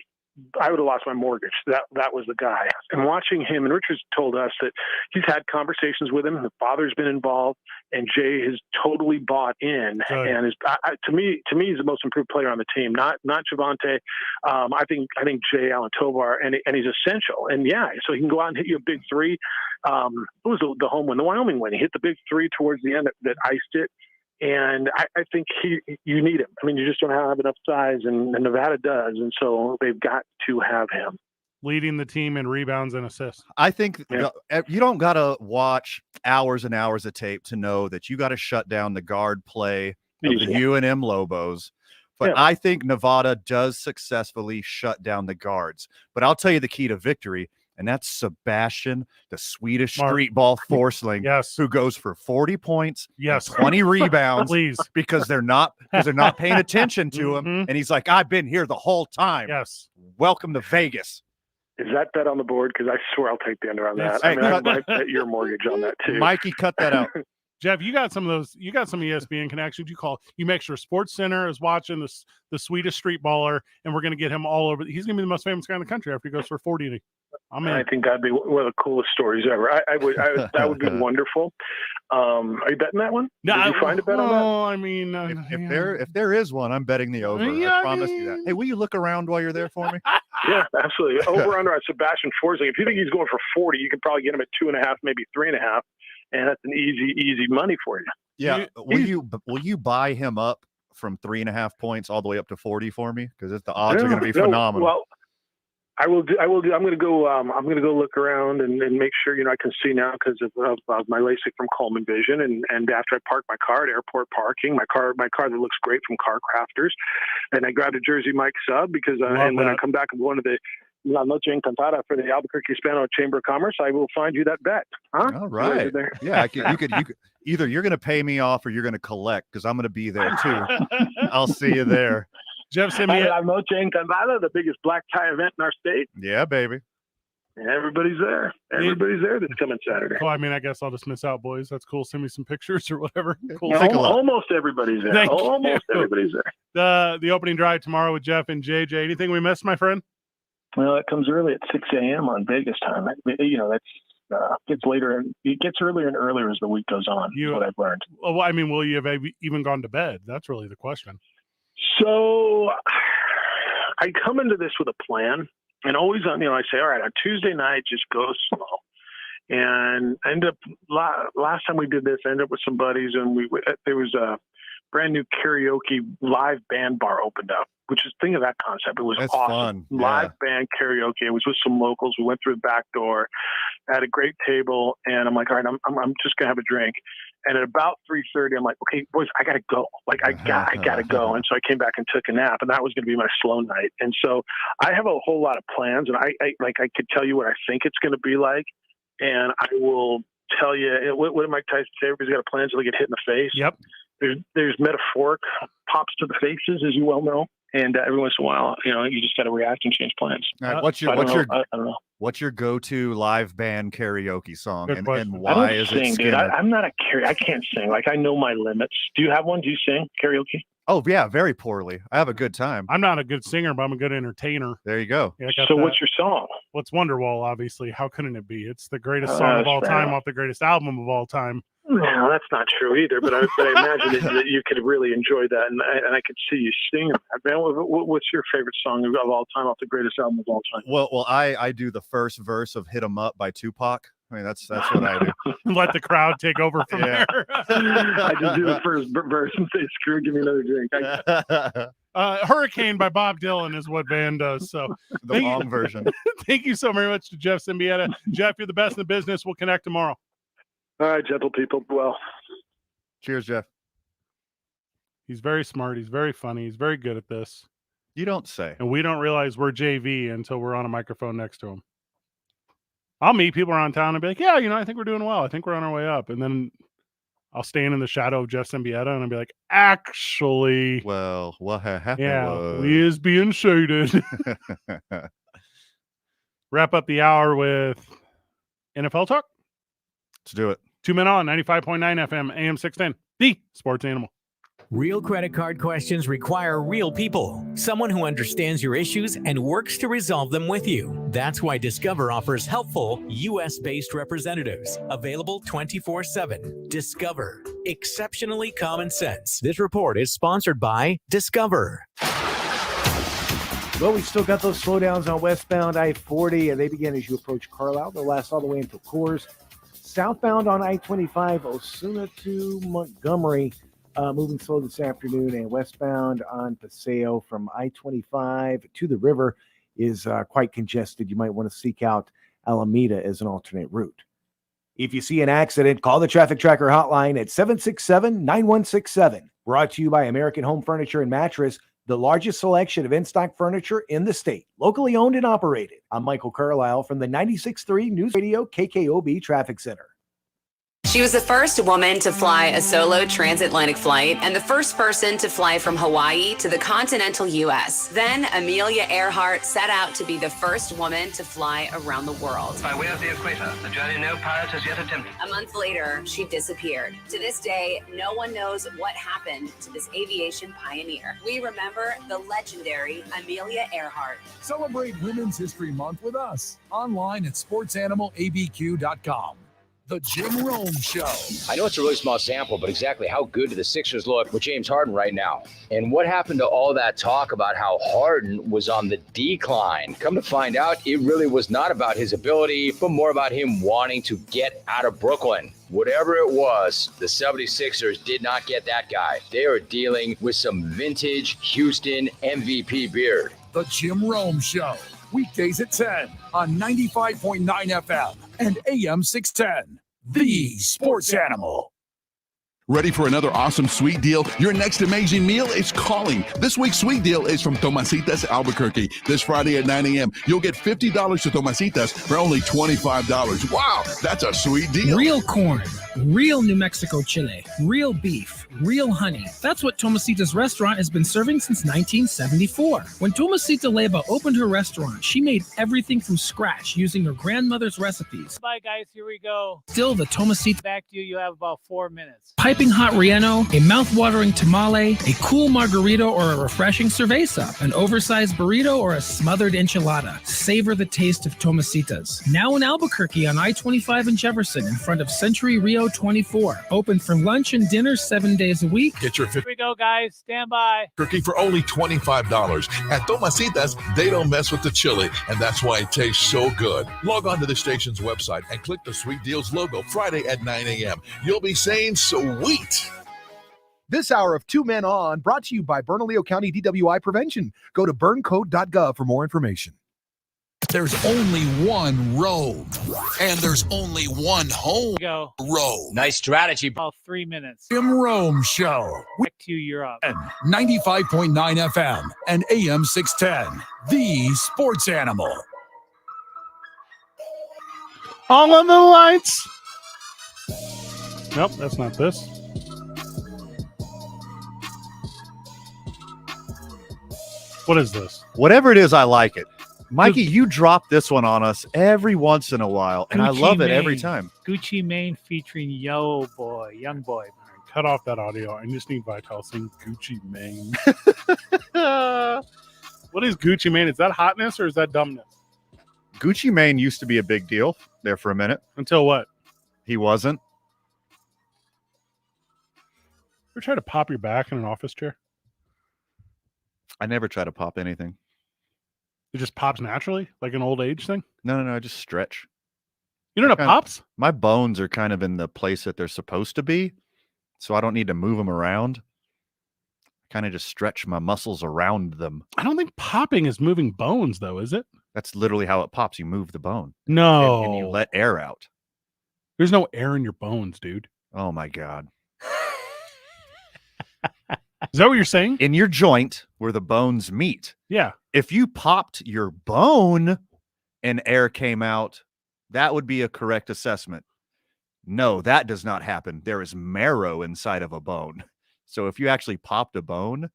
lost my mortgage. That was the guy. And watching him, and Richard's told us that he's had conversations with him. The father's been involved, and Jay has totally bought in. Right. And is to me, he's the most improved player on the team. Not Javante. I think Jay Allen Tovar, and he's essential. And so he can go out and hit you a big three. What was the home win? The Wyoming win. He hit the big three towards the end that iced it. And I think you need him. I mean, you just don't have enough size, and Nevada does. And so they've got to have him. Leading the team in rebounds and assists. I think you don't got to watch hours and hours of tape to know that you got to shut down the guard play of the UNM Lobos. But I think Nevada does successfully shut down the guards. But I'll tell you the key to victory. And that's Sebastian, the Swedish street ball forceling, who goes for 40 points, 20 rebounds, because they're not paying attention to him. And he's like, I've been here the whole time. Yes. Welcome to Vegas. Is that bet on the board? Because I swear I'll take the under on that. I mean, I might bet your mortgage on that too. Mikey, cut that out. Jeff, you got some of those. You got some ESPN connections. You make sure Sports Center is watching the Swedish street baller, and we're going to get him all over. He's going to be the most famous guy in the country after he goes for 40. I think that'd be one of the coolest stories ever. That would be wonderful. Are you betting that one? No, Did you find a bet on that? I mean, if there is one, I'm betting the over. I promise you that. Hey, will you look around while you're there for me? Yeah, absolutely. Over under on Sebastian Forsling. If you think he's going for 40, you could probably get him at 2.5, maybe 3.5, and that's an easy money for you. Yeah. Will you buy him up from 3.5 points all the way up to 40 for me? Because the odds are going to be phenomenal. Well, I will do. I'm going to go. I'm going to go look around and make sure I can see now because of my LASIK from Coleman Vision. And after I park my car at airport parking, my car that looks great from Car Crafters, and I grabbed a Jersey Mike sub because and when I come back with one of the La Noche Encantada for the Albuquerque Hispano Chamber of Commerce, I will find you that bet. Huh? All right. Yeah, you could either you're going to pay me off or you're going to collect because I'm going to be there too. I'll see you there. Jeff, send me La Noche Encantada, the biggest black tie event in our state. Yeah, baby. And everybody's there. Everybody's there this coming Saturday. Well, I mean, I guess I'll just miss out, boys. That's cool. Send me some pictures or whatever. Cool. Almost everybody's there. Everybody's there. The opening drive tomorrow with Jeff and JJ. Anything we missed, my friend? Well, it comes early at 6 a.m. on Vegas time. Gets later and it gets earlier and earlier as the week goes on. Is what I've learned. Well, I mean, will you have even gone to bed? That's really the question. So I come into this with a plan, and always I say, all right, on Tuesday night, just go slow. And I end up last time we did this, I ended up with some buddies, and there was a brand new karaoke live band bar opened up, which is think of that concept. It was awesome. Fun. Live band karaoke. It was with some locals. We went through the back door, had a great table, and I'm like, all right, I'm just gonna have a drink. And at about 3:30, I'm like, okay, boys, I gotta go. Like I gotta go. And so I came back and took a nap, and that was gonna be my slow night. And so I have a whole lot of plans, and I could tell you what I think it's gonna be like, and I will tell you what did Mike Tyson say? Everybody's got a plan until they get hit in the face. Yep. There's metaphoric pops to the faces, as you well know, and every once in a while, you just got to react and change plans. All right, what's your go-to live band karaoke song, and why is it? Dude, I'm not I can't sing. Like I know my limits. Do you have one? Do you sing karaoke? Oh yeah, very poorly. I have a good time. I'm not a good singer, but I'm a good entertainer. There you go. Yeah, what's your song? What's Wonderwall? Obviously, how couldn't it be? It's the greatest song of all time, off the greatest album of all time. No, that's not true either. But I imagine that you could really enjoy that, and I could see you singing that. Man, what's your favorite song of all time off the greatest album of all time? Well, I do the first verse of "Hit 'Em Up" by Tupac. I mean, that's what I do. Let the crowd take over from there. I just do the first verse and say, "Screw, give me another drink." Hurricane by Bob Dylan is what Van does. So the long version. Thank you so very much to Jeff Symbieta. Jeff, you're the best in the business. We'll connect tomorrow. All right, gentle people. Well, cheers, Jeff. He's very smart. He's very funny. He's very good at this. You don't say. And we don't realize we're JV until we're on a microphone next to him. I'll meet people around town and be like, yeah, I think we're doing well. I think we're on our way up. And then I'll stand in the shadow of Jeff Symbieta and I'll be like, actually. Well, what happened? Yeah, we is being shaded. Wrap up the hour with NFL talk. Let's do it. 2 Men On, 95.9 FM, AM 610, the sports animal. Real credit card questions require real people, someone who understands your issues and works to resolve them with you. That's why Discover offers helpful, U.S.-based representatives, available 24/7. Discover, exceptionally common sense. This report is sponsored by Discover. Well, we still got those slowdowns on westbound I-40, and they begin as you approach Carlisle. They'll last all the way until Coors. Southbound on I-25, Osuna to Montgomery, moving slow this afternoon, and westbound on Paseo from I-25 to the river is quite congested. You might want to seek out Alameda as an alternate route. If you see an accident, call the Traffic Tracker hotline at 767-9167. Brought to you by American Home Furniture and Mattress, the largest selection of in-stock furniture in the state. Locally owned and operated. I'm Michael Carlisle from the 96.3 News Radio KKOB Traffic Center. She was the first woman to fly a solo transatlantic flight and the first person to fly from Hawaii to the continental U.S. Then Amelia Earhart set out to be the first woman to fly around the world. By way of the equator, a journey no pilot has yet attempted. A month later, she disappeared. To this day, no one knows what happened to this aviation pioneer. We remember the legendary Amelia Earhart. Celebrate Women's History Month with us online at sportsanimалabq.com. The Jim Rome Show. I know it's a really small sample, but exactly how good do the Sixers look with James Harden right now? And what happened to all that talk about how Harden was on the decline? Come to find out, it really was not about his ability, but more about him wanting to get out of Brooklyn. Whatever it was, the 76ers did not get that guy. They are dealing with some vintage Houston MVP beard. The Jim Rome Show. Weekdays at 10 on 95.9 FM and AM 610. The Sports Animal. Ready for another awesome sweet deal? Your next amazing meal is calling. This week's sweet deal is from Tomasitas Albuquerque. This Friday at 9 a.m., you'll get $50 to Tomasitas for only $25. Wow, that's a sweet deal. Real corn, real New Mexico chile, real beef, real honey. That's what Tomasitas Restaurant has been serving since 1974. When Tomasita Leyva opened her restaurant, she made everything from scratch using her grandmother's recipes. Bye, guys. Here we go. Still, the Tomasita. Back to you. You have about 4 minutes. Piping hot relleno, a mouth-watering tamale, a cool margarita or a refreshing cerveza, an oversized burrito or a smothered enchilada. Savor the taste of Tomasitas. Now in Albuquerque on I-25 and Jefferson in front of Century Rio 24. Open for lunch and dinner 7 days a week. Get your Here we go, guys. Stand by. turkey for only $25. At Tomasitas, they don't mess with the chili, and that's why it tastes so good. Log on to the station's website and click the Sweet Deals logo Friday at 9 a.m. You'll be saying sweet. This hour of 2 Men On brought to you by Bernalillo County DWI Prevention. Go to burncode.gov for more information. There's only one road, and there's only one home Go. road. Nice strategy. About 3 minutes. Jim Rome Show. Back to you. You're up. 95.9 FM and AM 610. The Sports Animal. All of the lights. Nope, that's not this. What is this? Whatever it is, I like it. Mikey, you drop this one on us every once in a while, and I love it every time. Gucci Mane featuring Young Boy. Cut off that audio. I just need Vital sing Gucci Mane. What is Gucci Mane? Is that hotness or is that dumbness? Gucci Mane used to be a big deal there for a minute. Until what? He wasn't. Ever try to pop your back in an office chair? I never try to pop anything. It just pops naturally, like an old age thing? No, I just stretch. You don't have pops? My bones are kind of in the place that they're supposed to be, so I don't need to move them around. Kind of just stretch my muscles around them. I don't think popping is moving bones, though, is it? That's literally how it pops. You move the bone. No. And you let air out. There's no air in your bones, dude. Oh, my God. Is that what you're saying? In your joint where the bones meet. Yeah. If you popped your bone and air came out, that would be a correct assessment. No, that does not happen. There is marrow inside of a bone. So if you actually popped a bone,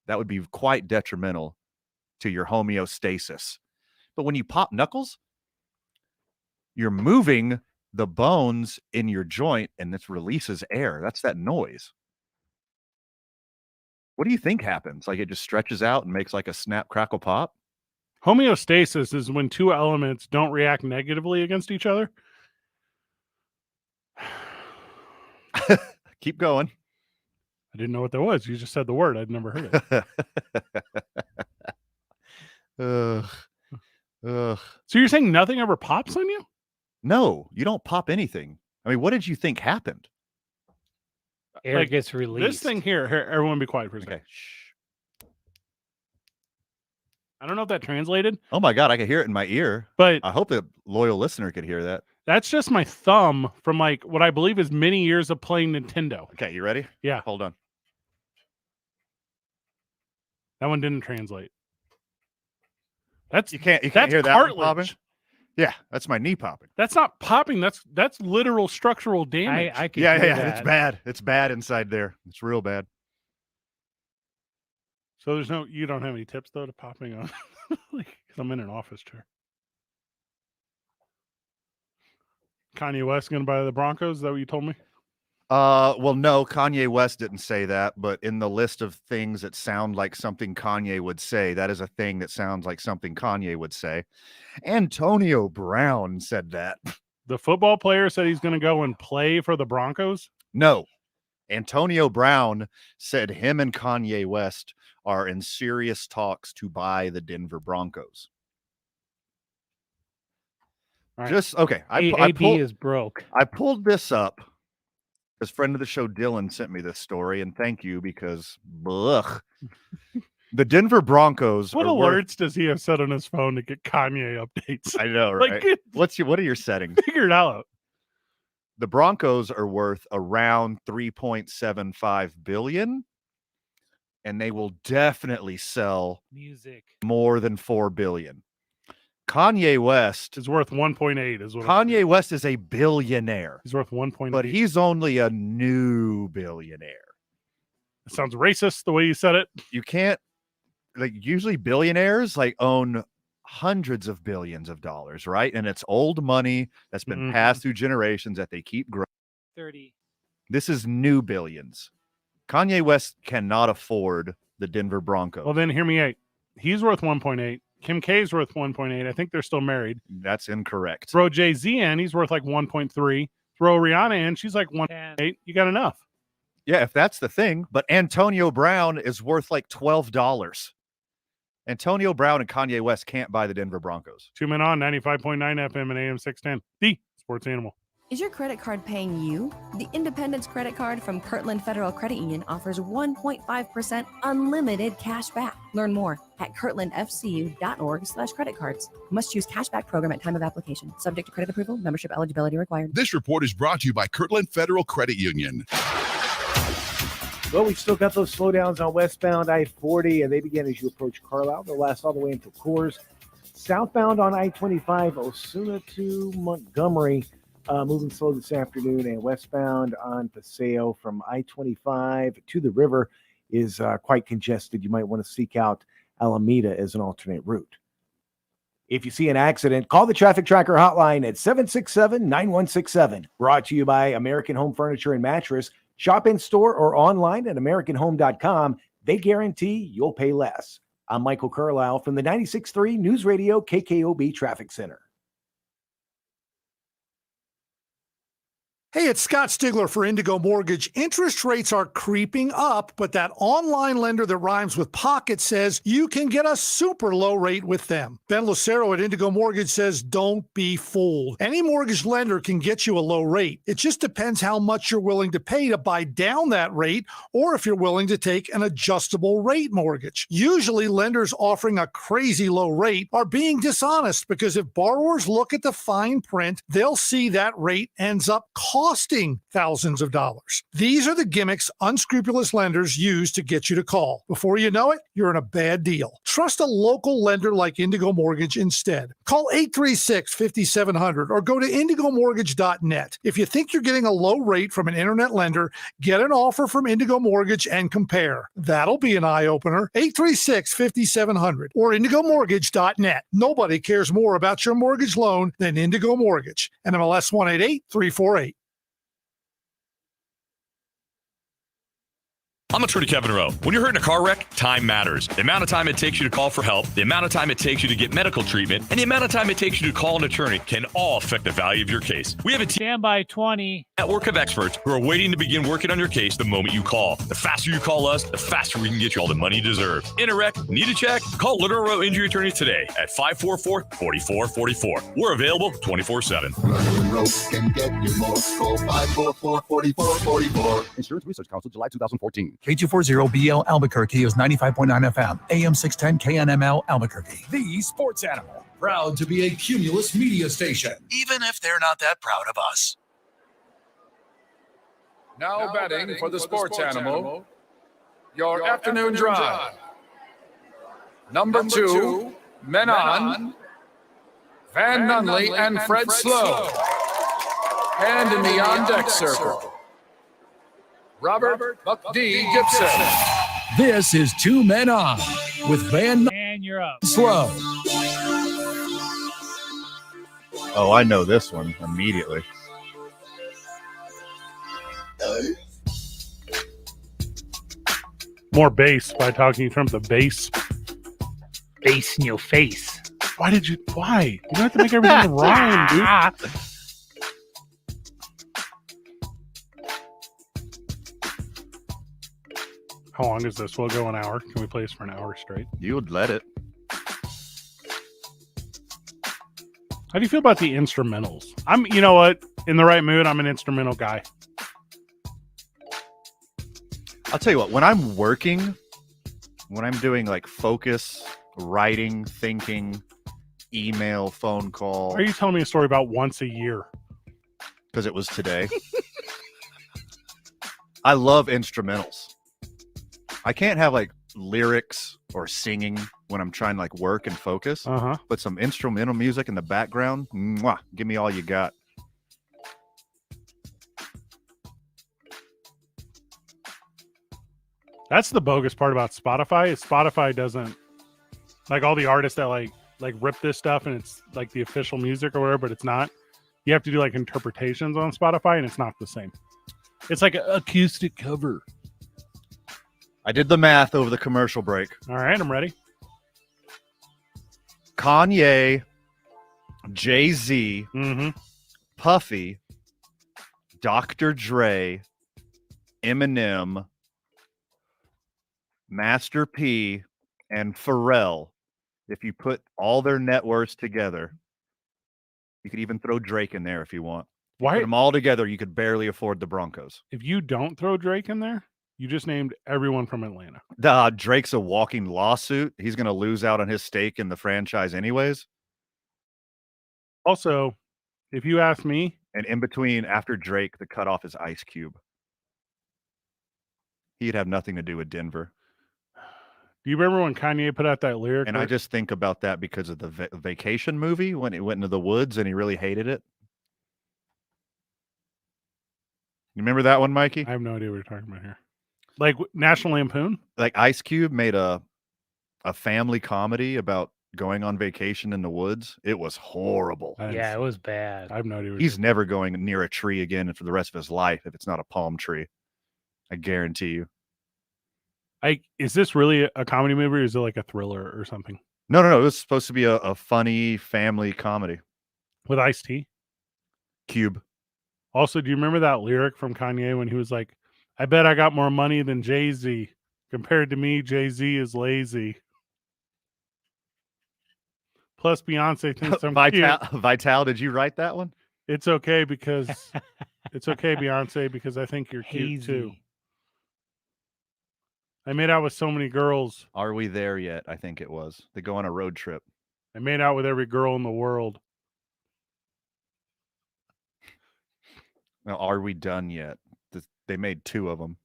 that would be quite detrimental to your homeostasis. But when you pop knuckles, you're moving the bones in your joint and this releases air. That's that noise. What do you think happens? Like it just stretches out and makes like a snap, crackle, pop? Homeostasis is when two elements don't react negatively against each other. Keep going. I didn't know what that was. You just said the word. I'd never heard it. So you're saying nothing ever pops on you? No, you don't pop anything. I mean, what did you think happened? Air gets released. This thing here, everyone be quiet for a second. Okay. Shh. I don't know if that translated. Oh my God, I could hear it in my ear. But I hope the loyal listener could hear that. That's just my thumb from like what I believe is many years of playing Nintendo. Okay, you ready? Yeah. Hold on. That one didn't translate. That's you can't hear that one popping? cartilage. Yeah, that's my knee popping. That's not popping. That's literal structural damage. I can yeah, hear that. It's bad. It's bad inside there. It's real bad. So you don't have any tips though to popping on? Like, 'cause I'm in an office chair. Kanye West going to buy the Broncos? Is that what you told me? Well, no, Kanye West didn't say that, but in the list of things that sound like something Kanye would say, that is a thing that sounds like something Kanye would say. Antonio Brown said that. The football player said he's going to go and play for the Broncos? No. Antonio Brown said him and Kanye West are in serious talks to buy the Denver Broncos. Right. Just okay. AB is broke. I pulled this up because friend of the show Dylan sent me this story, and thank you because the Denver Broncos. What alerts does he have set on his phone to get Kanye updates? I know, right? What are your settings? Figure it out. The Broncos are worth around $3.75 billion, and they will definitely sell more than $4 billion. Kanye West is worth 1.8. Is what Kanye West is a billionaire. He's worth 1.8, but he's only a new billionaire. It sounds racist the way you said it. You can't usually billionaires own hundreds of billions of dollars, right? And it's old money that's been passed through generations that they keep growing. 30. This is new billions. Kanye West cannot afford the Denver Broncos. Well, then hear me out. He's worth 1.8. Kim K's worth 1.8. I think they're still married. That's incorrect. Throw Jay-Z in, he's worth 1.3. Throw Rihanna in, she's 1.8. You got enough. Yeah, if that's the thing. But Antonio Brown is worth $12. Antonio Brown and Kanye West can't buy the Denver Broncos. 2 Men On, 95.9 FM and AM 610. The Sports Animal. Is your credit card paying you? The Independence Credit Card from Kirtland Federal Credit Union offers 1.5% unlimited cash back. Learn more at kirtlandfcu.org/credit cards. Must choose cashback program at time of application. Subject to credit approval. Membership eligibility required. This report is brought to you by Kirtland Federal Credit Union. Well, we've still got those slowdowns on westbound I-40, and they begin as you approach Carlisle. They'll last all the way until Coors. Southbound on I-25, Osuna to Montgomery. Moving slow this afternoon, and westbound on Paseo from I-25 to the river is quite congested. You might want to seek out Alameda as an alternate route. If you see an accident, call the Traffic Tracker hotline at 767-9167. Brought to you by American Home Furniture and Mattress. Shop in store or online at AmericanHome.com. They guarantee you'll pay less. I'm Michael Carlisle from the 96.3 News Radio KKOB Traffic Center. Hey, it's Scott Stigler for Indigo Mortgage. Interest rates are creeping up, but that online lender that rhymes with pocket says you can get a super low rate with them. Ben Lucero at Indigo Mortgage says don't be fooled. Any mortgage lender can get you a low rate. It just depends how much you're willing to pay to buy down that rate or if you're willing to take an adjustable rate mortgage. Usually, lenders offering a crazy low rate are being dishonest because if borrowers look at the fine print, they'll see that rate ends up costing thousands of dollars. These are the gimmicks unscrupulous lenders use to get you to call. Before you know it, you're in a bad deal. Trust a local lender like Indigo Mortgage instead. Call 836-5700 or go to indigomortgage.net. If you think you're getting a low rate from an internet lender, get an offer from Indigo Mortgage and compare. That'll be an eye-opener. 836-5700 or indigomortgage.net. Nobody cares more about your mortgage loan than Indigo Mortgage. NMLS 188348. I'm attorney Kevin Rowe. When you're hurt in a car wreck, time matters. The amount of time it takes you to call for help, the amount of time it takes you to get medical treatment, and the amount of time it takes you to call an attorney can all affect the value of your case. We have a Standby 20 network of experts who are waiting to begin working on your case the moment you call. The faster you call us, the faster we can get you all the money you deserve. In a wreck, need a check? Call Little Rowe Injury Attorney today at 544-4444. We're available 24/7. Can get you more. Call 544-4444. Insurance Research Council, July 2014. K240BL Albuquerque is 95.9 FM, AM 610 KNML Albuquerque. The Sports Animal. Proud to be a Cumulus media station, even if they're not that proud of us. Now betting for the Sports Animal, your afternoon drive. Number 2, Men On, Van Nunley and Fred Slow. And in the on-deck circle, Robert Buck D. Gibson. This is Two Men On with Van and you're up. Slow. Oh, I know this one immediately. More bass by talking in terms of bass. Bass in your face. Why? You don't have to make everything rhyme, dude. How long is this? We'll go an hour. Can we play this for an hour straight? You would let it. How do you feel about the instrumentals? You know what? In the right mood, I'm an instrumental guy. I'll tell you what, when I'm working, when I'm doing like focus, writing, thinking, email, phone call. Why are you telling me a story about once a year? Because it was today. I love instrumentals. I can't have like lyrics or singing when I'm trying to like work and focus. But some instrumental music in the background, mwah, give me all you got. That's the bogus part about Spotify. Is Spotify doesn't like all the artists that like rip this stuff and it's like the official music or whatever, but it's not. You have to do like interpretations on Spotify and it's not the same. It's like an acoustic cover. I did the math over the commercial break. All right, I'm ready. Kanye, Jay-Z, Puffy, Dr. Dre, Eminem, Master P, and Pharrell. If you put all their net worths together, you could even throw Drake in there if you want. Why? Put them all together, you could barely afford the Broncos. If you don't throw Drake in there, you just named everyone from Atlanta. Drake's a walking lawsuit. He's going to lose out on his stake in the franchise anyways. Also, if you ask me... And in between, after Drake, the cutoff is Ice Cube. He'd have nothing to do with Denver. Do you remember when Kanye put out that lyric? And I just think about that because of the Vacation movie, when he went into the woods and he really hated it. You remember that one, Mikey? I have no idea what you're talking about here. Like National Lampoon? Like Ice Cube made a family comedy about going on vacation in the woods. It was horrible. Yeah, it was bad. I have no idea. He's never going near a tree again for the rest of his life if it's not a palm tree. I guarantee you. Is this really a comedy movie or is it like a thriller or something? No. It was supposed to be a funny family comedy. With Ice-T? Cube. Also, do you remember that lyric from Kanye when he was like, I bet I got more money than Jay-Z. Compared to me, Jay-Z is lazy. Plus, Beyonce thinks I'm cute. Vital, did you write that one? It's okay because it's okay, Beyonce, because I think you're cute too. Hazy. I made out with so many girls. Are we there yet? I think it was. They go on a road trip. I made out with every girl in the world. Now, are we done yet? They made 2 of them.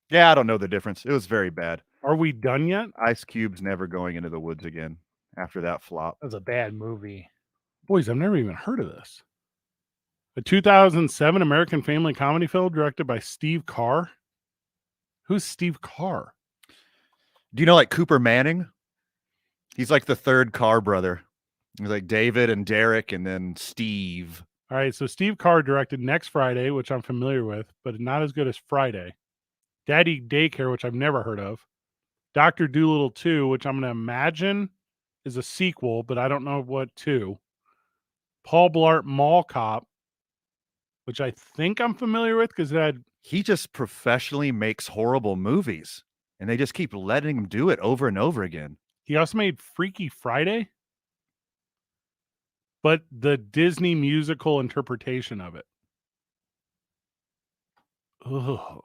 Yeah, I don't know the difference. It was very bad. Are we done yet? Ice Cube's never going into the woods again after that flop. That was a bad movie. Boys, I've never even heard of this. A 2007 American family comedy film directed by Steve Carr. Who's Steve Carr? Do you know like Cooper Manning? He's like the 3rd Carr brother. He's like David and Derek and then Steve. All right, so Steve Carr directed Next Friday, which I'm familiar with, but not as good as Friday. Daddy Daycare, which I've never heard of. Dr. Dolittle 2, which I'm going to imagine is a sequel, but I don't know what 2. Paul Blart Mall Cop, which I think I'm familiar with because he just professionally makes horrible movies, and they just keep letting him do it over and over again. He also made Freaky Friday, but the Disney musical interpretation of it. Ugh.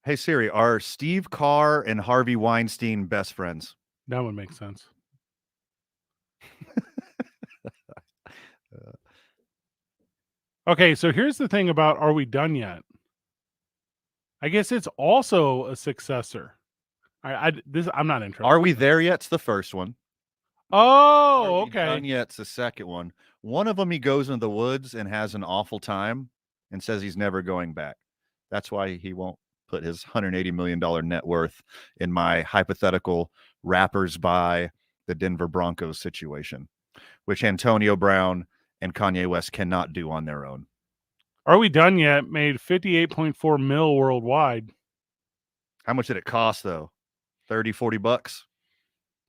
Hey Siri, are Steve Carr and Harvey Weinstein best friends? That would make sense. Okay, so here's the thing about Are We Done Yet? I guess it's also a successor. I'm not interested. Are We There Yet's the first one. Oh, okay. Done Yet's the second one. One of them he goes into the woods and has an awful time and says he's never going back. That's why he won't put his $180 million net worth in my hypothetical rappers by the Denver Broncos situation, which Antonio Brown and Kanye West cannot do on their own. Are We Done Yet made 58.4 mil worldwide. How much did it cost though? 30, 40 bucks?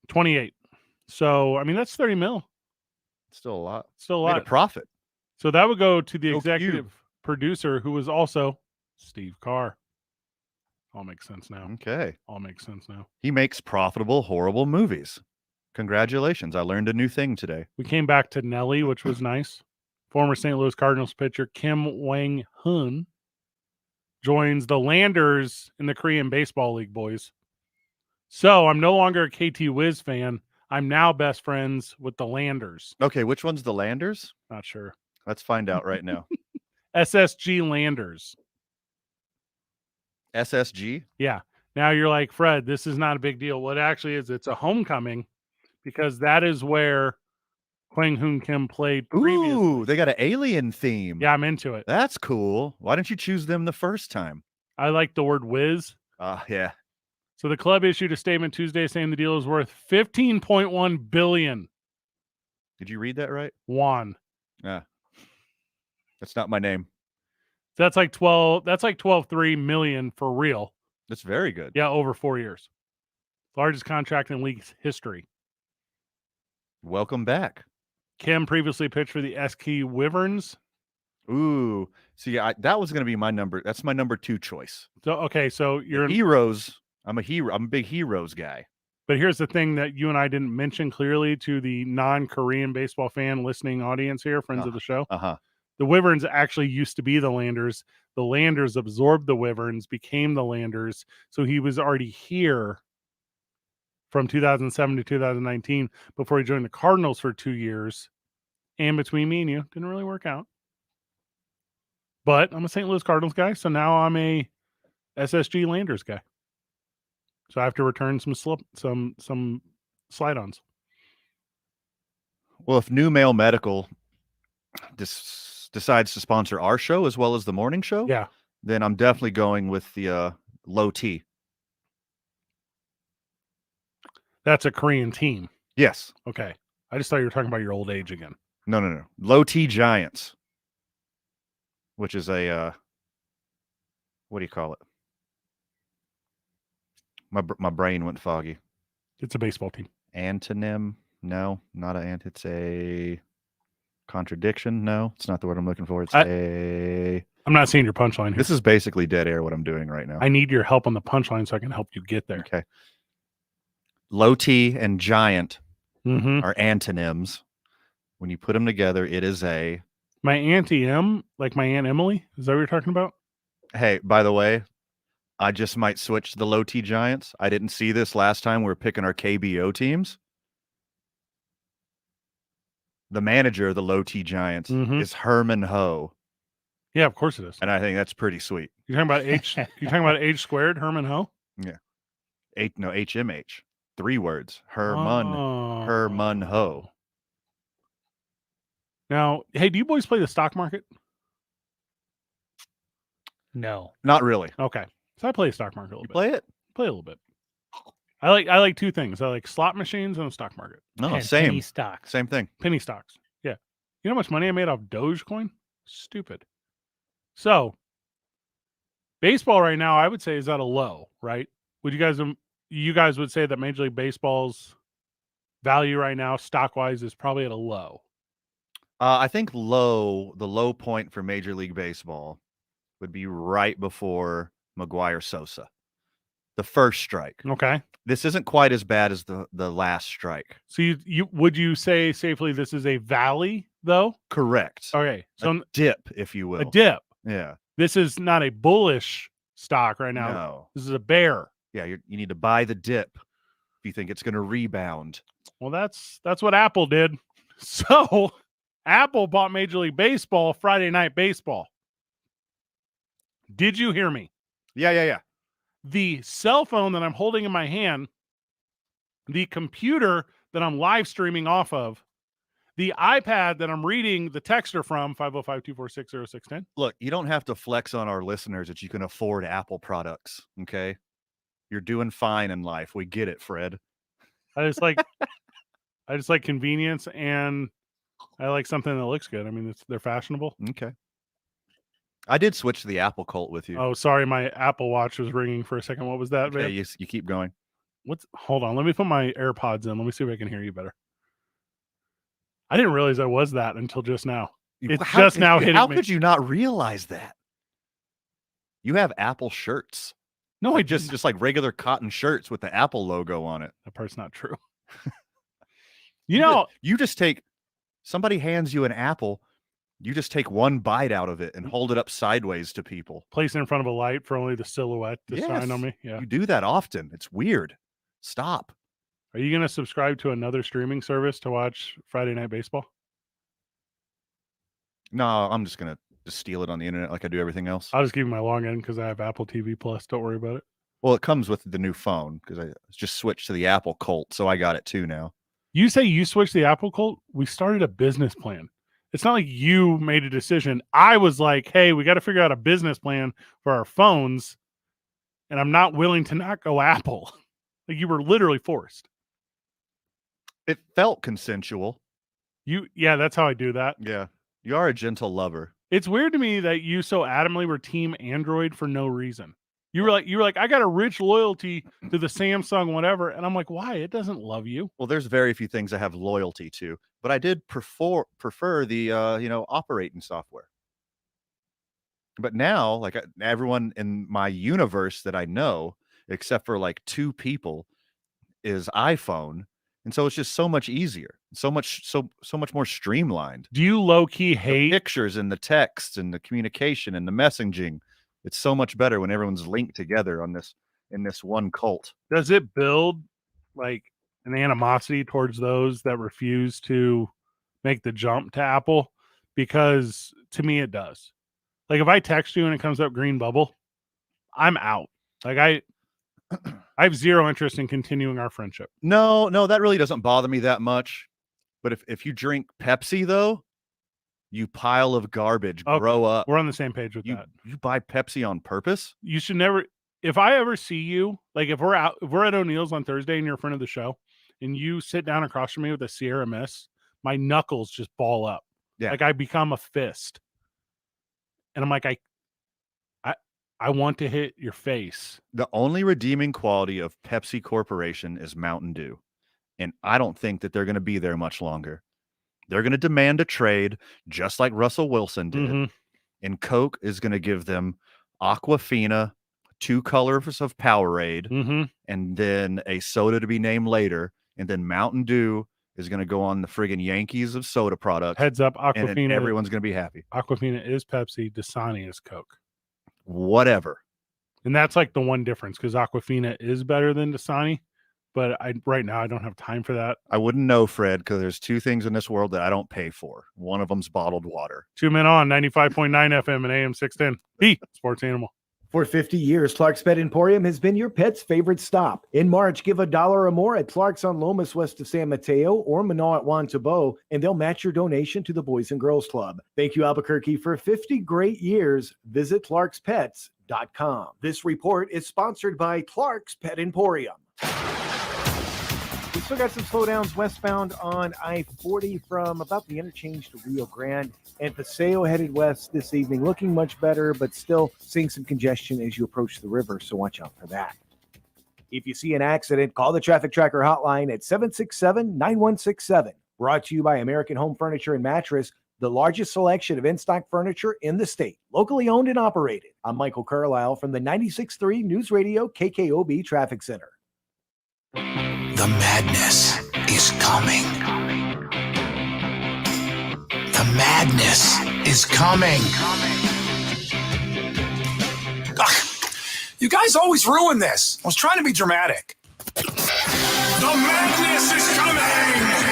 28. So, I mean, that's 30 mil. Still a lot. Still a lot. Made a profit. So that would go to the executive producer who was also Steve Carr. All makes sense now. Okay. All makes sense now. He makes profitable, horrible movies. Congratulations. I learned a new thing today. We came back to Nelly, which was nice. Former St. Louis Cardinals pitcher Kim Wang-hun joins the Landers in the Korean Baseball League, boys. So I'm no longer a KT Wiz fan. I'm now best friends with the Landers. Okay, which one's the Landers? Not sure. Let's find out right now. SSG Landers. SSG? Yeah. Now you're like, Fred, this is not a big deal. What actually is, it's a homecoming because that is where Kwang Hoon Kim played previously. Ooh, they got an alien theme. Yeah, I'm into it. That's cool. Why didn't you choose them the first time? I like the word whiz. Yeah. So the club issued a statement Tuesday saying the deal is worth $15.1 billion. Did you read that right? Won. Yeah. That's not my name. That's like 12.3 million for real. That's very good. Yeah, over 4 years. Largest contract in league's history. Welcome back. Kim previously pitched for the SK Wyverns. Ooh. See, that was going to be my number. That's my number 2 choice. So, okay, so you're Heroes. I'm a hero. I'm a big Heroes guy. But here's the thing that you and I didn't mention clearly to the non-Korean baseball fan listening audience here, friends of the show. Uh-huh. The Wyverns actually used to be the Landers. The Landers absorbed the Wyverns, became the Landers. So he was already here from 2007 to 2019 before he joined the Cardinals for 2 years. And between me and you, didn't really work out. But I'm a St. Louis Cardinals guy, so now I'm a SSG Landers guy. So I have to return some slide-ons. Well, if New Male Medical decides to sponsor our show as well as the morning show, yeah, then I'm definitely going with the Low T. That's a Korean team. Yes. Okay. I just thought you were talking about your old age again. No. Low T Giants, which is a what do you call it? My brain went foggy. It's a baseball team. Antonym? No, not it's a Contradiction? No, it's not the word I'm looking for. It's I'm not seeing your punchline here. This is basically dead air what I'm doing right now. I need your help on the punchline so I can help you get there. Okay. Low T and giant Mm-hmm. are antonyms. When you put them together, it is a... My Auntie M, like my Aunt Emily? Is that what you're talking about? Hey, by the way, I just might switch to the low T Giants. I didn't see this last time we were picking our KBO teams. The manager of the low T Giants is Herman Ho. Yeah, of course it is. And I think that's pretty sweet. You're talking about H. You're talking about H squared, Herman Ho. Yeah, HMH. 3 words. Herman Ho. Now, hey, do you boys play the stock market? No, not really. Okay, so I play the stock market a little bit. Play it? Play a little bit. I like 2 things. I like slot machines and the stock market. No, and same. penny stocks. Same thing. Penny stocks. Yeah. You know how much money I made off Dogecoin? Stupid. So, baseball right now, I would say is at a low, right? Would you guys would say that Major League Baseball's value right now, stock wise, is probably at a low? I think the low point for Major League Baseball would be right before Maguire Sosa. The first strike. Okay. This isn't quite as bad as the last strike. So would you say safely this is a valley though? Correct. Okay. So a dip, if you will. A dip. Yeah. This is not a bullish stock right now. No. This is a bear. Yeah, you need to buy the dip if you think it's going to rebound. Well, that's what Apple did. So Apple bought Major League Baseball Friday Night Baseball. Did you hear me? Yeah. The cell phone that I'm holding in my hand, the computer that I'm live streaming off of, the iPad that I'm reading the texter from, 505-246-0610. Look, you don't have to flex on our listeners that you can afford Apple products, okay? You're doing fine in life. We get it, Fred. I just like convenience, and I like something that looks good. I mean, they're fashionable. Okay. I did switch to the Apple cult with you. Oh, sorry, my Apple Watch was ringing for a second. What was that, Okay, man? you keep going. Hold on, let me put my AirPods in. Let me see if I can hear you better. I didn't realize I was that until just now. It's just now hitting me. How could you not realize that? You have Apple shirts. No, like just like regular cotton shirts with the Apple logo on it. That part's not true. You just take, somebody hands you an apple, you just take one bite out of it and hold it up sideways to people. Place it in front of a light for only the silhouette to shine on me. Yeah. You do that often. It's weird. Stop. Are you going to subscribe to another streaming service to watch Friday Night Baseball? No, I'm just going to steal it on the internet like I do everything else. I'll just give you my login because I have Apple TV Plus. Don't worry about it. Well, it comes with the new phone because I just switched to the Apple cult, so I got it too now. You say you switched the Apple cult? We started a business plan. It's not like you made a decision. I was like, hey, we got to figure out a business plan for our phones, and I'm not willing to not go Apple. Like, you were literally forced. It felt consensual. Yeah, that's how I do that. Yeah. You are a gentle lover. It's weird to me that you so adamantly were team Android for no reason. You were like, I got a rich loyalty to the Samsung, whatever. And I'm like, why? It doesn't love you. Well, there's very few things I have loyalty to, but I did prefer the, operating software. But now, like everyone in my universe that I know, except for like 2 people, is iPhone. And so it's just so much easier, so much more streamlined. Do you low key hate the pictures and the text and the communication and the messaging? It's so much better when everyone's linked together in this one cult. Does it build like an animosity towards those that refuse to make the jump to Apple? Because to me, it does. Like if I text you and it comes up green bubble, I'm out. Like I have zero interest in continuing our friendship. No, that really doesn't bother me that much. But if you drink Pepsi, though, you pile of garbage, grow up. We're on the same page with that. You buy Pepsi on purpose? You should never. If I ever see you, like if we're at O'Neill's on Thursday and you're a friend of the show, and you sit down across from me with a Sierra Mist, my knuckles just ball up. Yeah. Like I become a fist. And I'm like, I want to hit your face. The only redeeming quality of Pepsi Corporation is Mountain Dew. And I don't think that they're going to be there much longer. They're going to demand a trade just like Russell Wilson did. Mm-hmm. And Coke is going to give them Aquafina, 2 colors of Powerade, Mm-hmm. and then a soda to be named later. And then Mountain Dew is going to go on the friggin' Yankees of soda products. Heads up, and then Aquafina. everyone's going to be happy. Aquafina is Pepsi. Dasani is Coke. Whatever. And that's like the one difference because Aquafina is better than Dasani. But right now I don't have time for that. I wouldn't know, Fred, because there's 2 things in this world that I don't pay for. One of them's bottled water. 2 Men On, 95.9 FM and AM 610. The Sports Animal. For 50 years, Clark's Pet Emporium has been your pet's favorite stop. In March, give $1 or more at Clark's on Lomas west of San Mateo or Minot at Juan Tabo, and they'll match your donation to the Boys and Girls Club. Thank you, Albuquerque, for 50 great years. Visit clarkspets.com. This report is sponsored by Clark's Pet Emporium. We still got some slowdowns westbound on I-40 from about the interchange to Rio Grande and Paseo headed west this evening. Looking much better, but still seeing some congestion as you approach the river, so watch out for that. If you see an accident, call the Traffic Tracker hotline at 767-9167. Brought to you by American Home Furniture and Mattress, the largest selection of in-stock furniture in the state. Locally owned and operated. I'm Michael Carlisle from the 96.3 News Radio KKOB Traffic Center. The madness is coming. The madness is coming. Ugh, you guys always ruin this. I was trying to be dramatic. The madness is coming!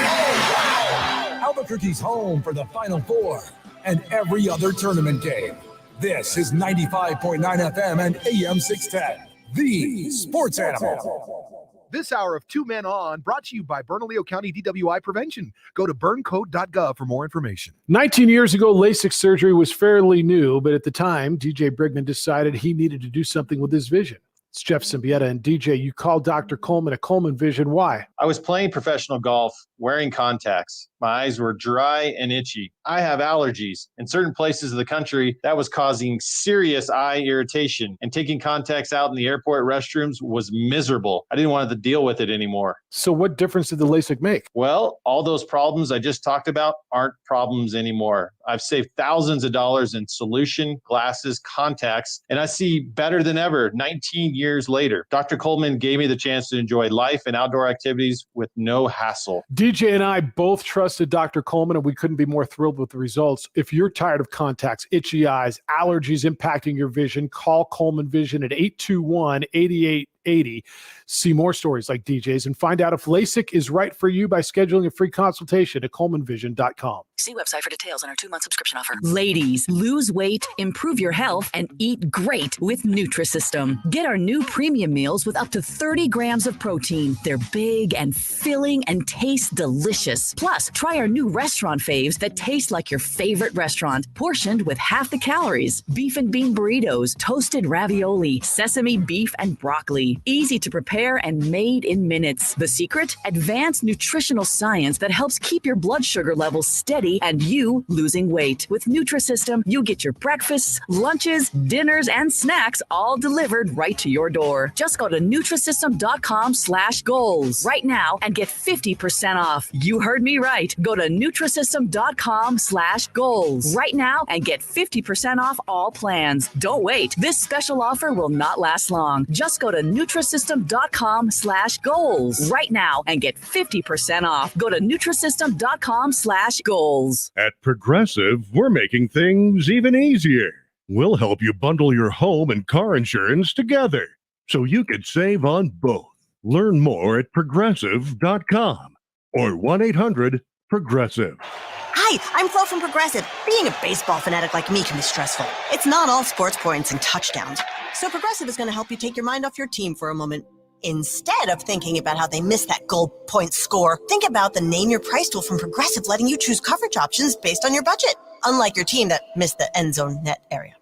Oh, wow! Albuquerque's home for the Final Four and every other tournament game. This is 95.9 FM and AM 610, the Sports Animal. This hour of 2 Men On brought to you by Bernalillo County DWI Prevention. Go to burncode.gov for more information. 19 years ago, LASIK surgery was fairly new, but at the time, DJ Brigman decided he needed to do something with his vision. It's Jeff Symbieta, and DJ, you called Dr. Coleman at Coleman Vision. Why? I was playing professional golf, wearing contacts. My eyes were dry and itchy. I have allergies. In certain places of the country, that was causing serious eye irritation. And taking contacts out in the airport restrooms was miserable. I didn't want to deal with it anymore. So what difference did the LASIK make? Well, all those problems I just talked about aren't problems anymore. I've saved thousands of dollars in solution, glasses, contacts, and I see better than ever 19 years later. Dr. Coleman gave me the chance to enjoy life and outdoor activities with no hassle. DJ and I both trusted Dr. Coleman, and we couldn't be more thrilled with the results. If you're tired of contacts, itchy eyes, allergies impacting your vision, call Coleman Vision at 821-8880. See more stories like DJ's and find out if LASIK is right for you by scheduling a free consultation at colemanvision.com. See website for details on our 2-month subscription offer. Ladies, lose weight, improve your health, and eat great with Nutrisystem. Get our new premium meals with up to 30 grams of protein. They're big and filling and taste delicious. Plus, try our new restaurant faves that taste like your favorite restaurant, portioned with half the calories. Beef and bean burritos, toasted ravioli, sesame beef and broccoli. Easy to prepare and made in minutes. The secret? Advanced nutritional science that helps keep your blood sugar levels steady and you losing weight. With Nutrisystem, you get your breakfasts, lunches, dinners, and snacks all delivered right to your door. Just go to Nutrisystem.com/goals right now and get 50% off. You heard me right. Go to Nutrisystem.com/goals right now and get 50% off all plans. Don't wait. This special offer will not last long. Just go to Nutrisystem.com/goals right now and get 50% off. Go to Nutrisystem.com/goals. At Progressive, we're making things even easier. We'll help you bundle your home and car insurance together so you could save on both. Learn more at progressive.com or 1-800-PROGRESSIVE. Hi, I'm Flo from Progressive. Being a baseball fanatic like me can be stressful. It's not all sports points and touchdowns. So Progressive is going to help you take your mind off your team for a moment. Instead of thinking about how they missed that goal point score, think about the Name Your Price tool from Progressive, letting you choose coverage options based on your budget, unlike your team that missed the end zone net area.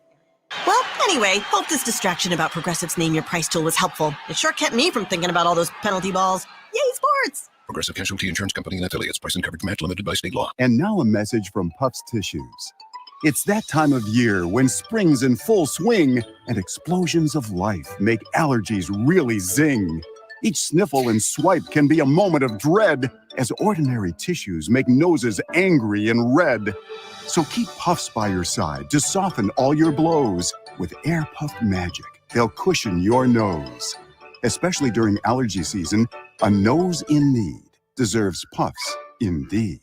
Well, anyway, hope this distraction about Progressive's Name Your Price tool was helpful. It sure kept me from thinking about all those penalty balls. Yay, sports! Progressive Casualty Insurance Company and affiliates. Price and coverage match limited by state law. And now a message from Puffs Tissues. It's that time of year when spring's in full swing and explosions of life make allergies really zing. Each sniffle and swipe can be a moment of dread, as ordinary tissues make noses angry and red. So keep Puffs by your side to soften all your blows. With Air Puff Magic, they'll cushion your nose. Especially during allergy season, a nose in need deserves Puffs indeed.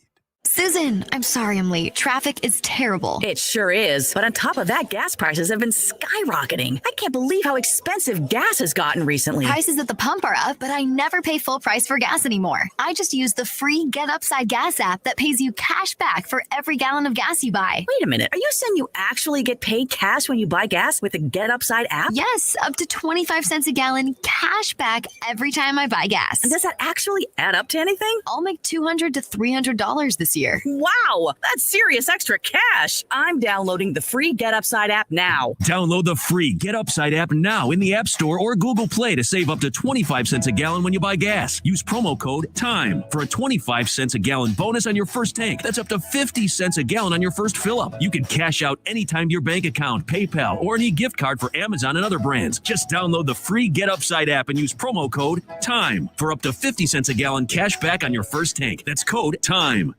Susan, I'm sorry I'm late. Traffic is terrible. It sure is. But on top of that, gas prices have been skyrocketing. I can't believe how expensive gas has gotten recently. Prices at the pump are up, but I never pay full price for gas anymore. I just use the free Get Upside Gas app that pays you cash back for every gallon of gas you buy. Wait a minute. Are you saying you actually get paid cash when you buy gas with the Get Upside app? Yes, up to 25 cents a gallon cash back every time I buy gas. And does that actually add up to anything? I'll make $200 to $300 this year. Wow, that's serious extra cash. I'm downloading the free Get Upside app now. Download the free Get Upside app now in the App Store or Google Play to save up to 25 cents a gallon when you buy gas. Use promo code TIME for a 25 cents a gallon bonus on your first tank. That's up to 50 cents a gallon on your first fill-up. You can cash out anytime to your bank account, PayPal, or any gift card for Amazon and other brands. Just download the free Get Upside app and use promo code TIME for up to 50 cents a gallon cash back on your first tank. That's code TIME.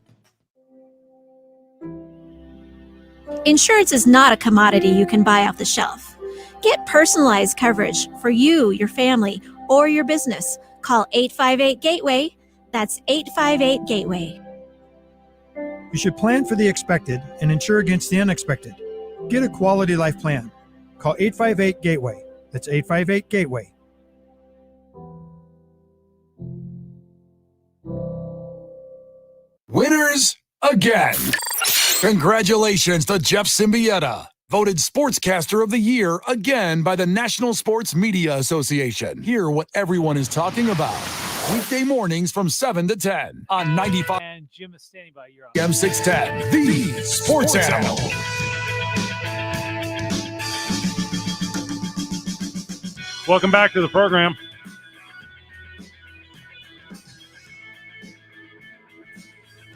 Insurance is not a commodity you can buy off the shelf. Get personalized coverage for you, your family, or your business. Call 858-GATEWAY. That's 858-GATEWAY. You should plan for the expected and insure against the unexpected. Get a quality life plan. Call 858-GATEWAY. That's 858-GATEWAY. Winners again. Congratulations to Jeff Symbieta, voted Sportscaster of the Year again by the National Sports Media Association. Hear what everyone is talking about. Weekday mornings from 7 to 10 on 95 And Jim is standing by. You're on. M610, the Sports Animal. Welcome back to the program.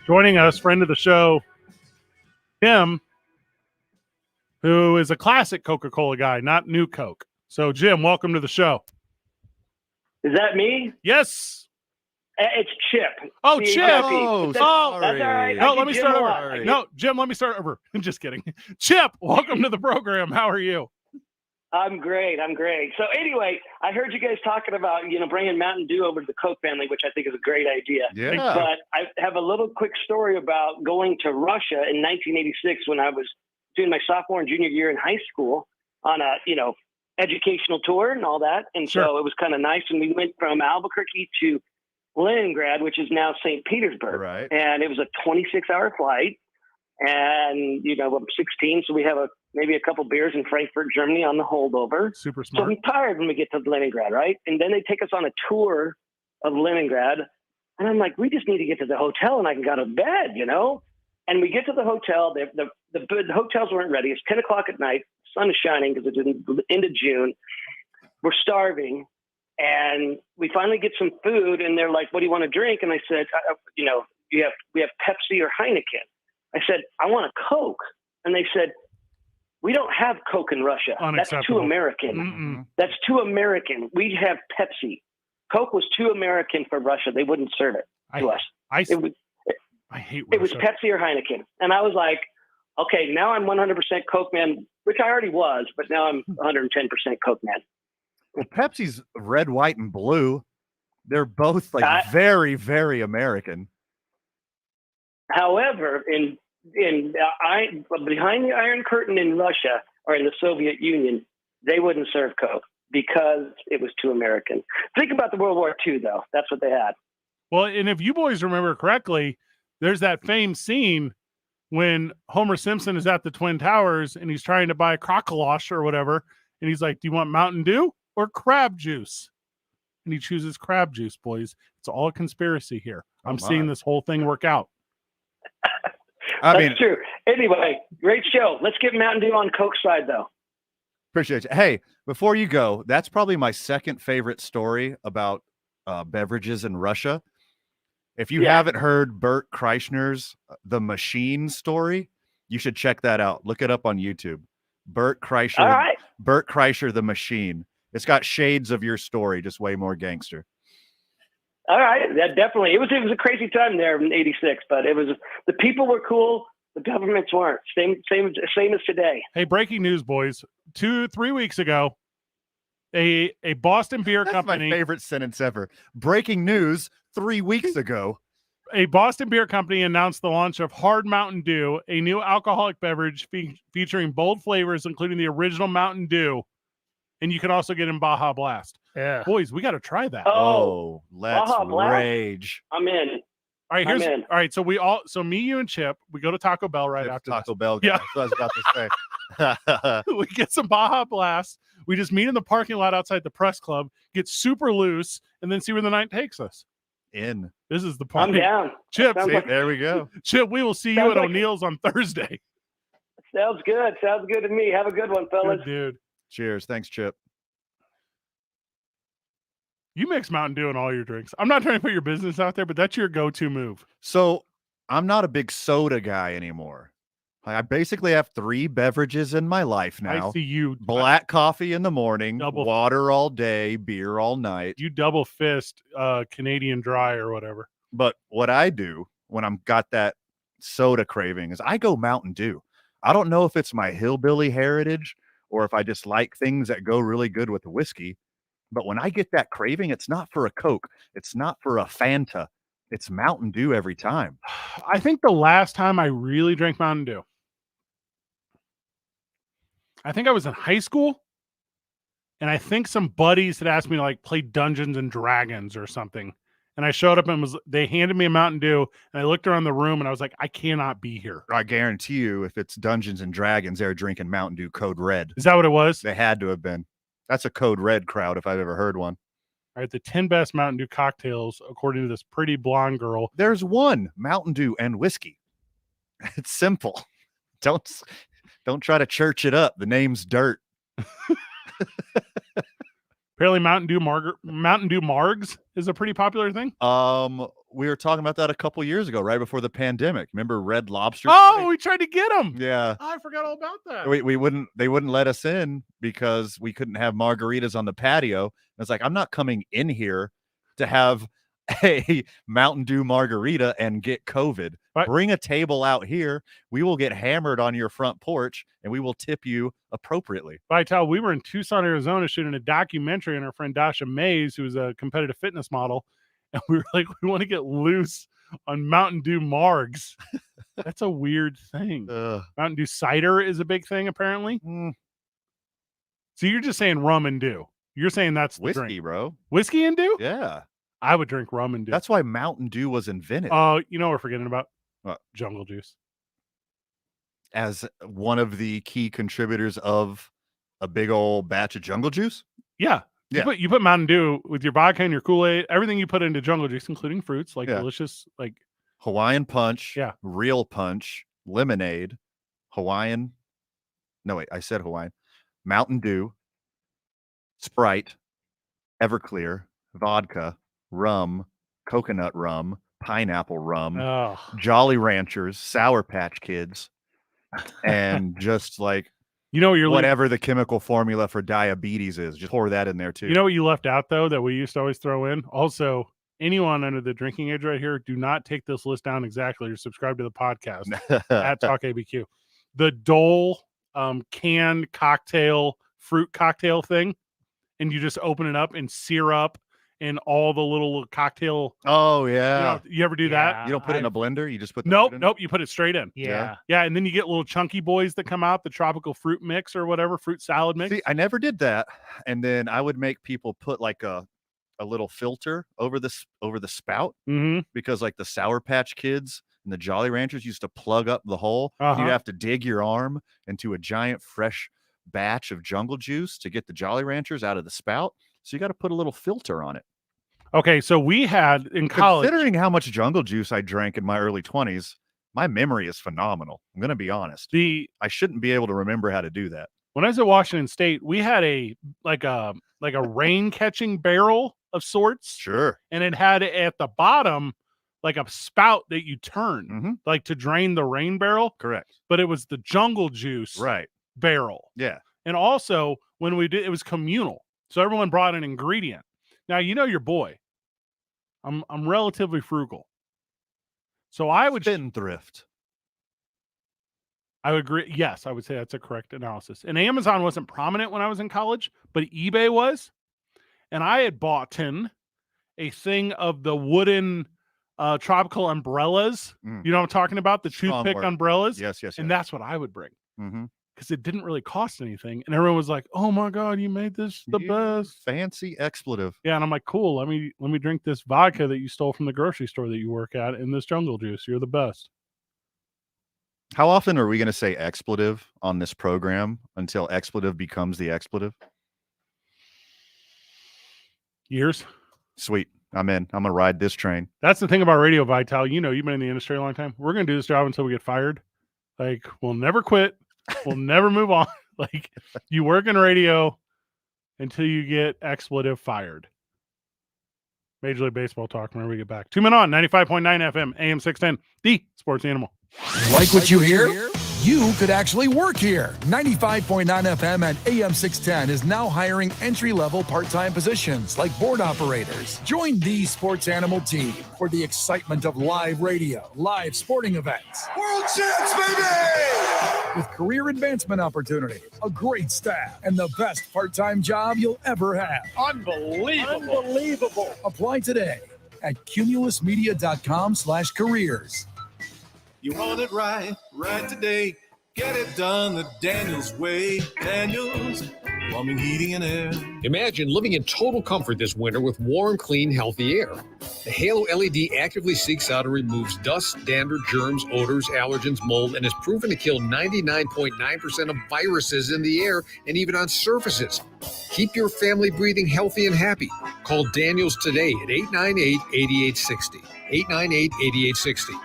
Joining us, friend of the show, Jim, who is a classic Coca-Cola guy, not new Coke. So, Jim, welcome to the show. Is that me? Yes. It's Chip. Oh, Chip. Oh, that's all right. No, let me start over. No, Jim, let me start over. I'm just kidding. Chip, welcome to the program. How are you? I'm great. So anyway, I heard you guys talking about, bringing Mountain Dew over to the Coke family, which I think is a great idea. Yeah. But I have a little quick story about going to Russia in 1986 when I was doing my sophomore and junior year in high school on a, educational tour and all that. And so it was kind of nice. And we went from Albuquerque to Leningrad, which is now St. Petersburg. Right. And it was a 26-hour flight. And, I'm 16, so we have maybe a couple beers in Frankfurt, Germany on the holdover. Super smart. So I'm tired when we get to Leningrad, right? And then they take us on a tour of Leningrad. And I'm like, we just need to get to the hotel and I can go to bed, And we get to the hotel. The hotels weren't ready. It's 10 o'clock at night. Sun is shining because it's the end of June. We're starving. And we finally get some food. And they're like, what do you want to drink? And I said, we have Pepsi or Heineken. I said, I want a Coke. And they said, we don't have Coke in Russia. That's too American. Mm-mm. That's too American. We have Pepsi. Coke was too American for Russia. They wouldn't serve it to us. I hate Russia. It was Pepsi or Heineken. And I was like, okay, now I'm 100% Coke man, which I already was, but now I'm 110% Coke man. Well, Pepsi's red, white, and blue. They're both very, very American. However, behind the Iron Curtain in Russia or in the Soviet Union, they wouldn't serve Coke because it was too American. Think about the World War II, though. That's what they had. Well, and if you boys remember correctly, there's that famed scene when Homer Simpson is at the Twin Towers and he's trying to buy a crocolosh or whatever. And he's like, do you want Mountain Dew or crab juice? And he chooses crab juice, boys. It's all a conspiracy here. I'm seeing this whole thing work out. That's true. Anyway, great show. Let's get Mountain Dew on Coke's side, though. Appreciate you. Hey, before you go, that's probably my second favorite story about beverages in Russia. If you haven't heard Bert Kreischer's The Machine story, you should check that out. Look it up on YouTube. Bert Kreischer. All right. Bert Kreischer, The Machine. It's got shades of your story, just way more gangster. All right, that definitely. It was a crazy time there in '86, but the people were cool. The governments weren't. Same as today. Hey, breaking news, boys! 2-3 weeks ago, a Boston beer That's company. my favorite sentence ever. Breaking news 3 weeks ago. A Boston beer company announced the launch of Hard Mountain Dew, a new alcoholic beverage featuring bold flavors, including the original Mountain Dew, and you can also get in Baja Blast. Yeah, boys, we got to try that. Oh, let's Baja Blast? rage! I'm in. All right, I'm in. all right. So me, you, and Chip, we go to Taco Bell right after Taco this. Bell. Guy. Yeah, That's what I was about to say. we get some Baja Blast. We just meet in the parking lot outside the press club, get super loose, and then see where the night takes us. In. This is the party. I'm down. Chip, there we go. Chip, we will see you at O'Neill's on Thursday. Sounds good. Sounds good to me. Have a good one, fellas. Good dude. Cheers. Thanks, Chip. You mix Mountain Dew in all your drinks. I'm not trying to put your business out there, but that's your go-to move. So I'm not a big soda guy anymore. I basically have 3 beverages in my life now. I see you. Black coffee in the morning, Double- water all day, beer all night. You double fist Canadian Dry or whatever. But what I do when I'm got that soda craving is I go Mountain Dew. I don't know if it's my hillbilly heritage or if I just like things that go really good with whiskey. But when I get that craving, it's not for a Coke. It's not for a Fanta. It's Mountain Dew every time. I think the last time I really drank Mountain Dew, I think I was in high school, and I think some buddies had asked me to like play Dungeons and Dragons or something. And I showed up and they handed me a Mountain Dew, and I looked around the room and I was like, I cannot be here. I guarantee you, if it's Dungeons and Dragons, they're drinking Mountain Dew Code Red. Is that what it was? They had to have been. That's a Code Red crowd if I've ever heard one. All right, the 10 best Mountain Dew cocktails, according to this pretty blonde girl. There's one Mountain Dew and whiskey. It's simple. Don't try to church it up. The name's dirt. Apparently, Mountain Dew Margs is a pretty popular thing. We were talking about that a couple years ago, right before the pandemic. Remember Red Lobster? Oh, we tried to get them. Yeah. Oh, I forgot all about that. They wouldn't let us in because we couldn't have margaritas on the patio. And it's like, I'm not coming in here to have a Mountain Dew margarita and get COVID. Right. Bring a table out here. We will get hammered on your front porch and we will tip you appropriately. Vital, we were in Tucson, Arizona shooting a documentary on our friend Dasha Mays, who's a competitive fitness model. And we were like, we want to get loose on Mountain Dew Margs. That's a weird thing. Mountain Dew cider is a big thing, apparently. So you're just saying rum and dew. You're saying that's the Whiskey, drink. bro. Whiskey and dew? Yeah. I would drink rum and dew. That's why Mountain Dew was invented. Oh, you know what we're forgetting about? What? Jungle juice. As one of the key contributors of a big old batch of jungle juice? Yeah. Yeah. You put Mountain Dew with your vodka and your Kool-Aid, everything you put into jungle juice, including fruits, like delicious, like Hawaiian punch, Yeah. real punch, lemonade, Hawaiian. No, wait, I said Hawaiian. Mountain Dew, Sprite, Everclear, vodka, rum, coconut rum, pineapple rum, Oh. Jolly Ranchers, Sour Patch Kids, and just like You know what you're whatever the chemical formula for diabetes is, just pour that in there too. You know what you left out though that we used to always throw in? Also, anyone under the drinking age right here, do not take this list down exactly or subscribe to the podcast at Talk ABQ. The Dole canned cocktail, fruit cocktail thing, and you just open it up and syrup and all the little cocktail. Oh yeah. You ever do that? You don't put it in a blender, you just put the Nope, fruit in? nope. You put it straight in. Yeah. Yeah, and then you get little chunky boys that come out, the tropical fruit mix or whatever, fruit salad mix. See, I never did that. And then I would make people put like a little filter over the spout because like the Sour Patch Kids and the Jolly Ranchers used to plug up the hole. Uh-huh. You'd have to dig your arm into a giant fresh batch of jungle juice to get the Jolly Ranchers out of the spout. So you got to put a little filter on it. Okay, so we had in college. Considering how much jungle juice I drank in my early 20s, my memory is phenomenal. I'm going to be honest. I shouldn't be able to remember how to do that. When I was at Washington State, we had a rain catching barrel of sorts. Sure. And it had at the bottom like a spout that you turn like to drain the rain barrel. Correct. But it was the jungle juice barrel. Yeah. And also when we did, it was communal. So everyone brought an ingredient. Now, you know your boy. I'm relatively frugal. So I would spendthrift. I would agree. Yes, I would say that's a correct analysis. And Amazon wasn't prominent when I was in college, but eBay was. And I had bought a thing of the wooden tropical umbrellas. Mm. You know what I'm talking about? The Strong toothpick word. umbrellas. Yes, yes, And yes. that's what I would bring. Mm-hmm. Because it didn't really cost anything. And everyone was like, oh my God, you made this the best. Fancy expletive. Yeah, and I'm like, cool, let me drink this vodka that you stole from the grocery store that you work at and this jungle juice. You're the best. How often are we going to say expletive on this program until expletive becomes the expletive? Years. Sweet. I'm in. I'm going to ride this train. That's the thing about Radio Vital. You know, you've been in the industry a long time. We're going to do this job until we get fired. Like, we'll never quit. We'll never move on. Like, you work in radio until you get expletive fired. Major League Baseball talk whenever we get back. 2 Men On, 95.9 FM, AM 610, the Sports Animal. Like what you hear? You could actually work here. 95.9 FM and AM 610 is now hiring entry-level part-time positions like board operators. Join the Sports Animal team for the excitement of live radio, live sporting events. World Champs, baby! With career advancement opportunities, a great staff, and the best part-time job you'll ever have. Unbelievable. Apply today at cumulusmedia.com/careers. You want it right today. Get it done the Daniels way. Daniels Plumbing, Heating, and Air. Imagine living in total comfort this winter with warm, clean, healthy air. The Halo LED actively seeks out and removes dust, dander, germs, odors, allergens, mold, and is proven to kill 99.9% of viruses in the air and even on surfaces. Keep your family breathing healthy and happy. Call Daniels today at 898-8860. 898-8860.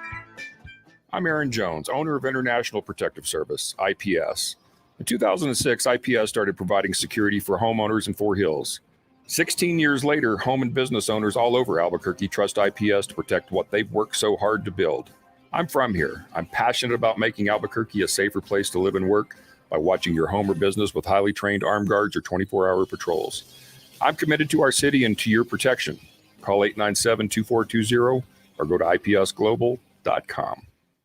I'm Aaron Jones, owner of International Protective Service, IPS. In 2006, IPS started providing security for homeowners in Fort Hills. 16 years later, home and business owners all over Albuquerque trust IPS to protect what they've worked so hard to build. I'm from here. I'm passionate about making Albuquerque a safer place to live and work by watching your home or business with highly trained armed guards or 24-hour patrols. I'm committed to our city and to your protection. Call 897-2420 or go to ipsglobal.com.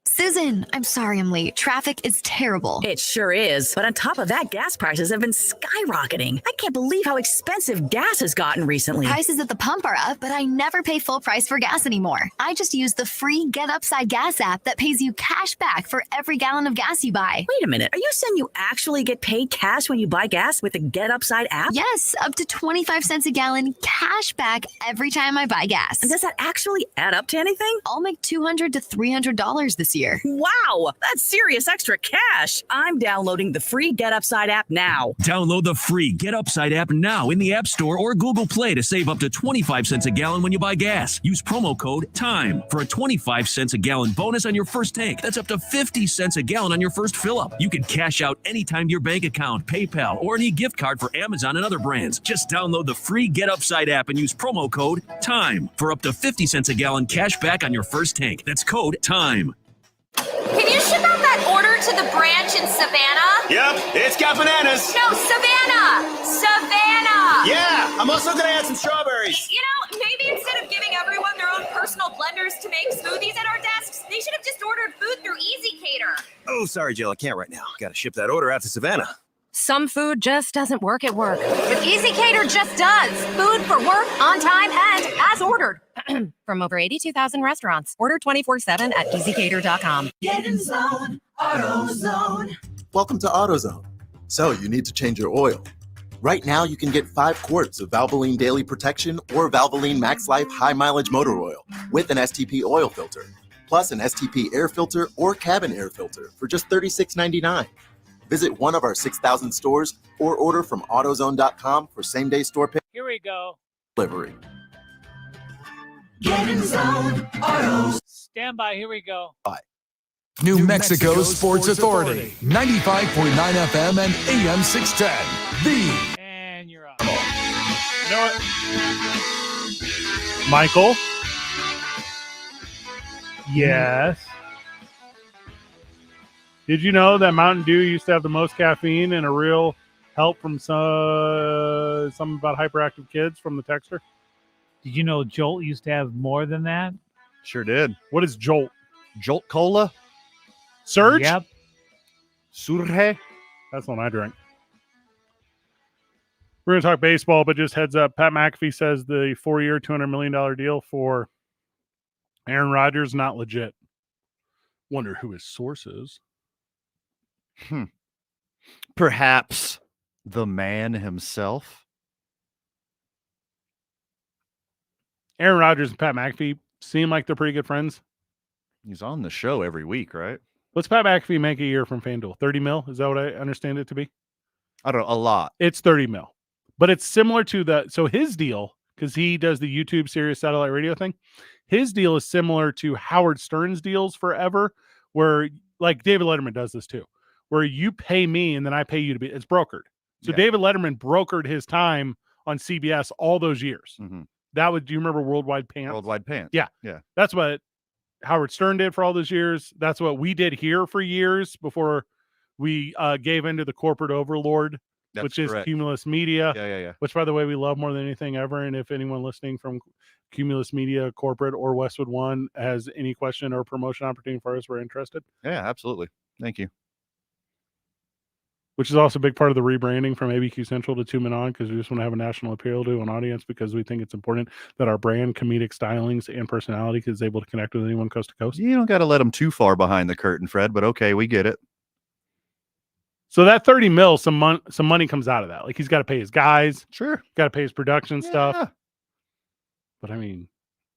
Susan, I'm sorry I'm late. Traffic is terrible. It sure is. But on top of that, gas prices have been skyrocketing. I can't believe how expensive gas has gotten recently. Prices at the pump are up, but I never pay full price for gas anymore. I just use the free Get Upside Gas app that pays you cash back for every gallon of gas you buy. Wait a minute. Are you saying you actually get paid cash when you buy gas with the Get Upside app? Yes, up to 25 cents a gallon cash back every time I buy gas. And does that actually add up to anything? I'll make $200 to $300 this year. Wow, that's serious extra cash. I'm downloading the free Get Upside app now. Download the free Get Upside app now in the App Store or Google Play to save up to 25 cents a gallon when you buy gas. Use promo code TIME for a 25 cents a gallon bonus on your first tank. That's up to 50 cents a gallon on your first fill-up. You can cash out anytime to your bank account, PayPal, or any gift card for Amazon and other brands. Just download the free Get Upside app and use promo code TIME for up to 50 cents a gallon cash back on your first tank. That's code TIME. Can you ship out that order to the branch in Savannah? Yep, it's got bananas. No, Savannah! Savannah! Yeah, I'm also gonna add some strawberries. You know, maybe instead of giving everyone their own personal blenders to make smoothies at our desks, they should have just ordered food through Easy Cater. Oh, sorry, Jill, I can't right now. Gotta ship that order out to Savannah. Some food just doesn't work at work. But Easy Cater just does. Food for work, on time, and as ordered. From over 82,000 restaurants. Order 24/7 at easycater.com. Get in zone, AutoZone. Welcome to AutoZone. So you need to change your oil. Right now, you can get 5 quarts of Valvoline Daily Protection or Valvoline Max Life High Mileage Motor Oil with an STP oil filter, plus an STP air filter or cabin air filter for just $36.99. Visit one of our 6,000 stores or order from AutoZone.com for same-day store pick. Here we go. Delivery. Get in zone, AutoZone. Stand by. Here we go. New Mexico Sports Authority, 95.9 FM and AM 610. The And you're up. You know what? Michael? Yes. Did you know that Mountain Dew used to have the most caffeine and a real help from something about hyperactive kids from the texter? Did you know Jolt used to have more than that? Sure did. What is Jolt? Jolt Cola? Surge? Yep. Surge? That's one I drink. We're going to talk baseball, but just heads up. Pat McAfee says the 4-year, $200 million deal for Aaron Rodgers not legit. Wonder who his source is. Perhaps the man himself. Aaron Rodgers and Pat McAfee seem like they're pretty good friends. He's on the show every week, right? What's Pat McAfee make a year from FanDuel? 30 mil? Is that what I understand it to be? I don't know, a lot. It's 30 mil. But it's similar to so his deal, because he does the YouTube Sirius satellite radio thing, his deal is similar to Howard Stern's deals forever, where like David Letterman does this too, where you pay me and then I pay you to be, it's brokered. So Yeah. David Letterman brokered his time on CBS all those years. Mm-hmm. Do you remember Worldwide Pants? Worldwide Pants. Yeah. Yeah. That's what Howard Stern did for all those years. That's what we did here for years before we gave into the corporate overlord, That's which is correct. Cumulus Media. Yeah. Which, by the way, we love more than anything ever. And if anyone listening from Cumulus Media, corporate, or Westwood One has any question or promotion opportunity for us, we're interested. Yeah, absolutely. Thank you. Which is also a big part of the rebranding from ABQ Central to Two Men On, because we just want to have a national appeal to an audience, because we think it's important that our brand, comedic stylings, and personality is able to connect with anyone coast to coast. You don't got to let them too far behind the curtain, Fred, but okay, we get it. So that 30 mil, some money comes out of that. Like, he's got to pay his guys. Sure. Got to pay his production stuff. But I mean,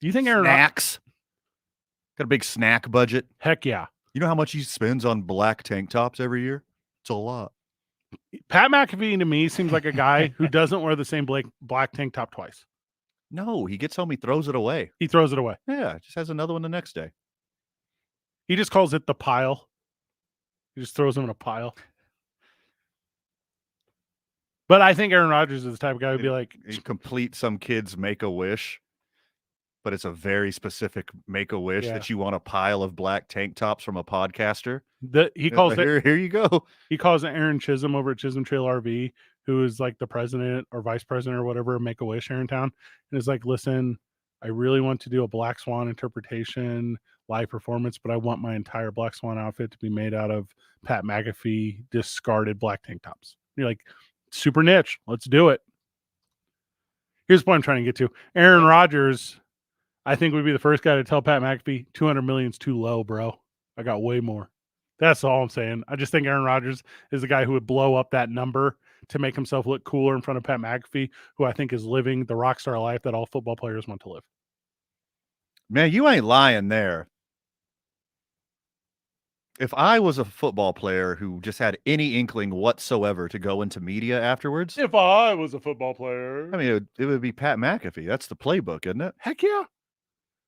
do you think Aaron Snacks? Got a big snack budget? Heck yeah. You know how much he spends on black tank tops every year? It's a lot. Pat McAfee to me seems like a guy who doesn't wear the same black tank top twice. No, he gets home, he throws it away. He throws it away. Yeah, just has another one the next day. He just calls it the pile. He just throws them in a pile. But I think Aaron Rodgers is the type of guy who'd be like, complete some kid's Make-A-Wish, but it's a very specific Make-A-Wish that you want a pile of black tank tops from a podcaster. He calls it, here you go. He calls it Aaron Chisholm over at Chisholm Trail RV, who is like the president or vice president or whatever of Make-A-Wish here in town. And is like, listen, I really want to do a Black Swan interpretation live performance, but I want my entire Black Swan outfit to be made out of Pat McAfee discarded black tank tops. You're like, super niche. Let's do it. Here's the point I'm trying to get to. Aaron Rodgers, I think, would be the first guy to tell Pat McAfee 200 million is too low, bro. I got way more. That's all I'm saying. I just think Aaron Rodgers is the guy who would blow up that number to make himself look cooler in front of Pat McAfee, who I think is living the rock star life that all football players want to live. Man, you ain't lying there. If I was a football player who just had any inkling whatsoever to go into media afterwards, If I was a football player. I mean, it would be Pat McAfee. That's the playbook, isn't it? Heck yeah.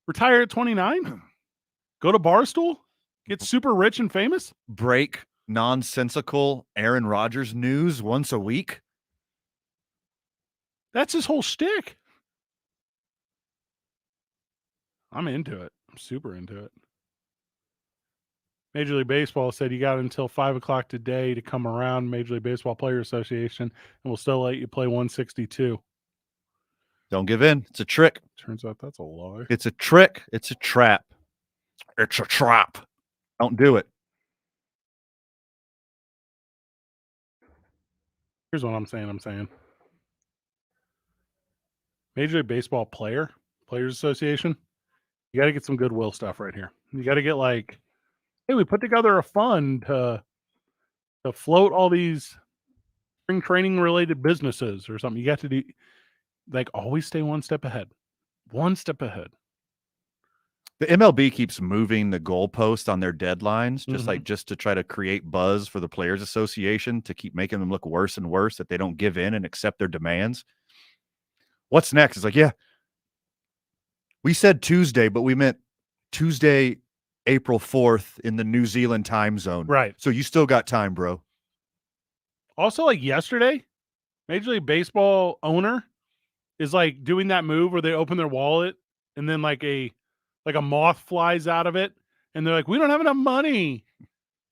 Retire at 29. Go to Barstool. Get super rich and famous. Break nonsensical Aaron Rodgers news once a week. That's his whole shtick. I'm into it. I'm super into it. Major League Baseball said you got until 5 o'clock today to come around, Major League Baseball Players Association, and we'll still let you play 162. Don't give in. It's a trick. Turns out that's a lie. It's a trick. It's a trap. It's a trap. Don't do it. Here's what I'm saying. Major League Baseball Players Association, you got to get some goodwill stuff right here. You got to get like, hey, we put together a fund to float all these spring training related businesses or something. You got to do, like, always stay one step ahead. One step ahead. The MLB keeps moving the goalpost on their deadlines, just to try to create buzz for the Players Association, to keep making them look worse and worse, that they don't give in and accept their demands. What's next? It's like, yeah, we said Tuesday, but we meant Tuesday, April 4th in the New Zealand time zone. Right. So you still got time, bro. Also, like yesterday, Major League Baseball owner is like doing that move where they open their wallet and then like a moth flies out of it and they're like, we don't have enough money.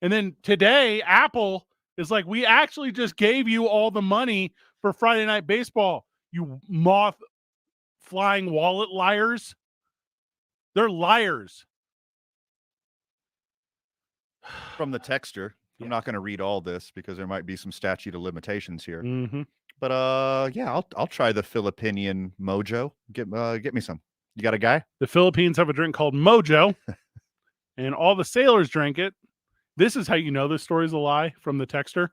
And then today, Apple is like, we actually just gave you all the money for Friday Night Baseball, you moth flying wallet liars. They're liars. From the texter, I'm not going to read all this because there might be some statute of limitations here. Mm-hmm. But yeah, I'll try the Philippinian Mojo. Get me some. You got a guy? The Philippines have a drink called Mojo, and all the sailors drink it. This is how you know this story's a lie from the texter,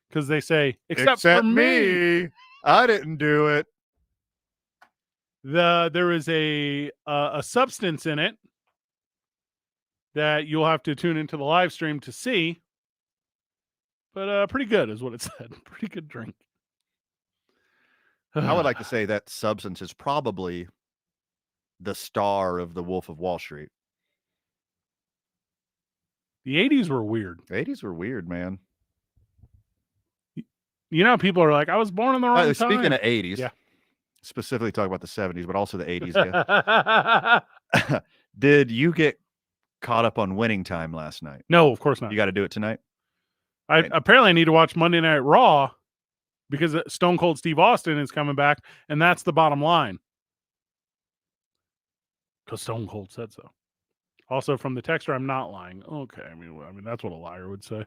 because they say, except for me. I didn't do it. There is a substance in it that you'll have to tune into the live stream to see. But pretty good is what it said. Pretty good drink. I would like to say that substance is probably the star of the Wolf of Wall Street. The 80s were weird. The 80s were weird, man. You know, people are like, I was born in the wrong time. Speaking of 80s, yeah. Specifically talking about the 70s, but also the 80s. Yeah. Did you get caught up on Winning Time last night? No, of course not. You got to do it tonight? Apparently I need to watch Monday Night Raw because Stone Cold Steve Austin is coming back, and that's the bottom line. Because Stone Cold said so. Also, from the texter, I'm not lying. Okay, I mean that's what a liar would say.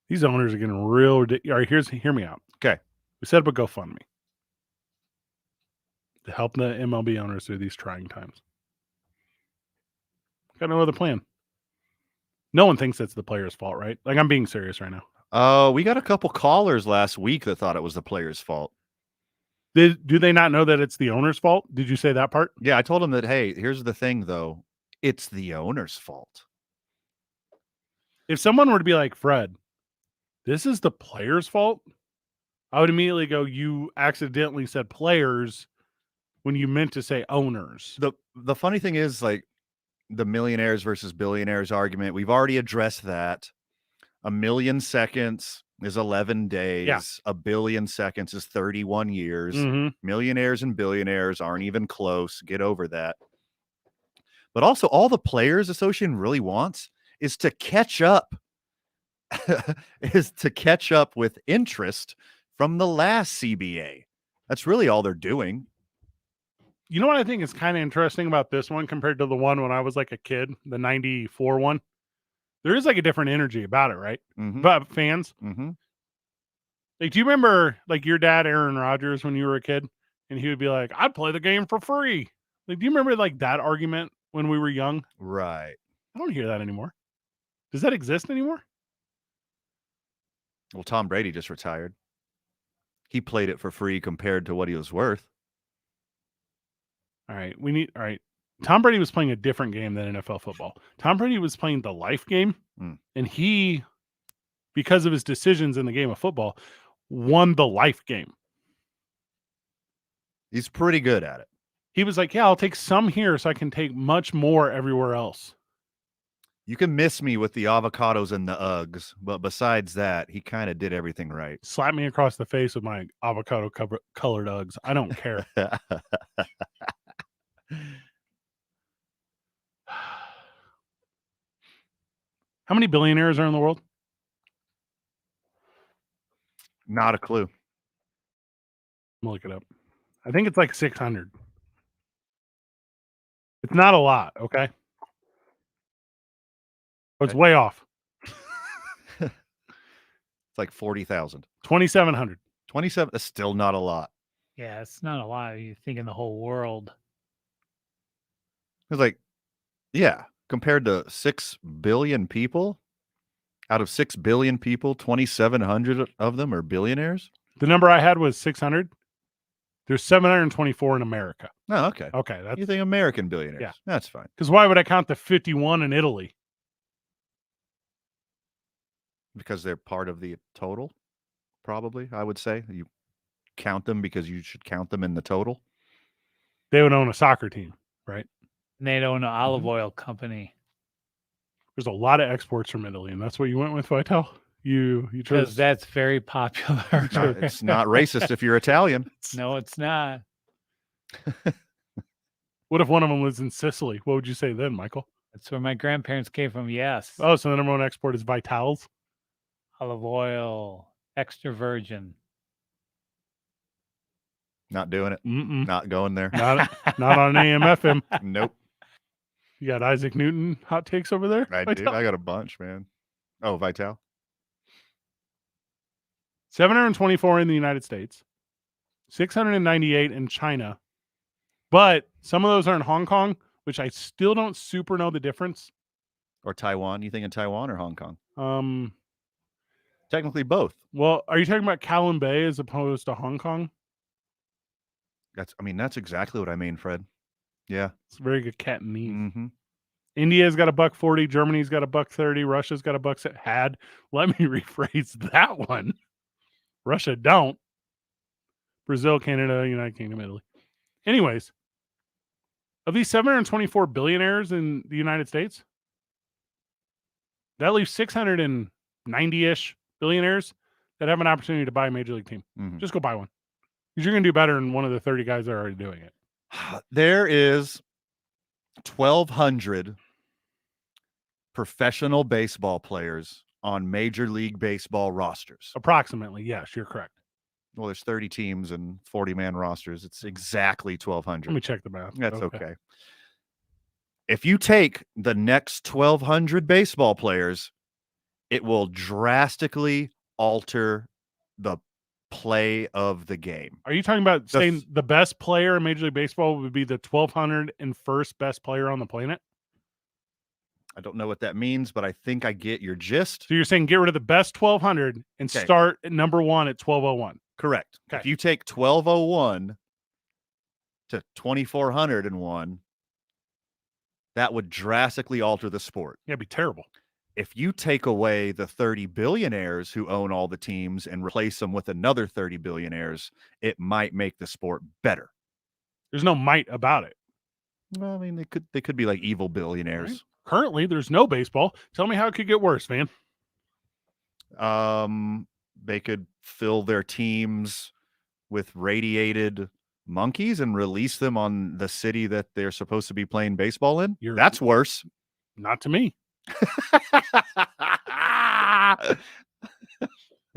These owners are getting real ridiculous. All right, hear me out. Okay. We set up a GoFundMe to help the MLB owners through these trying times. Got no other plan. No one thinks it's the player's fault, right? Like, I'm being serious right now. We got a couple callers last week that thought it was the player's fault. Do they not know that it's the owner's fault? Did you say that part? Yeah, I told them that, hey, here's the thing, though. It's the owner's fault. If someone were to be like, Fred, this is the player's fault, I would immediately go, you accidentally said players when you meant to say owners. The funny thing is, like, the millionaires versus billionaires argument, we've already addressed that. 1 million seconds is 11 days. Yeah. 1 billion seconds is 31 years. Mm-hmm. Millionaires and billionaires aren't even close. Get over that. But also, all the Players Association really wants is to catch up. Is to catch up with interest from the last CBA. That's really all they're doing. You know what I think is kind of interesting about this one compared to the one when I was like a kid, the 94 one? There is like a different energy about it, right? Mm-hmm. About fans. Mm-hmm. Like, do you remember like your dad, Aaron Rodgers, when you were a kid? And he would be like, I'd play the game for free. Like, do you remember like that argument when we were young? Right. I don't hear that anymore. Does that exist anymore? Well, Tom Brady just retired. He played it for free compared to what he was worth. All right. Tom Brady was playing a different game than NFL football. Tom Brady was playing the life game, and he, because of his decisions in the game of football, won the life game. He's pretty good at it. He was like, yeah, I'll take some here so I can take much more everywhere else. You can miss me with the avocados and the Uggs, but besides that, he kind of did everything right. Slap me across the face with my avocado colored Uggs. I don't care. How many billionaires are in the world? Not a clue. I'm gonna look it up. I think it's like 600. It's not a lot, okay? Oh, it's way off. It's like 40,000. 2,700. 27. That's still not a lot. Yeah, it's not a lot. You think in the whole world. It's like, yeah, compared to 6 billion people, out of 6 billion people, 2,700 of them are billionaires. The number I had was 600. There's 724 in America. Oh, okay. Okay. That's, you think American billionaires? Yeah. That's fine. Because why would I count the 51 in Italy? Because they're part of the total, probably, I would say. You count them because you should count them in the total. They would own a soccer team, right? And they own an olive oil company. There's a lot of exports from Italy, and that's what you went with, Vital? You chose... Because that's very popular. It's not racist if you're Italian. No, it's not. What if one of them lives in Sicily? What would you say then, Michael? That's where my grandparents came from, yes. Oh, so the number one export is Vitals? Olive oil. Extra virgin. Not doing it. Mm-mm. Not going there. Not on AM/FM. Nope. You got Isaac Newton hot takes over there? I do. I got a bunch, man. Oh, Vital. 724 in the United States, 698 in China, but some of those are in Hong Kong, which I still don't super know the difference. Or Taiwan. You think in Taiwan or Hong Kong? Technically both. Well, are you talking about Kowloon Bay as opposed to Hong Kong? That's exactly what I mean, Fred. Yeah. It's a very good cat and knees. Mm-hmm. India's got $1.40. Germany's got $1.30. Russia's got $1.00. Let me rephrase that one. Russia don't. Brazil, Canada, United Kingdom, Italy. Anyways, of these 724 billionaires in the United States, that leaves 690-ish billionaires that have an opportunity to buy a major league team. Mm-hmm. Just go buy one. Because you're going to do better than one of the 30 guys that are already doing it. There is 1,200 professional baseball players on Major League Baseball rosters. Approximately, yes, you're correct. Well, there's 30 teams and 40-man rosters. It's exactly 1,200. Let me check the math. That's okay. If you take the next 1,200 baseball players, it will drastically alter the play of the game. Are you talking about saying the best player in Major League Baseball would be the 1,201st best player on the planet? I don't know what that means, but I think I get your gist. So you're saying get rid of the best 1,200 and start at number one at 1,201. Correct. Okay. If you take 1,201 to 2,401, that would drastically alter the sport. Yeah, it'd be terrible. If you take away the 30 billionaires who own all the teams and replace them with another 30 billionaires, it might make the sport better. There's no might about it. Well, I mean, they could be like evil billionaires. Right. Currently, there's no baseball. Tell me how it could get worse, man. They could fill their teams with radiated monkeys and release them on the city that they're supposed to be playing baseball in. That's worse. Not to me.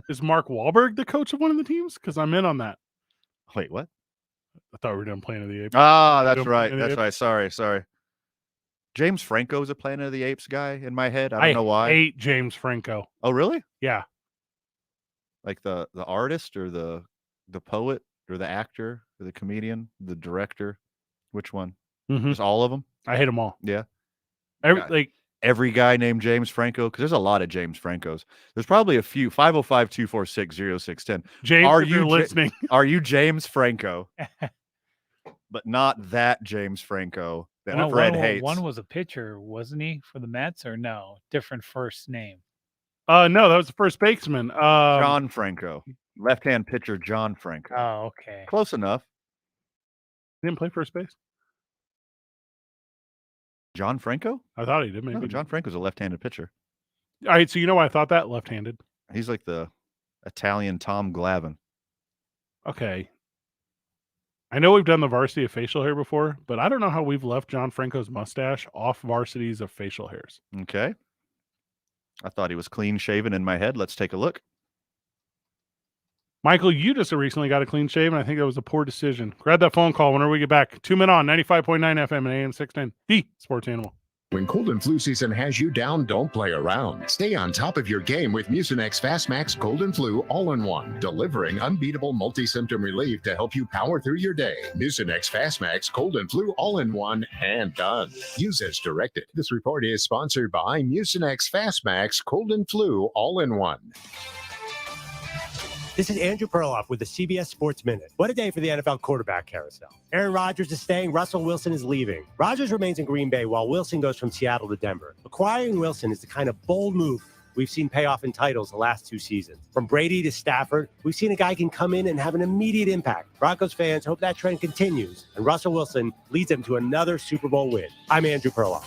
Is Mark Wahlberg the coach of one of the teams? Because I'm in on that. Wait, what? I thought we were doing Planet of the Apes. Ah, that's right. That's right. Sorry. James Franco's a Planet of the Apes guy in my head. I don't know why. I hate James Franco. Oh, really? Yeah. Like the artist or the poet or the actor or the comedian, the director? Which one? Mm-hmm. Just all of them? I hate them all. Yeah. Every guy named James Franco, because there's a lot of James Francos. There's probably a few. 505-246-0610. James, are if you you're listening? Are you James Franco? But not that James Franco that Fred hates. One was a pitcher, wasn't he, for the Mets, or no? Different first name. No, that was the first baseman. John Franco. Left-hand pitcher John Franco. Oh, okay. Close enough. He didn't play first base? John Franco? I thought he did, maybe. No, John Franco's a left-handed pitcher. All right, so you know why I thought that? Left-handed. He's like the Italian Tom Glavine. Okay. I know we've done the varsity of facial hair before, but I don't know how we've left John Franco's mustache off varsities of facial hairs. Okay. I thought he was clean-shaven in my head. Let's take a look. Michael, you just recently got a clean shave, and I think that was a poor decision. Grab that phone call whenever we get back. 2 Men On, 95.9 FM and AM 610, the Sports Animal. When cold and flu season has you down, don't play around. Stay on top of your game with Mucinex Fastmax Cold and Flu All-in-One, delivering unbeatable multi-symptom relief to help you power through your day. Mucinex Fastmax Cold and Flu All-in-One and done. Use as directed. This report is sponsored by Mucinex Fastmax Cold and Flu All-in-One. This is Andrew Perloff with the CBS Sports Minute. What a day for the NFL quarterback carousel. Aaron Rodgers is staying, Russell Wilson is leaving. Rodgers remains in Green Bay while Wilson goes from Seattle to Denver. Acquiring Wilson is the kind of bold move we've seen pay off in titles the last 2 seasons. From Brady to Stafford, we've seen a guy can come in and have an immediate impact. Broncos fans hope that trend continues, and Russell Wilson leads them to another Super Bowl win. I'm Andrew Perloff.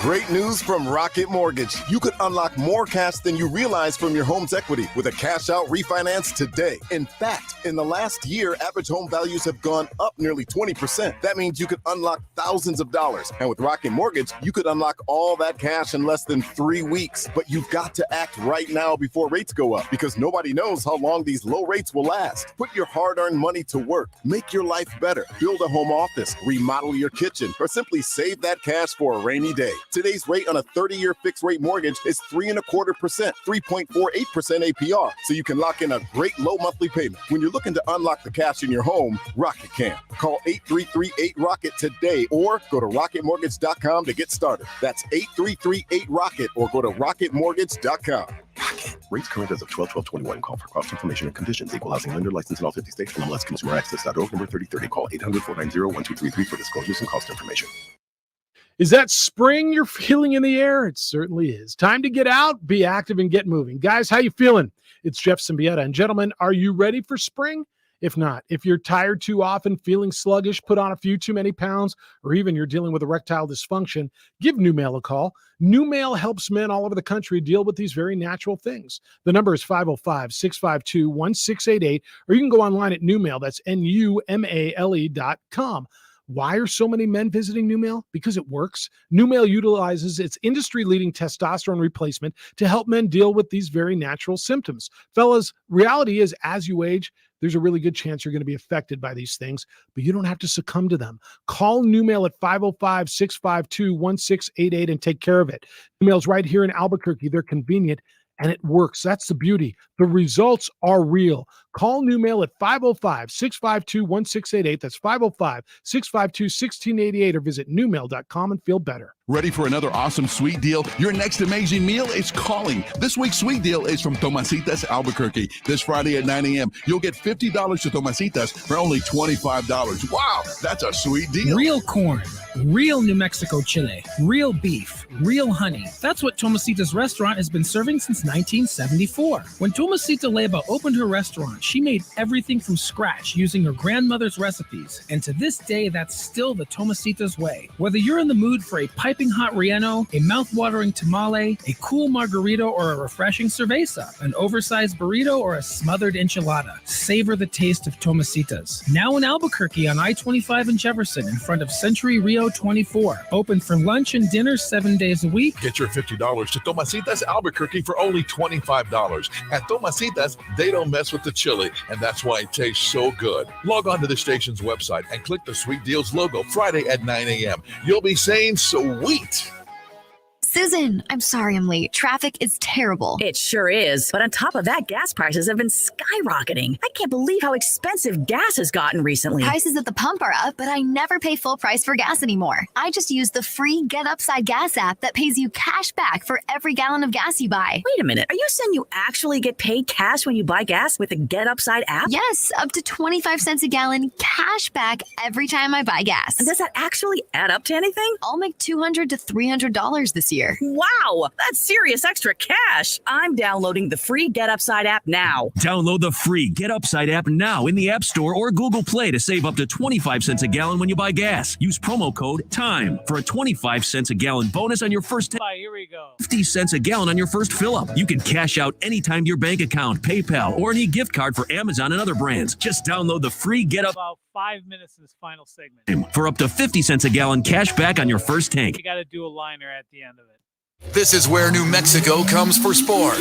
Great news from Rocket Mortgage. You could unlock more cash than you realize from your home's equity with a cash out refinance today. In fact, in the last year, average home values have gone up nearly 20%. That means you could unlock thousands of dollars. And with Rocket Mortgage, you could unlock all that cash in less than 3 weeks. But you've got to act right now before rates go up, because nobody knows how long these low rates will last. Put your hard-earned money to work. Make your life better. Build a home office, remodel your kitchen, or simply save that cash for a rainy day. Today's rate on a 30-year fixed-rate mortgage is 3.25%, 3.48% APR, so you can lock in a great low monthly payment. When you're looking to unlock the cash in your home, Rocket can. Call 833-8ROCKET today or go to rocketmortgage.com to get started. That's 833-8ROCKET or go to rocketmortgage.com. Rates current as of 12/12/21. Call for cost information and conditions. Equal housing lender licensed in all 50 states. MLSConsumerAccess.org number 3030. Call 800-490-1233 for disclosures and cost information. Is that spring you're feeling in the air? It certainly is. Time to get out, be active, and get moving. Guys, how you feeling? It's Jeff Symbieta. And gentlemen, are you ready for spring? If not, if you're tired too often, feeling sluggish, put on a few too many pounds, or even you're dealing with erectile dysfunction, give New Male a call. New Male helps men all over the country deal with these very natural things. The number is 505-652-1688, or you can go online at New Male. That's NUMALE.com. Why are so many men visiting New Male? Because it works. New Male utilizes its industry-leading testosterone replacement to help men deal with these very natural symptoms. Fellas, reality is as you age, there's a really good chance you're going to be affected by these things, but you don't have to succumb to them. Call New Male at 505-652-1688 and take care of it. New Male's right here in Albuquerque. They're convenient, and it works. That's the beauty. The results are real. Call New Male at 505-652-1688. That's 505-652-1688, or visit newmail.com and feel better. Ready for another awesome sweet deal? Your next amazing meal is calling. This week's sweet deal is from Tomasitas Albuquerque. This Friday at 9 a.m., you'll get $50 to Tomasitas for only $25. Wow, that's a sweet deal. Real corn, real New Mexico chile, real beef, real honey. That's what Tomasitas Restaurant has been serving since 1974. When Tomasita Leyva opened her restaurant, she made everything from scratch using her grandmother's recipes. And to this day, that's still the Tomasitas way. Whether you're in the mood for a piping hot relleno, a mouth-watering tamale, a cool margarita, or a refreshing cerveza, an oversized burrito, or a smothered enchilada, savor the taste of Tomasitas. Now in Albuquerque on I-25 in Jefferson in front of Century Rio 24. Open for lunch and dinner 7 days a week. Get your $50 to Tomasitas Albuquerque for only $25. At Tomasitas, they don't mess with the chili, and that's why it tastes so good. Log on to the station's website and click the Sweet Deals logo Friday at 9 a.m. You'll be saying sweet. Susan, I'm sorry I'm late. Traffic is terrible. It sure is. But on top of that, gas prices have been skyrocketing. I can't believe how expensive gas has gotten recently. Prices at the pump are up, but I never pay full price for gas anymore. I just use the free Get Upside Gas app that pays you cash back for every gallon of gas you buy. Wait a minute. Are you saying you actually get paid cash when you buy gas with the Get Upside app? Yes, up to 25 cents a gallon cash back every time I buy gas. And does that actually add up to anything? I'll make $200 to $300 this year. Wow, that's serious extra cash. I'm downloading the free Get Upside app now. Download the free Get Upside app now in the App Store or Google Play to save up to 25 cents a gallon when you buy gas. Use promo code TIME for a 25 cents a gallon bonus on your first tank. Here we go. 50 cents a gallon on your first fill-up. You can cash out anytime to your bank account, PayPal, or any gift card for Amazon and other brands. Just download the free Get Up About 5 minutes in this final segment. for up to 50 cents a gallon cash back on your first tank. You got to do a liner at the end of it. This is where New Mexico comes for sports.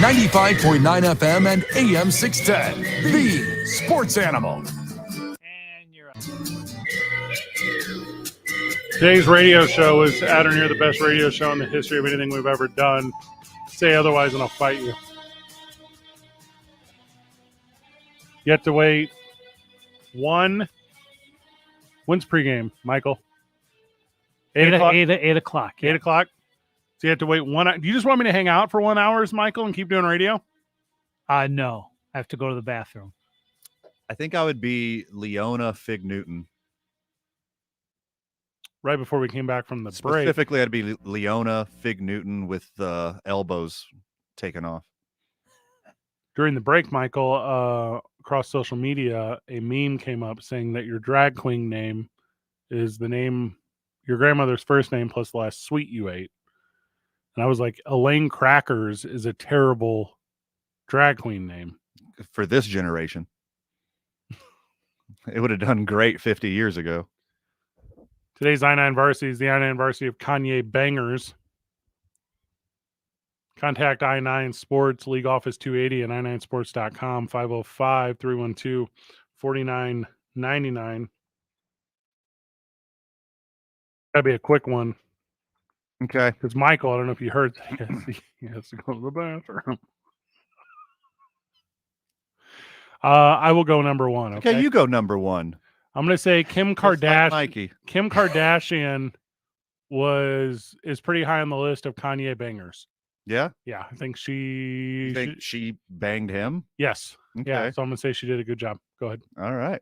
95.9 FM and AM 610. The Sports Animal. Today's radio show is at or near the best radio show in the history of anything we've ever done. Say otherwise and I'll fight you. You have to wait when's pregame, Michael? 8 o'clock? 8 o'clock. Yeah. 8 o'clock? So you have to wait 1 hour. Do you just want me to hang out for 1 hour, Michael, and keep doing radio? No. I have to go to the bathroom. I think I would be Leona Fig Newton. Right before we came back from the break. Specifically, I'd be Leona Fig Newton with the elbows taken off. During the break, Michael, across social media, a meme came up saying that your drag queen name is the name your grandmother's first name plus the last sweet you ate. And I was like, Elaine Crackers is a terrible drag queen name. For this generation. It would have done great 50 years ago. Today's I-9 Varsity is the I-9 Varsity of Kanye Bangers. Contact I-9 Sports, League Office 280 and i9sports.com, 505-312-4999. That'd be a quick one. Okay. Because Michael, I don't know if you heard, he has to go to the bathroom. I will go number one. Okay, you go number one. I'm going to say Kim Just like Kardashian. Mikey. Kim Kardashian is pretty high on the list of Kanye bangers. Yeah? Yeah, I think she... You think she banged him? Yes. Okay. Yeah, so I'm going to say she did a good job. Go ahead. All right.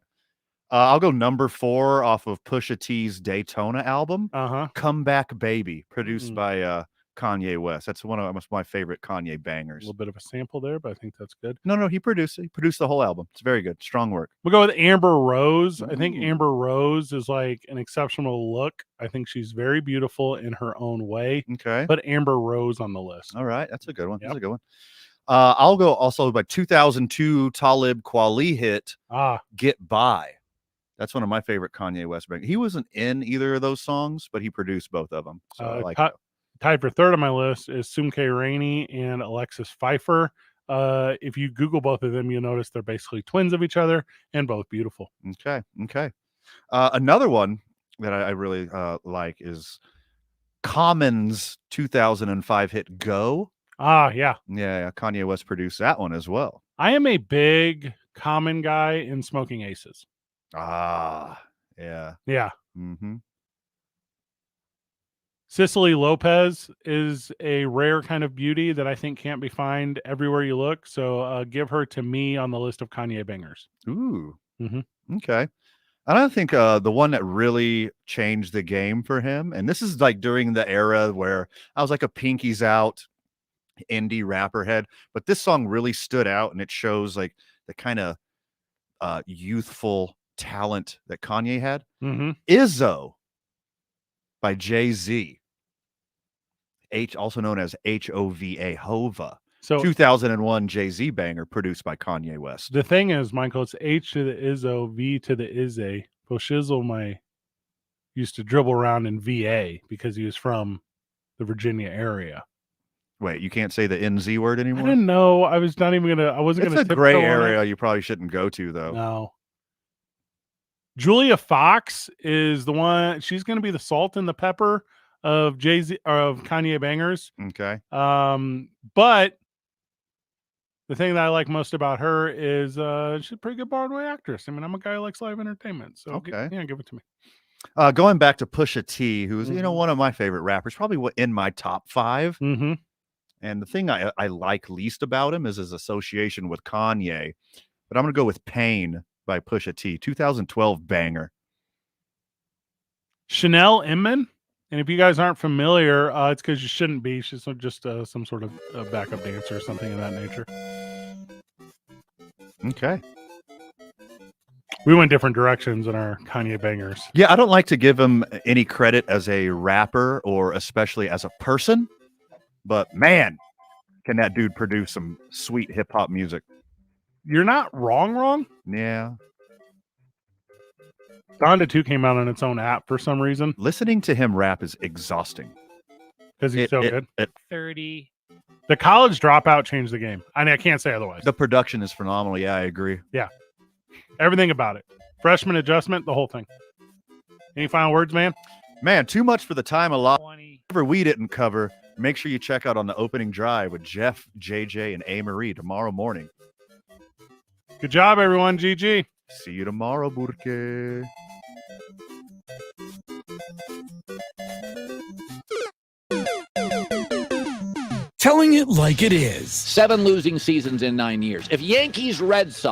I'll go number 4 off of Pusha T's Daytona album. Come Back Baby, produced by Kanye West. That's one of my favorite Kanye bangers. A little bit of a sample there, but I think that's good. No, he produced it. He produced the whole album. It's very good. Strong work. We'll go with Amber Rose. I think Ooh. Amber Rose is like an exceptional look. I think she's very beautiful in her own way. Okay. Put Amber Rose on the list. All right. That's a good one. Yep. That's a good one. I'll go also by 2002 Talib Kweli hit, Get By. That's one of my favorite Kanye West bangers. He wasn't in either of those songs, but he produced both of them. So I like it. Tied for third on my list is Sumke Rainey and Alexis Pfeiffer. If you Google both of them, you'll notice they're basically twins of each other and both beautiful. Okay. Another one that I really like is Common's 2005 hit Go. Yeah. Yeah, Kanye West produced that one as well. I am a big Common guy in Smoking Aces. Yeah. Yeah. Mm-hmm. Cicely Lopez is a rare kind of beauty that I think can't be found everywhere you look. So give her to me on the list of Kanye bangers. Ooh. Mm-hmm. Okay. I don't think the one that really changed the game for him, and this is like during the era where I was like a Pinky's Out indie rapper head, but this song really stood out, and it shows like the kind of youthful talent that Kanye had. Mm-hmm. Izzo by Jay-Z, also known as HOVA, Hova. So 2001 Jay-Z banger produced by Kanye West. The thing is, Michael, it's H to the Izzo, V to the Izzy. Shizzle used to dribble around in VA because he was from the Virginia area. Wait, you can't say the NZ word anymore? I didn't know. I was not even gonna. I wasn't gonna. It's a gray area you probably shouldn't go to, though. No. Julia Fox is the one. She's going to be the salt and the pepper of Jay-Z or of Kanye bangers. Okay. But the thing that I like most about her is she's a pretty good Broadway actress. I mean, I'm a guy who likes live entertainment, so okay, give it to me. Going back to Pusha T, who's one of my favorite rappers, probably in my top 5. Mm-hmm. And the thing I like least about him is his association with Kanye. But I'm going to go with Pain by Pusha T, 2012 banger. Chanel Inman. And if you guys aren't familiar, it's because you shouldn't be. She's just some sort of backup dancer or something of that nature. Okay. We went different directions in our Kanye bangers. Yeah, I don't like to give him any credit as a rapper or especially as a person. But man, can that dude produce some sweet hip hop music. You're not wrong. Yeah. Donda 2 came out on its own app for some reason. Listening to him rap is exhausting. Because he's so good. 30. The college dropout changed the game. I can't say otherwise. The production is phenomenal. Yeah, I agree. Yeah. Everything about it. Freshman adjustment, the whole thing. Any final words, man? Man, too much for the time allotted. Whatever we didn't cover, make sure you check out On the Opening Drive with Jeff, JJ, and A. Marie tomorrow morning. Good job, everyone. GG. See you tomorrow, Burke. Telling it like it is. 7 losing seasons in 9 years. If Yankees Red Sox